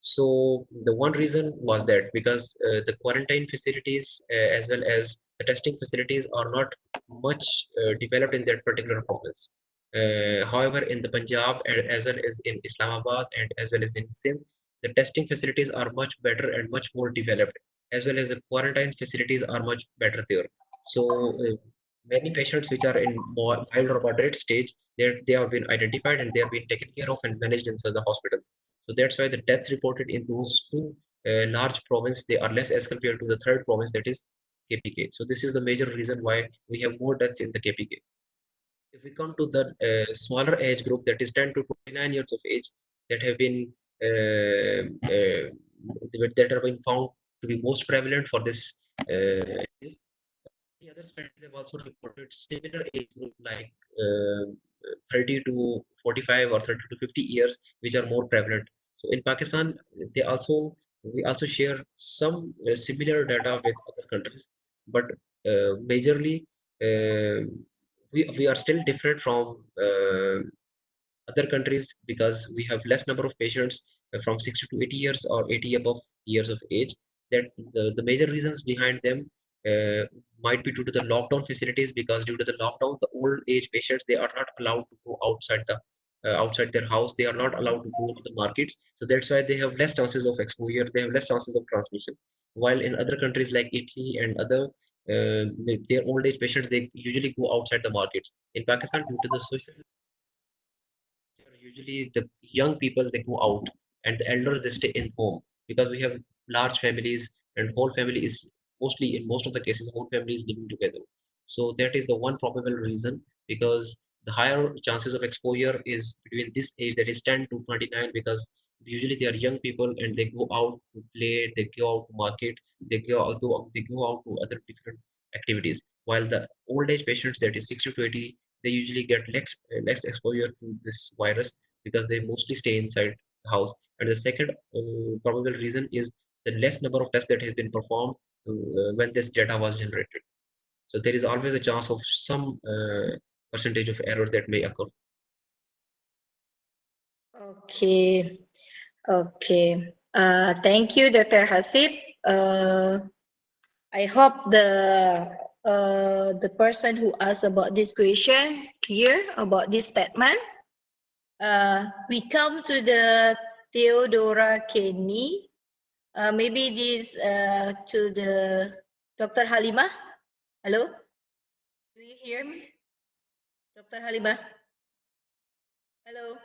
So the one reason was that because the quarantine facilities as well as the testing facilities are not much developed in that particular province. However, in the Punjab and as well as in Islamabad and as well as in Sindh, the testing facilities are much better and much more developed, as well as the quarantine facilities are much better there. So many patients which are in more mild or moderate stage, they have been identified and they have been taken care of and managed inside the hospitals. So that's why the deaths reported in those two large province, they are less as compared to the third province, that is KPK. So this is the major reason why we have more deaths in the KPK. If we come to the smaller age group, that is 10 to 29 years of age, that have been that have been found to be most prevalent for this disease. The other studies have also reported similar age group like 30 to 45 or 30 to 50 years, which are more prevalent. So in Pakistan, we also share some similar data with other countries, but majorly uh, we are still different from other countries, because we have less number of patients from 60 to 80 years or 80 above years of age, that the major reasons behind them might be due to the lockdown facilities, because due to the lockdown, the old age patients, they are not allowed to go outside the outside their house. They are not allowed to go to the markets. So that's why they have less chances of exposure. They have less chances of transmission. While in other countries like Italy and other, their old age patients, they usually go outside the markets. In Pakistan, due to the social, usually the young people, they go out, and the elders, they stay in home, because we have large families, and whole family is mostly, in most of the cases, whole family is living together. So that is the one probable reason, because the higher chances of exposure is between this age, that is 10 to 29, because usually they are young people and they go out to play, they go out to market, they go out to other different activities. While the old age patients, that is 60 to 80, they usually get less exposure to this virus, because they mostly stay inside the house. And the second probable reason is the less number of tests that has been performed when this data was generated. So there is always a chance of some percentage of error that may occur. Okay. Okay. Thank you, Dr. Hasib. I hope the person who asked about this question clear about this statement. We come to the Theodora Kenny. Maybe this to the Dr. Halimah. Hello? Do you hear me? Dr. Halimah? Hello?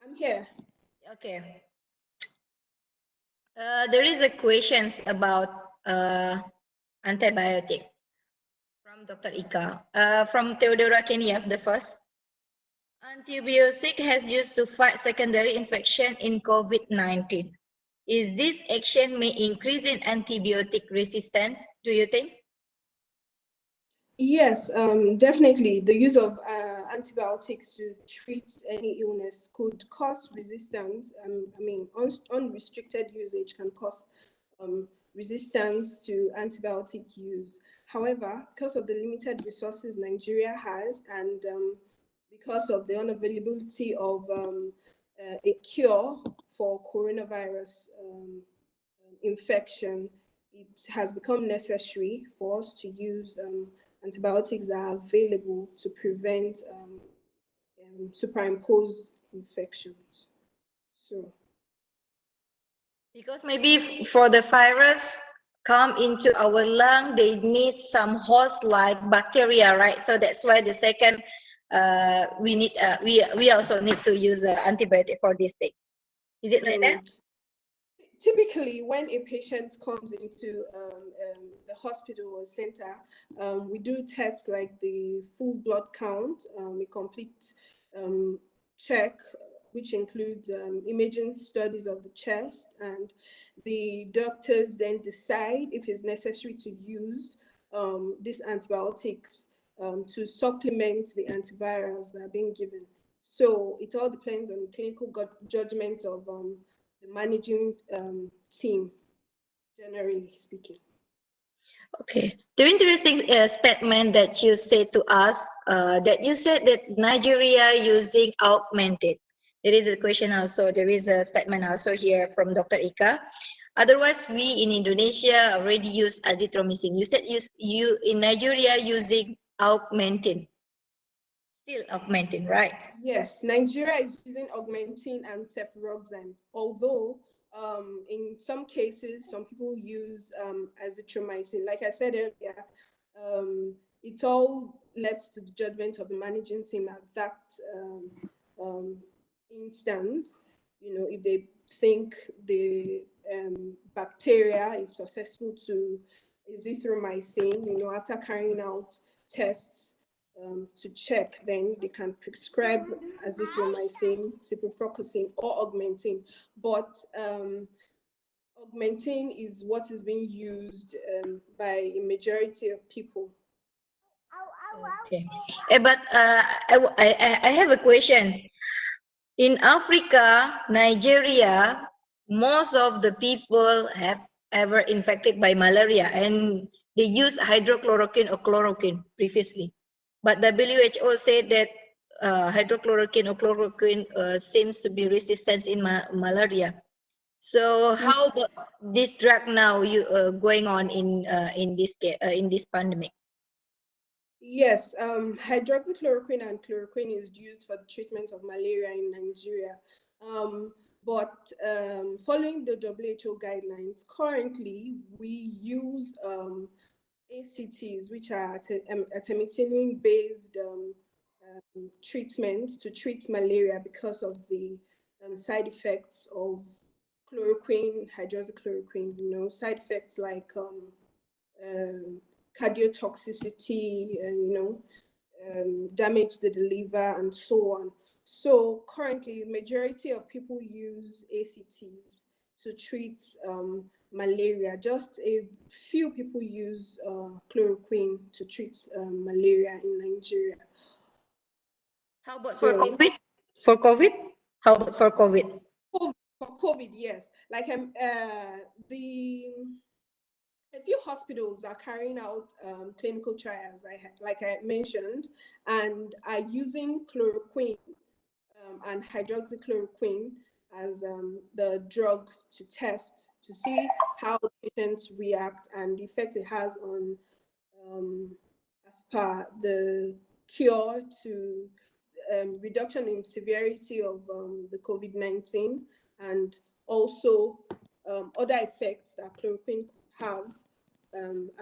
I'm here. Okay. There is a questions about antibiotic from Dr. Ika. From Theodora, can you have the first? Antibiotic has used to fight secondary infection in COVID-19. Is this action may increase in antibiotic resistance, do you think? Yes, definitely. The use of antibiotics to treat any illness could cause resistance. Unrestricted usage can cause resistance to antibiotic use. However, because of the limited resources Nigeria has, and because of the unavailability of a cure for coronavirus infection, it has become necessary for us to use antibiotics that are available to prevent superimposed infections. So, because maybe for the virus come into our lung, they need some host like bacteria, right? So that's why the second we also need to use antibiotic for this thing. Is it like that? typically, when a patient comes into the hospital or center, we do tests like the full blood count, a complete check, which includes imaging studies of the chest, and the doctors then decide if it's necessary to use these antibiotics to supplement the antivirals that are being given. So it all depends on the clinical judgment of the managing team, generally speaking. Okay. The interesting statement that you said to us, that you said that Nigeria using augmented. There is a question also, there is a statement also here from Dr. Ika. Otherwise, we in Indonesia already use azithromycin. You said you in Nigeria using augmentin. Still augmentin, right? Yes, Nigeria is using augmentin and cefuroxime, although in some cases, some people use azithromycin. Like I said earlier, it's all left to the judgment of the managing team at that instance. You know, if they think the bacteria is susceptible to azithromycin, you know, after carrying out tests to check, then they can prescribe azithromycin, ciprofloxacin, or augmentin. But augmentin is what is being used by a majority of people. Okay. But I have a question. In Africa, Nigeria, most of the people have ever infected by malaria, and they use hydrochloroquine or chloroquine previously. But the WHO said that hydrochloroquine or chloroquine seems to be resistant in malaria. So how about this drug now going on in this pandemic? Yes, hydroxychloroquine and chloroquine is used for the treatment of malaria in Nigeria. But following the WHO guidelines, currently we use ACTs, which are artemisinin-based treatments to treat malaria because of the side effects of chloroquine, hydroxychloroquine, side effects like cardiotoxicity, damage to the liver and so on. So currently, the majority of people use ACTs to treat malaria. Just a few people use chloroquine to treat malaria in Nigeria. How about for COVID? For COVID? How about for COVID? For COVID, yes. Like a few hospitals are carrying out clinical trials, like I mentioned, and are using chloroquine and hydroxychloroquine as the drugs to test to see how patients react and the effect it has on, as per the cure to reduction in severity of the COVID-19 and also other effects that chloroquine have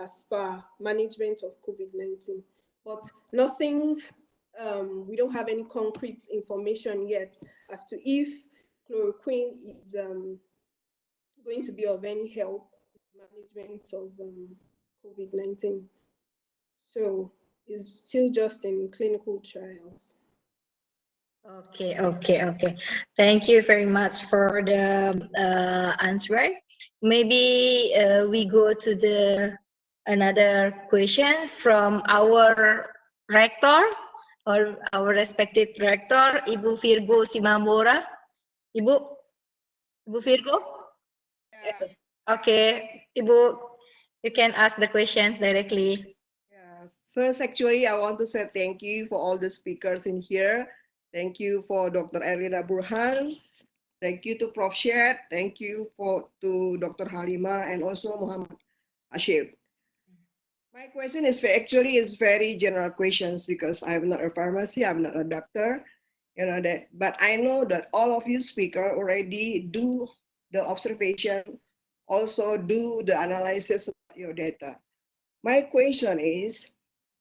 as per management of COVID-19. But nothing, we don't have any concrete information yet as to if chloroquine is going to be of any help in management of COVID-19. So it's still just in clinical trials. Okay. Thank you very much for the answer. Maybe we go to another question from our rector or our respected rector, Ibu Virgo Simambora. Ibu Virgo? Yeah. Okay, Ibu, you can ask the questions directly. Yeah. First, actually, I want to say thank you for all the speakers in here. Thank you for Dr. Erina Burhan. Thank you to Prof. Shed. Thank you to Dr. Halima and also Muhammad Ashir. My question is very general questions because I'm not a pharmacy, I'm not a doctor, but I know that all of you speakers already do the observation, also do the analysis of your data. My question is,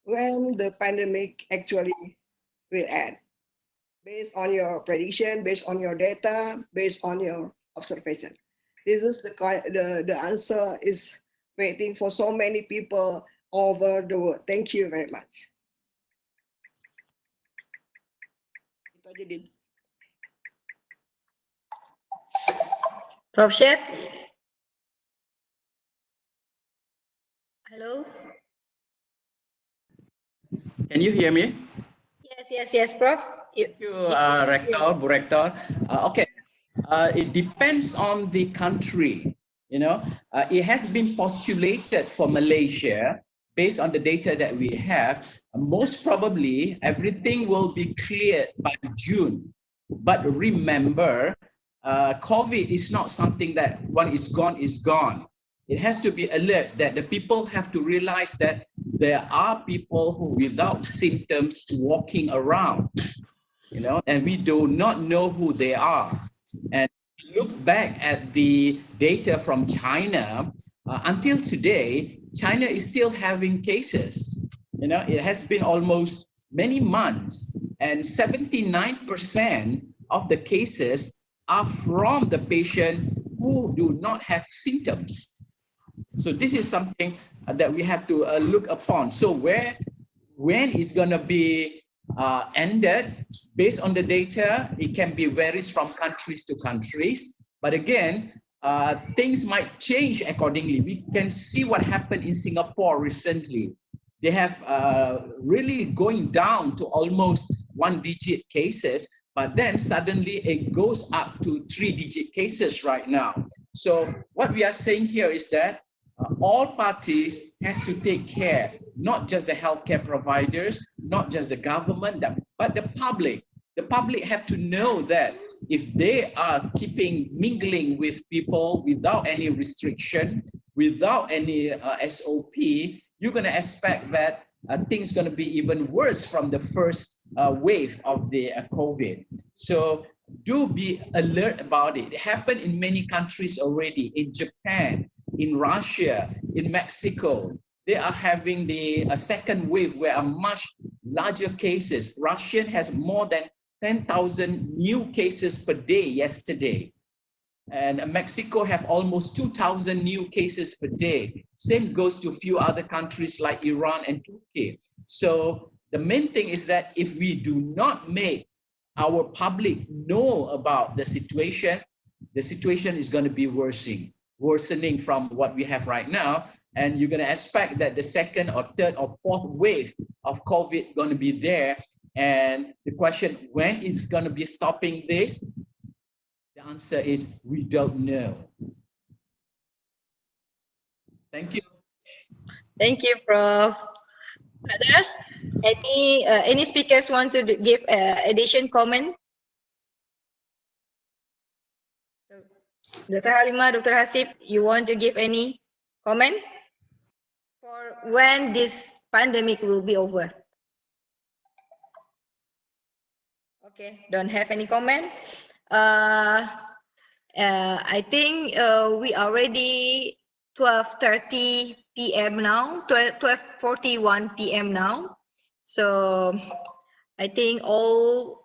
when the pandemic actually will end? Based on your prediction, based on your data, based on your observation. This is the answer is waiting for so many people over the world. Thank you very much. Itu aja, Din. Prof. Shed? Hello? Can you hear me? Yes, Prof. Thank you, Rector, Bu Rector. Okay, it depends on the country. It has been postulated for Malaysia, based on the data that we have, most probably everything will be cleared by June. But remember, COVID is not something that one is gone, is gone. It has to be alert that the people have to realize that there are people who without symptoms walking around, and we do not know who they are. And look back at the data from China, until today, China is still having cases. It has been almost many months, and 79% of the cases are from the patient who do not have symptoms. So this is something that we have to look upon. So when it's going to be ended, based on the data, it can be varies from countries to countries. But again, things might change accordingly. We can see what happened in Singapore recently. They have really going down to almost 1-digit cases, but then suddenly it goes up to 3-digit cases right now. So what we are saying here is that all parties has to take care, not just the healthcare providers, not just the government, but the public. The public have to know that if they are mingling with people without any restriction, without any SOP, you're going to expect that things going to be even worse from the first wave of the COVID. So do be alert about it. It happened in many countries already, in Japan, in Russia, in Mexico. They are having the second wave where a much larger cases. Russia has more than 10,000 new cases per day yesterday. And Mexico have almost 2,000 new cases per day. Same goes to a few other countries like Iran and Turkey. So the main thing is that if we do not make our public know about the situation is going to be worsening from what we have right now. And you're going to expect that the second or third or fourth wave of COVID going to be there. And the question, when is going to be stopping this? The answer is, we don't know. Thank you. Thank you, Prof. Others? Any speakers want to give addition comment? Dr. Halima, Dr. Hasib, you want to give any comment for when this pandemic will be over? Okay, don't have any comment. I think we already 12:30 p.m. now, 12:41 p.m. now. So I think all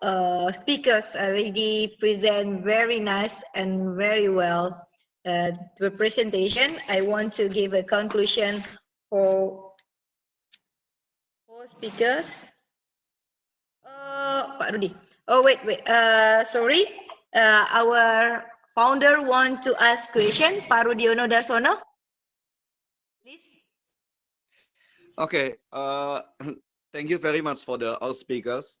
speakers already present very nice and very well the presentation. I want to give a conclusion for speakers. Pak Rudi. Oh, wait. Sorry. Our founder want to ask question. Pak Rudiono Darsono. Please. Okay. Thank you very much for all speakers.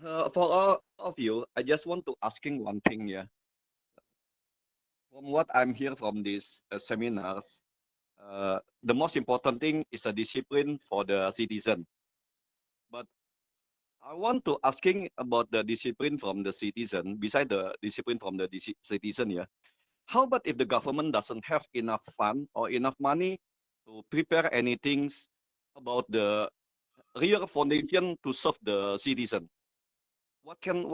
For all of you, I just want to asking one thing here. From what I'm hearing from these seminars, the most important thing is a discipline for the citizen. But I want to asking about the discipline from the citizen, beside the discipline from the citizen here. How about if the government doesn't have enough fund or enough money to prepare anything about the real foundation to serve the citizen? What can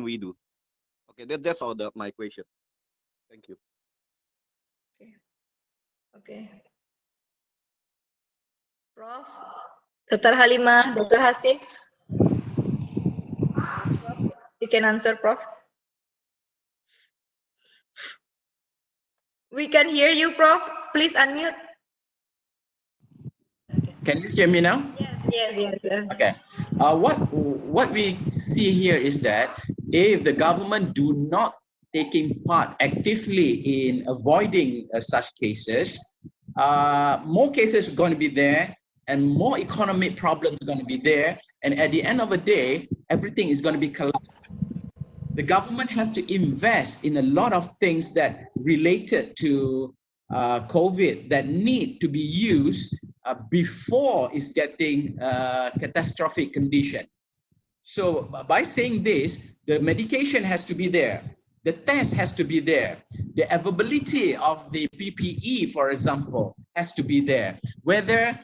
we do? Okay, that's all my question. Thank you. Okay. Prof. Dr. Halimah, Dr. Hasif. You can answer, Prof. We can hear you, Prof. Please unmute. Can you hear me now? Yes. Okay. What we see here is that if the government do not taking part actively in avoiding such cases, more cases are going to be there, and more economic problems are going to be there. And at the end of the day, everything is going to be collapsed. The government has to invest in a lot of things that related to COVID that need to be used before it's getting catastrophic condition. So by saying this, the medication has to be there. The test has to be there. The availability of the PPE, for example, has to be there. Whether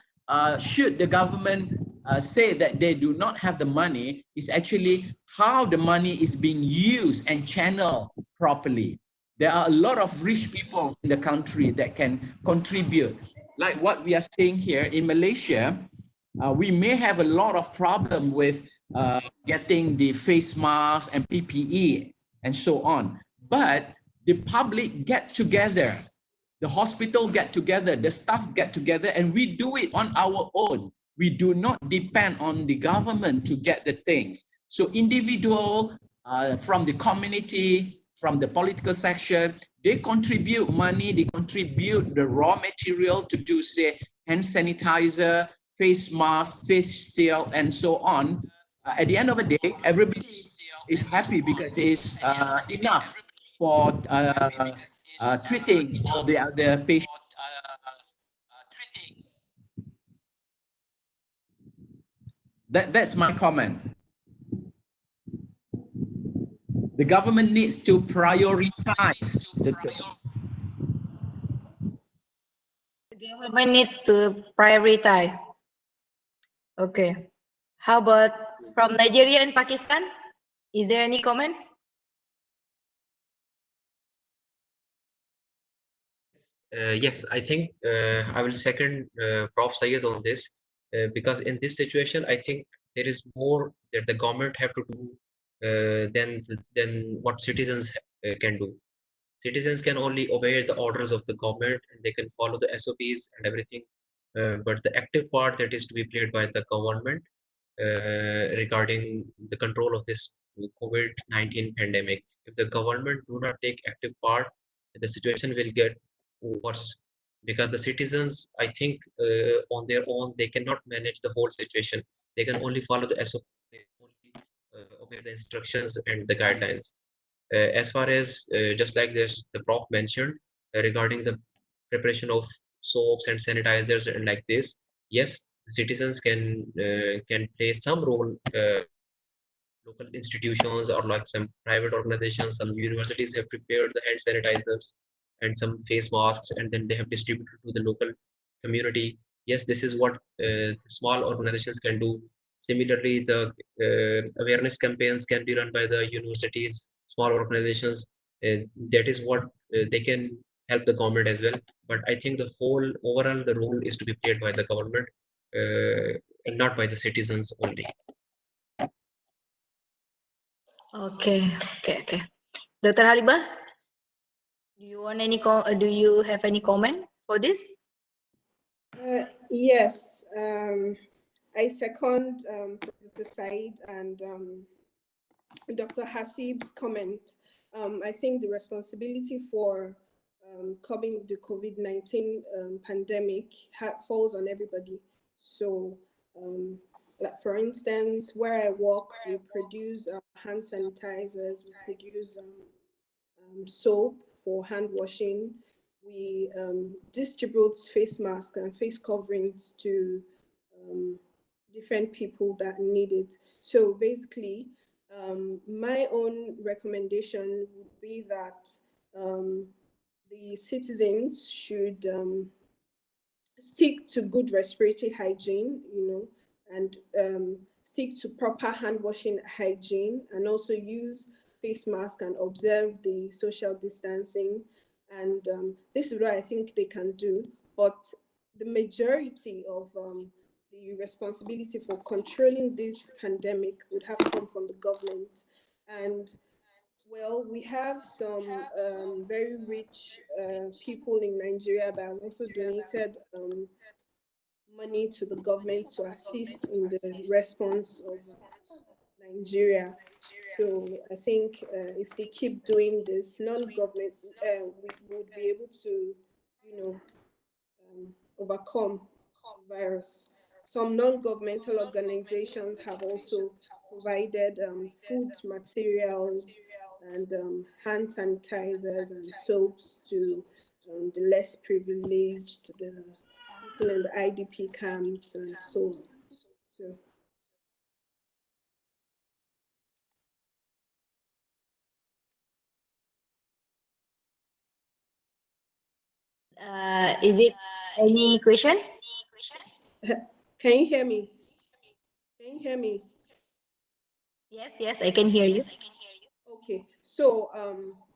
should the government say that they do not have the money, is actually how the money is being used and channeled properly. There are a lot of rich people in the country that can contribute. Like what we are saying here in Malaysia, we may have a lot of problem with getting the face masks and PPE and so on. But the public get together, the hospital get together, the staff get together, and we do it on our own. We do not depend on the government to get the things. So individual from the community, from the political section, they contribute money, they contribute the raw material to do, say, hand sanitizer, face mask, face shield, and so on. At the end of the day, everybody is happy because it's enough for treating all the other patients That's my comment. The government needs to prioritize the Government need to prioritize. Okay. How about from Nigeria and Pakistan? Is there any comment? Yes, I think I will second Prof. Sayed on this because in this situation, I think there is more that the government have to do than what citizens can do. Citizens can only obey the orders of the government and they can follow the SOPs and everything. But the active part that is to be played by the government regarding the control of this COVID-19 pandemic. If the government do not take active part, the situation will get worse because the citizens, I think, on their own, they cannot manage the whole situation. They can only follow the SOP, they only obey the instructions and the guidelines. As far as just like this, the prof mentioned regarding the preparation of soaps and sanitizers and like this, yes, citizens can play some role. Local institutions or like some private organizations, some universities have prepared the hand sanitizers and some face masks, and then they have distributed to the local community. Yes, this is what small organizations can do. Similarly, the awareness campaigns can be run by the universities, small organizations. That is what they can help the government as well. But I think the whole overall the role is to be played by the government and not by the citizens only. Okay, okay. Dr. Halibah, do you want any do you have any comment for this? Yes, I second Professor Said and Dr. Hasib's comment. I think the responsibility for curbing the COVID-19 pandemic falls on everybody. So, like for instance, where I work, we produce hand sanitizers, we produce soap for hand washing. We distribute face masks and face coverings to different people that need it. So basically, my own recommendation would be that the citizens should stick to good respiratory hygiene, and stick to proper hand washing hygiene, and also use face mask and observe the social distancing. And this is what I think they can do. But the majority of the responsibility for controlling this pandemic would have come from the government. And well, we have some very rich people in Nigeria that have also donated money to the government to assist in the response of Nigeria. So I think if we keep doing this, non-government, we would be able to, overcome the virus. Some non-governmental organizations have also provided food materials and hand sanitizers and soaps to the less privileged, the people in the IDP camps and so on. So. Is it any question? Can you hear me? Can you hear me? Yes, I can hear you. Okay, so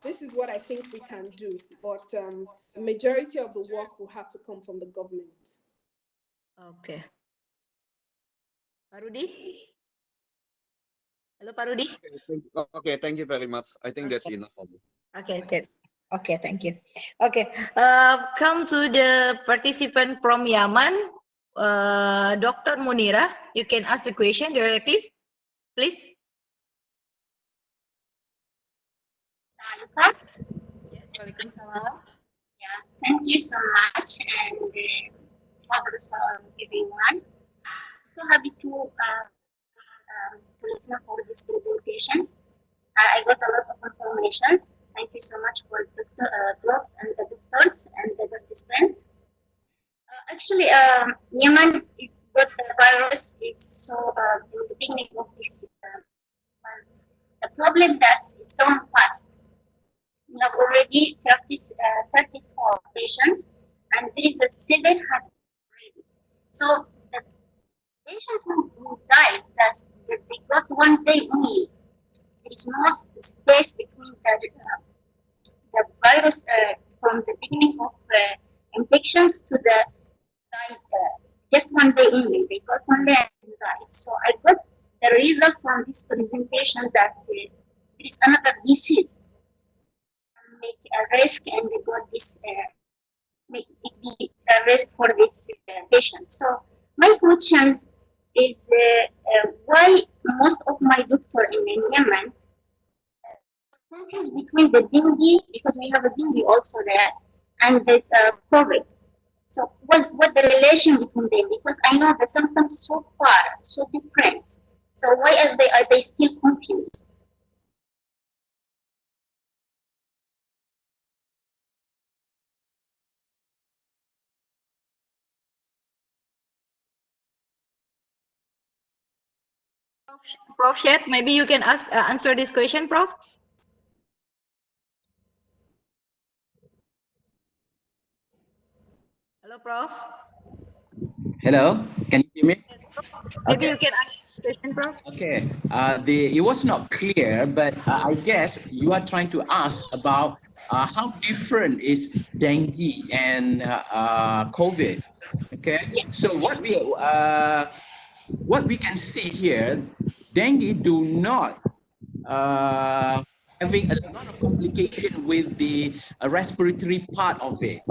this is what I think we can do, but the majority of the work will have to come from the government. Okay. Pak Rudi? Hello, Pak Rudi? Okay, thank you very much. I think that's enough for me. Okay, good. Okay, thank you. Okay, come to the participant from Yaman, Dr. Munira. You can ask the question directly, please. Yes, Waalaikumsalam. Yeah, thank you so much, and thanks for everyone. So happy to listen for these presentations. I got a lot of information. Thank you so much for the profs and the doctors and the participants. Actually, Yemen is got the virus. It's so in the beginning of this month. The problem that it's gone fast. We have already 34 patients, and there is a 7 has already. So the patient who died, they got 1 day only. There is no space between the virus from the beginning of infections to the died. Just 1 day only. They got 1 day and died. So I got the result from this presentation that there is another disease make a risk, and they got this make it be a risk for this patient. So my questions is why most of my doctor in Yemen confused between the dengue, because we have a dengue also there, and the COVID. So what the relation between them? Because I know the symptoms so far, so different. So why are they still confused? Prof. Shed, maybe you can answer this question, Prof. Hello, Prof. Hello, can you hear me? Maybe Okay. you can ask the question, Prof. Okay, it was not clear, but I guess you are trying to ask about how different is dengue and COVID. Okay, so what we can see here, dengue do not having a lot of complication with the respiratory part of it.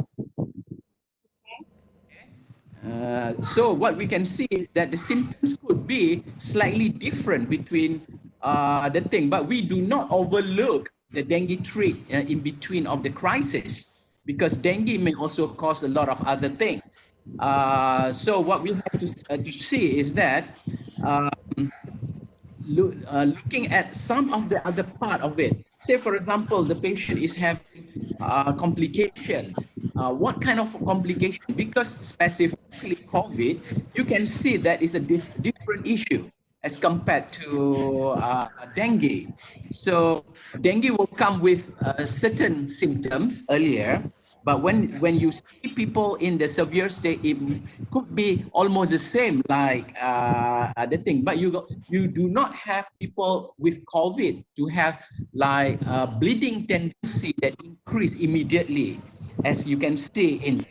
So what we can see is that the symptoms could be slightly different between the thing, but we do not overlook the dengue trait in between of the crisis, because dengue may also cause a lot of other things. So what we have to see is that looking at some of the other part of it. Say, for example, the patient is having complication. What kind of complication? Because specifically COVID, you can see that is a different issue as compared to dengue. So dengue will come with certain symptoms earlier, but when you see people in the severe state, it could be almost the same like the thing. But you do not have people with COVID to have like bleeding tendency that increase immediately, as you can see in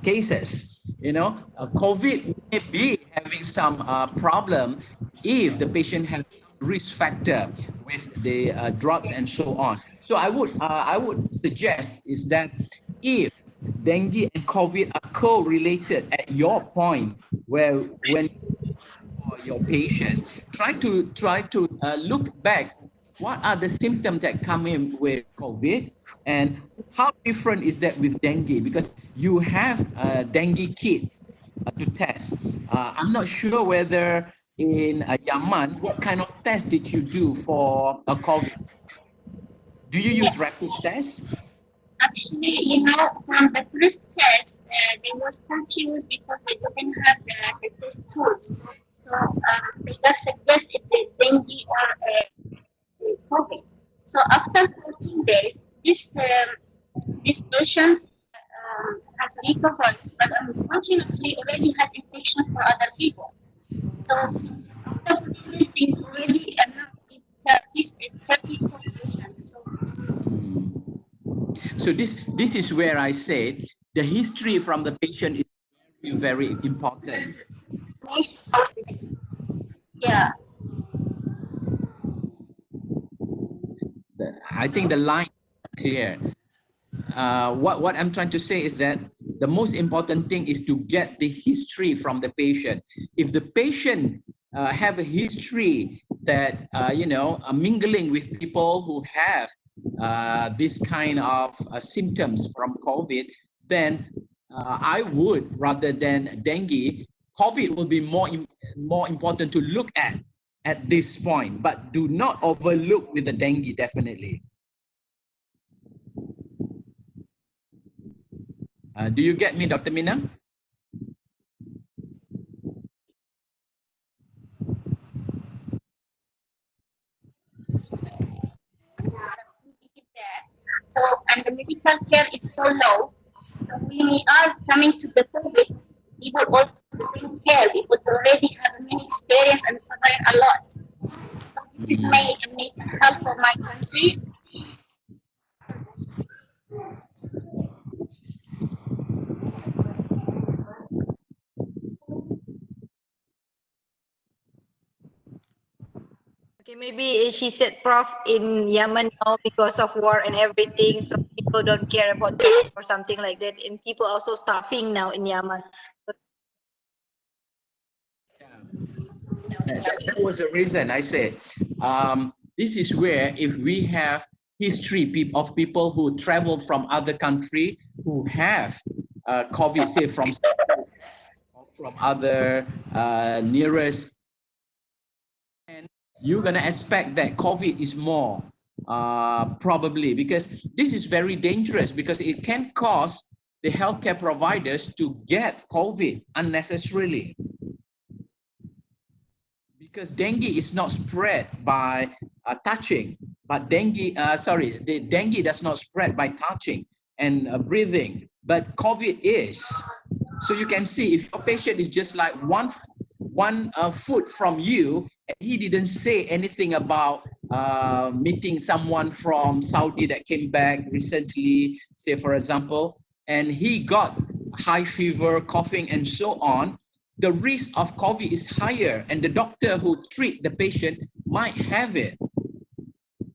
cases. You know, COVID may be having some problem if the patient has risk factor with the drugs and so on. So I would suggest is that if dengue and COVID are co-related at your point, where when for your patient, try to look back, what are the symptoms that come in with COVID, and how different is that with dengue? Because you have a dengue kit to test. I'm not sure whether in Yaman, what kind of test did you do for a COVID? Do you use rapid test? Actually, from the first test, they was confused because they didn't have the test tools. So they just suggested the dengue or COVID. So after 14 days, this patient has recovered, but unfortunately already has infection for other people. So after 14 days, is already this is 34 patients. So this is where I say the history from the patient is very, very important. Yeah. I think the line is clear. What I'm trying to say is that the most important thing is to get the history from the patient. If the patient have a history that mingling with people who have this kind of symptoms from COVID, then I would, rather than dengue, COVID will be more important to look at this point, but do not overlook with the dengue, definitely. Do you get me, Dr. Mina? This is there. So, and the medical care is so low. So when we are coming to the COVID, we would also the same care. We would already have many experience and survive a lot. So this is my help for my country. Okay, maybe she said, Prof, in Yemen now because of war and everything, so people don't care about testing or something like that, and people also starving now in Yemen. That was the reason I said this is where if we have history of people who travel from other country who have COVID, say from other nearest, and you're gonna expect that COVID is more probably, because this is very dangerous, because it can cause the healthcare providers to get COVID unnecessarily. Because dengue is not spread by touching, but the dengue does not spread by touching and breathing, but COVID is. So you can see if your patient is just like one foot from you, and he didn't say anything about meeting someone from Saudi that came back recently, say for example, and he got high fever, coughing, and so on, the risk of COVID is higher, and the doctor who treat the patient might have it.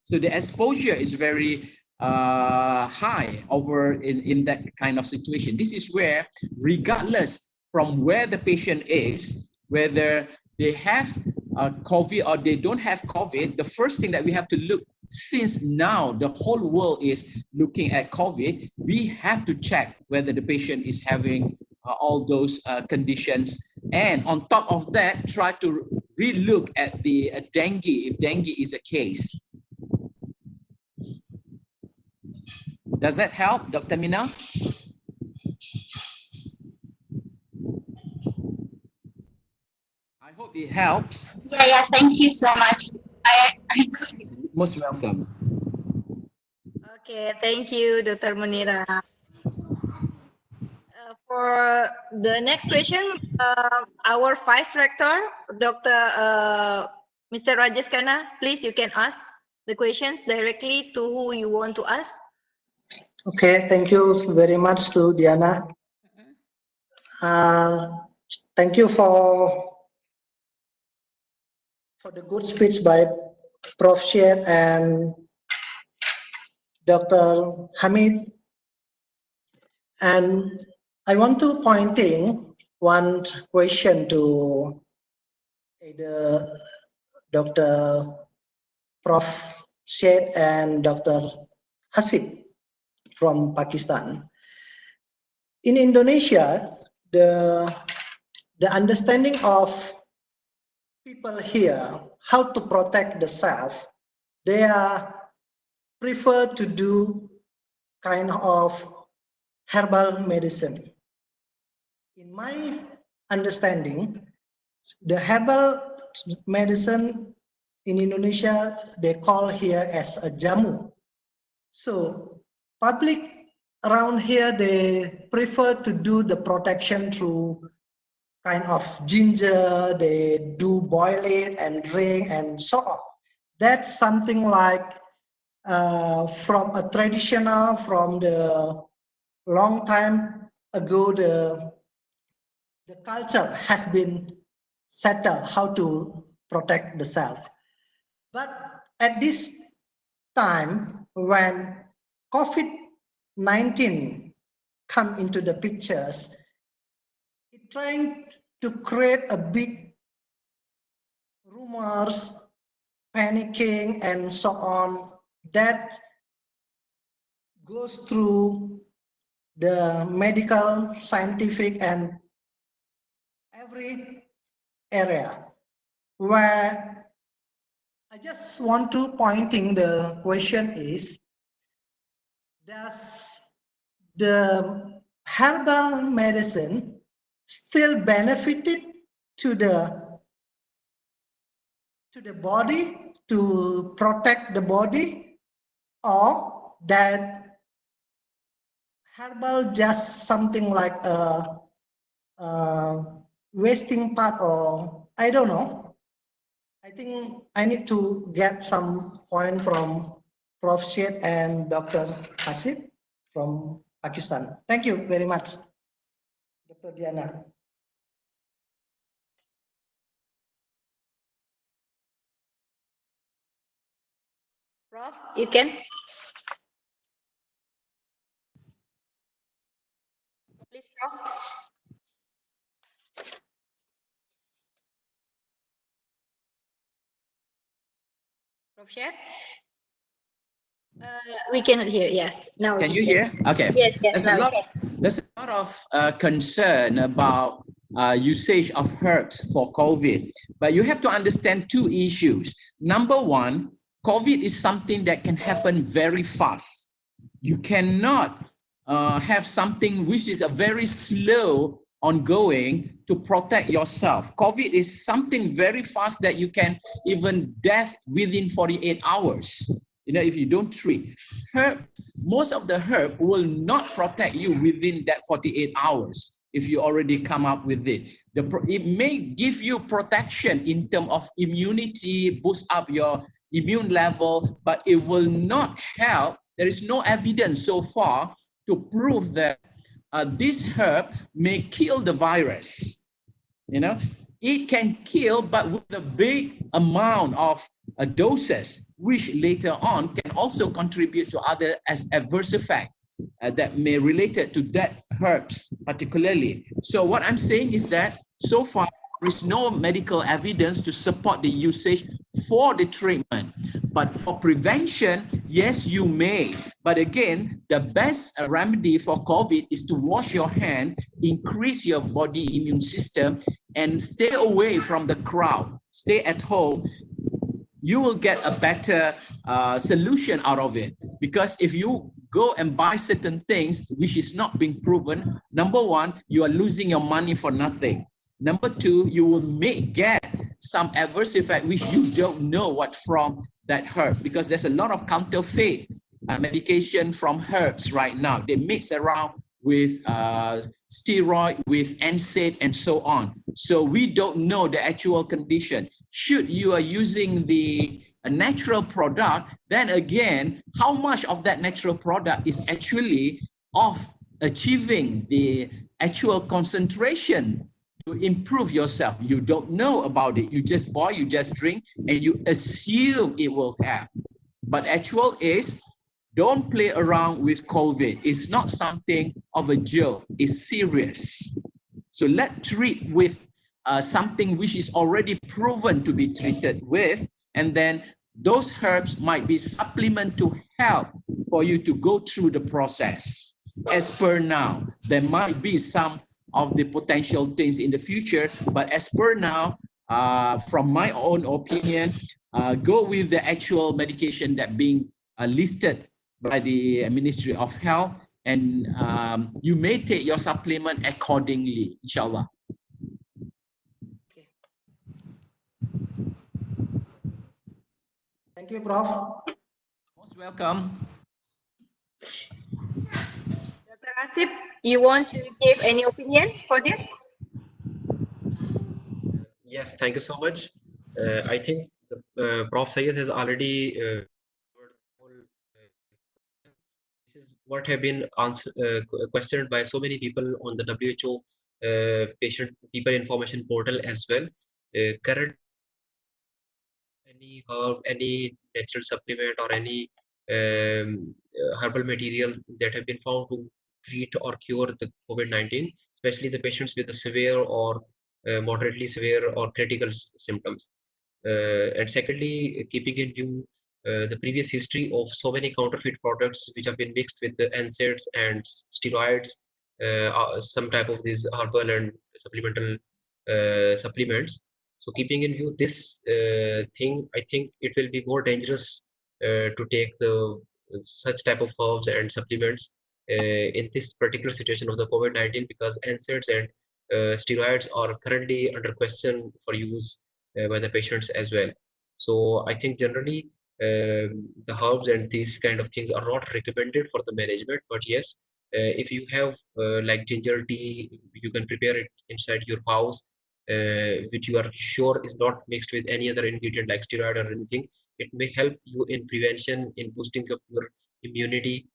So the exposure is very high over in that kind of situation. This is where, regardless from where the patient is, whether they have COVID or they don't have COVID, the first thing that we have to look, since now the whole world is looking at COVID, we have to check whether the patient is having all those conditions. And on top of that, try to relook at the dengue, if dengue is a case. Does that help, Dr. Mina? I hope it helps. Yeah, thank you so much. Most welcome. Okay, thank you, Dr. Munira. For the next question, our Vice Rector, Dr. Mr. Rajesh Khanna, please, you can ask the questions directly to who you want to ask. Okay, thank you very much to Diana. Thank you for the good speech by Prof. Syed and Dr. Hamid. And I want to pointing one question to either Dr. Prof. Syed and Dr. Hasib from Pakistan. In Indonesia, the understanding of people here, how to protect the self, they are prefer to do kind of herbal medicine. In my understanding, the herbal medicine in Indonesia, they call here as a jamu. So public around here, they prefer to do the protection through kind of ginger, they do boil it and drink and so on. That's something like from a traditional, from the long time ago, the culture has been settled how to protect the self. But at this time, when COVID-19 come into the pictures, it trying to create a big rumors, panicking, and so on, that goes through the medical, scientific, and every area, where I just want to pointing the question is, does the herbal medicine still benefited to the body, to protect the body, or that herbal just something like a wasting part, or I don't know. I think I need to get some point from Prof. Syed and Dr. Hasib from Pakistan. Thank you very much, Dr. Diana. Prof, you can. Please, Prof. Prof. Syed? We cannot hear. Yes, now Can we you hear? Okay. Yes, yes. There's a lot of concern about usage of herbs for COVID, but you have to understand two issues. Number one, COVID is something that can happen very fast. You cannot have something which is a very slow ongoing to protect yourself. COVID is something very fast that you can even death within 48 hours. You know, if you don't treat herb, most of the herb will not protect you within that 48 hours if you already come up with it. It may give you protection in terms of immunity, boost up your immune level, but it will not help. There is no evidence so far to prove that this herb may kill the virus. You know, it can kill, but with a big amount of doses, which later on can also contribute to other adverse effects that may related to that herbs particularly. So what I'm saying is that so far there is no medical evidence to support the usage for the treatment. But for prevention, yes, you may. But again, the best remedy for COVID is to wash your hand, increase your body immune system, and stay away from the crowd. Stay at home. You will get a better solution out of it. Because if you go and buy certain things which is not being proven, number one, you are losing your money for nothing. Number two, you will get some adverse effect which you don't know what from that herb, because there's a lot of counterfeit medication from herbs right now. They mix around with steroid, with NSAID, and so on. So we don't know the actual condition. Should you are using a natural product, then again, how much of that natural product is actually of achieving the actual concentration to improve yourself? You don't know about it. You just buy, you just drink, and you assume it will have. But actual is, don't play around with COVID. It's not something of a joke. It's serious. So let's treat with something which is already proven to be treated with, and then those herbs might be supplement to help for you to go through the process. As per now, there might be some of the potential things in the future, but as per now, from my own opinion, go with the actual medication that being listed by the Ministry of Health, and you may take your supplement accordingly, inshallah. Thank you, Prof. Most welcome. Dr. Asif, you want to give any opinion for this? Yes, thank you so much. I think Prof. Syed has already this is what have been questioned by so many people on the WHO patient people information portal as well. Current any herb, any natural supplement, or any herbal material that have been found to treat or cure the COVID-19, especially the patients with the severe or moderately severe or critical symptoms. And secondly, keeping in view the previous history of so many counterfeit products which have been mixed with the NSAIDs and steroids, some type of these herbal and supplemental supplements. So keeping in view this thing, I think it will be more dangerous to take the such type of herbs and supplements in this particular situation of the COVID-19, because NSAIDs and steroids are currently under question for use by the patients as well. So I think generally the herbs and these kind of things are not recommended for the management. But yes, if you have like ginger tea, you can prepare it inside your house, which you are sure is not mixed with any other ingredient like steroid or anything. It may help you in prevention, in boosting up your immunity.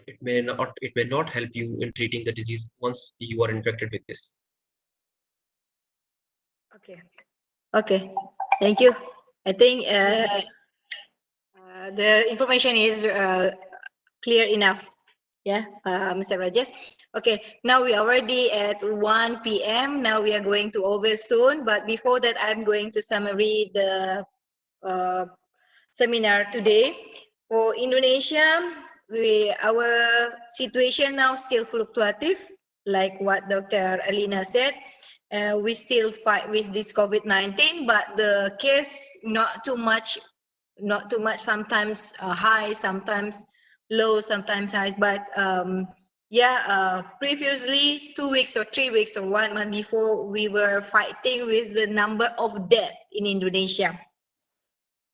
It may not help you in treating the disease once you are infected with this. Okay, thank you. I think the information is clear enough. Yeah, Mr. Rajesh. Okay, now we are already at 1 p.m. Now we are going to over soon, but before that, I'm going to summary the seminar today. For Indonesia, our situation now still fluctuative, like what Dr. Alina said. We still fight with this COVID-19, but the case not too much, sometimes high, sometimes low, sometimes high. But previously 2 weeks or 3 weeks or 1 month before, we were fighting with the number of death in Indonesia.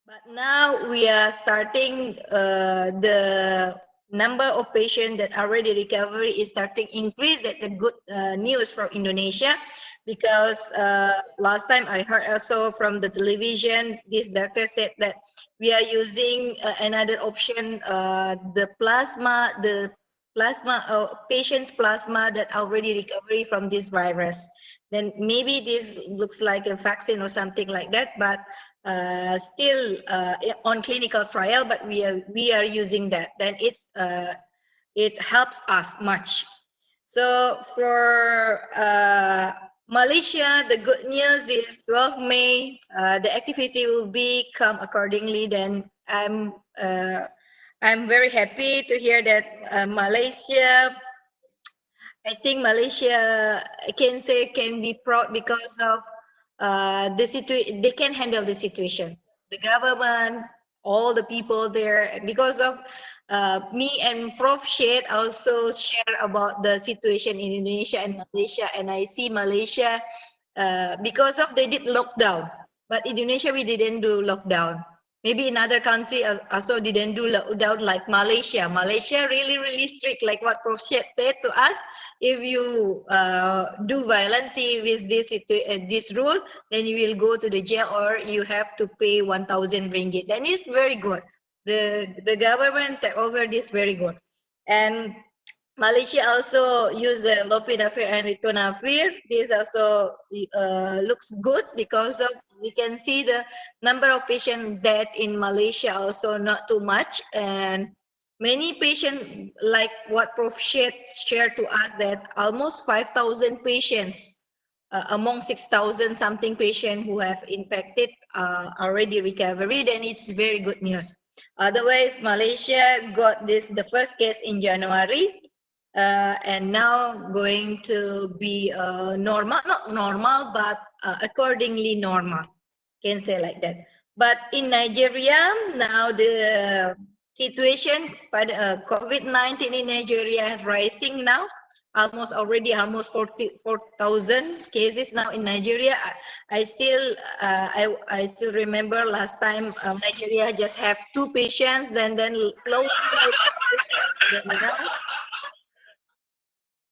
But now we are starting, the number of patients that already recovery is starting increase. That's a good news for Indonesia, because last time I heard also from the television, this doctor said that we are using another option, the patient's plasma that already recovery from this virus. Then maybe this looks like a vaccine or something like that, but still on clinical trial. But we are using that. Then it helps us much. So for Malaysia, the good news is 12 May, the activity will be come accordingly. Then I'm very happy to hear that Malaysia, I think Malaysia can be proud because of the situation. They can handle the situation. The government, all the people there, because of me and Prof. Shed also share about the situation in Indonesia and Malaysia, and I see Malaysia because of they did lockdown, but Indonesia we didn't do lockdown. Maybe another country also didn't do lockdown like Malaysia. Malaysia really strict, like what Prof. Shed said to us. If you do violence with this rule, then you will go to the jail or you have to pay 1,000 ringgit. That is very good. The government take over this very good. And Malaysia also use lopinavir and ritonavir. This also looks good because of we can see the number of patient death in Malaysia also not too much, and many patients, like what Prof. shared to us, that almost 5,000 patients among 6,000 something patients who have infected already recovery. Then it's very good news. Otherwise, Malaysia got the first case in January. And now going to be normal, not normal, but accordingly normal, can say like that. But in Nigeria, now the situation pada COVID-19 in Nigeria rising now, almost 4,000 cases now in Nigeria. I still remember last time Nigeria just have 2 patients, then slowly then now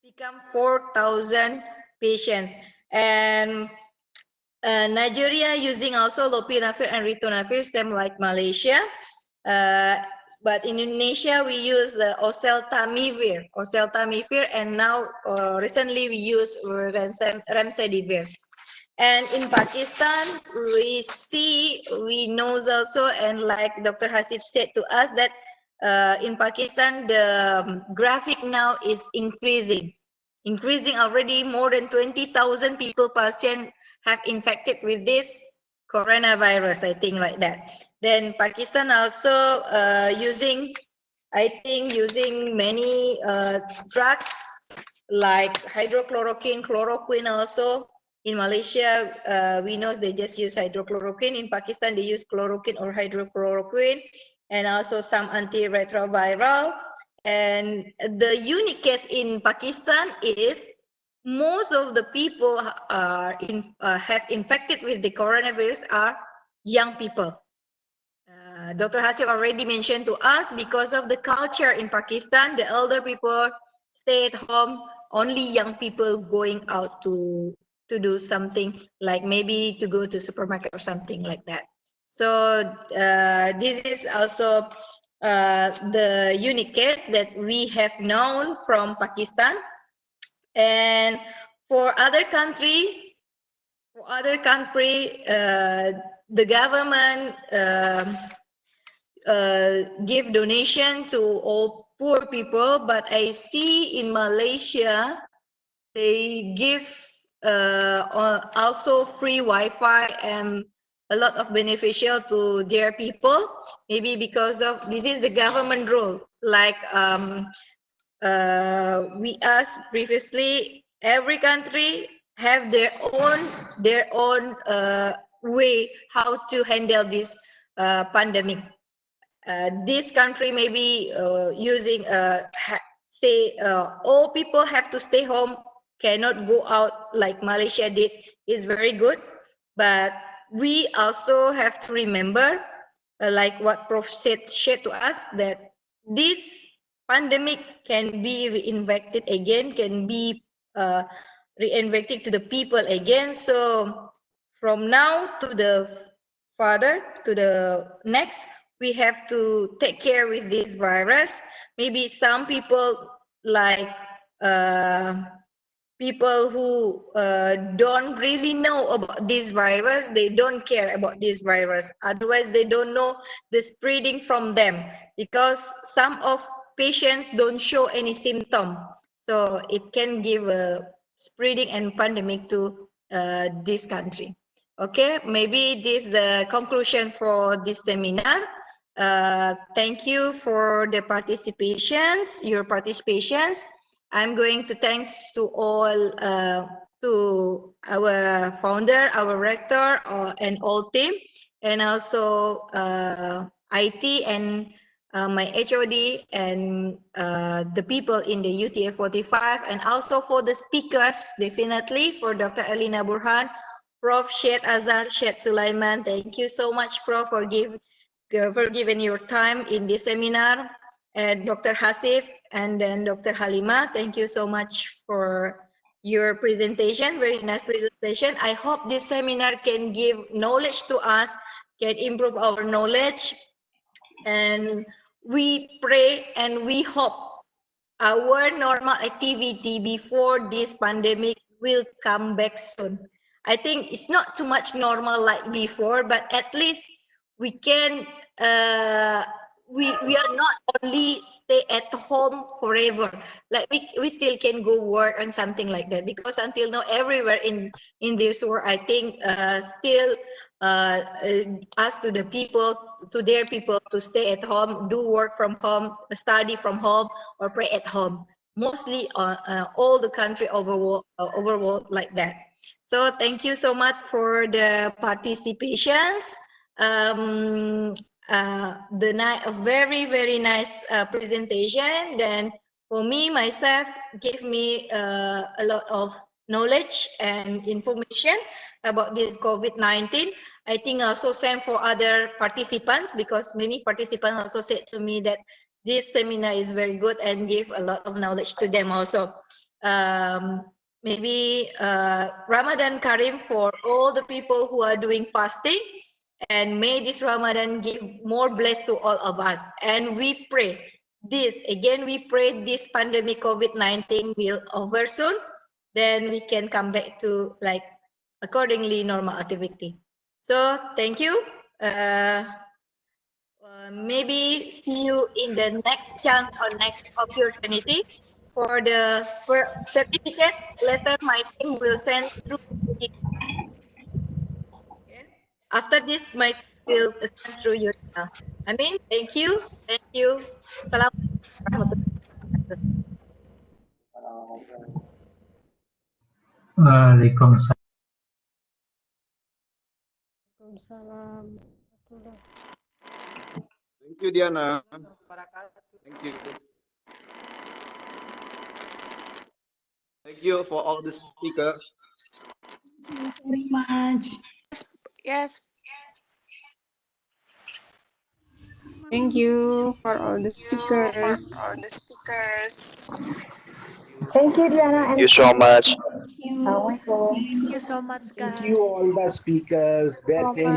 become 4,000 patients. And Nigeria using also lopinavir and ritonavir, same like Malaysia. But in Indonesia, we use oseltamivir, and now recently we use remdesivir. And in Pakistan, we know also, and like Dr. Hasib said to us, that in Pakistan, the graphic now is increasing already. More than 20,000 people patient have infected with this coronavirus, I think like that. Then Pakistan also using many drugs like hydrochloroquine, chloroquine also. In Malaysia, we know they just use hydrochloroquine. In Pakistan, they use chloroquine or hydrochloroquine, and also some antiretroviral. And the unique case in Pakistan is most of the people have infected with the coronavirus are young people. Dr. Hasif already mentioned to us, because of the culture in Pakistan, the elder people stay at home, only young people going out to do something, like maybe to go to supermarket or something like that. So this is also the unique case that we have known from Pakistan. And for other country, the government give donation to all poor people, but I see in Malaysia they give also free Wi-Fi and a lot of beneficial to their people. Maybe because of this is the government rule. Like we asked previously, every country have their own way how to handle this pandemic. This country may be using say all people have to stay home, cannot go out like Malaysia did, is very good. But we also have to remember, like what Prof shared to us, that this pandemic can be reinfected again, can be reinfected to the people again. So from now to the further to the next, we have to take care with this virus. Maybe some people like people who don't really know about this virus, they don't care about this virus. Otherwise, they don't know the spreading from them, because some of patients don't show any symptom. So it can give a spreading and pandemic to this country. Okay, maybe this is the conclusion for this seminar. Thank you for the participations, your participations. I'm going to thanks to all, to our founder, our rector, and all team, and also IT and my HOD and the people in the UTF 45, and also for the speakers, definitely for Dr. Elina Burhan, Prof. Syed Azhar, Syed Sulaiman. Thank you so much, Prof, for giving your time in this seminar. And Dr. Hasif and then Dr. Halima, thank you so much for your presentation, very nice presentation. I hope this seminar can give knowledge to us, can improve our knowledge, and we pray and we hope our normal activity before this pandemic will come back soon. I think it's not too much normal like before, but at least we can we are not only stay at home forever, like we still can go work and something like that, because until now everywhere in this world, I think still ask to the people, to their people, to stay at home, do work from home, study from home, or pray at home, mostly all the country overworld like that. So thank you so much for the participations. A very nice presentation. Then for me myself, gave me a lot of knowledge and information about this COVID-19. I think also same for other participants, because many participants also said to me that this seminar is very good and give a lot of knowledge to them also. Maybe Ramadan Karim for all the people who are doing fasting, and may this Ramadan give more bless to all of us. And we pray this, again, we pray this pandemic COVID-19 will over soon, then we can come back to like accordingly normal activity. So thank you. Maybe see you in the next chance or next opportunity. For the certificates, later my team will send through. Okay. After this, my team will send through your email. I mean, thank you. Assalamualaikum warahmatullahi wabarakatuh. Waalaikumsalam. Waalaikumsalam. Thank you, Diana. Thank you. Thank you for all the speakers. Thank you very much. Yes. Thank you for all the speakers. Thank you, Diana. Thank you so much. Assalamualaikum. Thank you so much, Thank guys. you all the speakers. Their Bye-bye.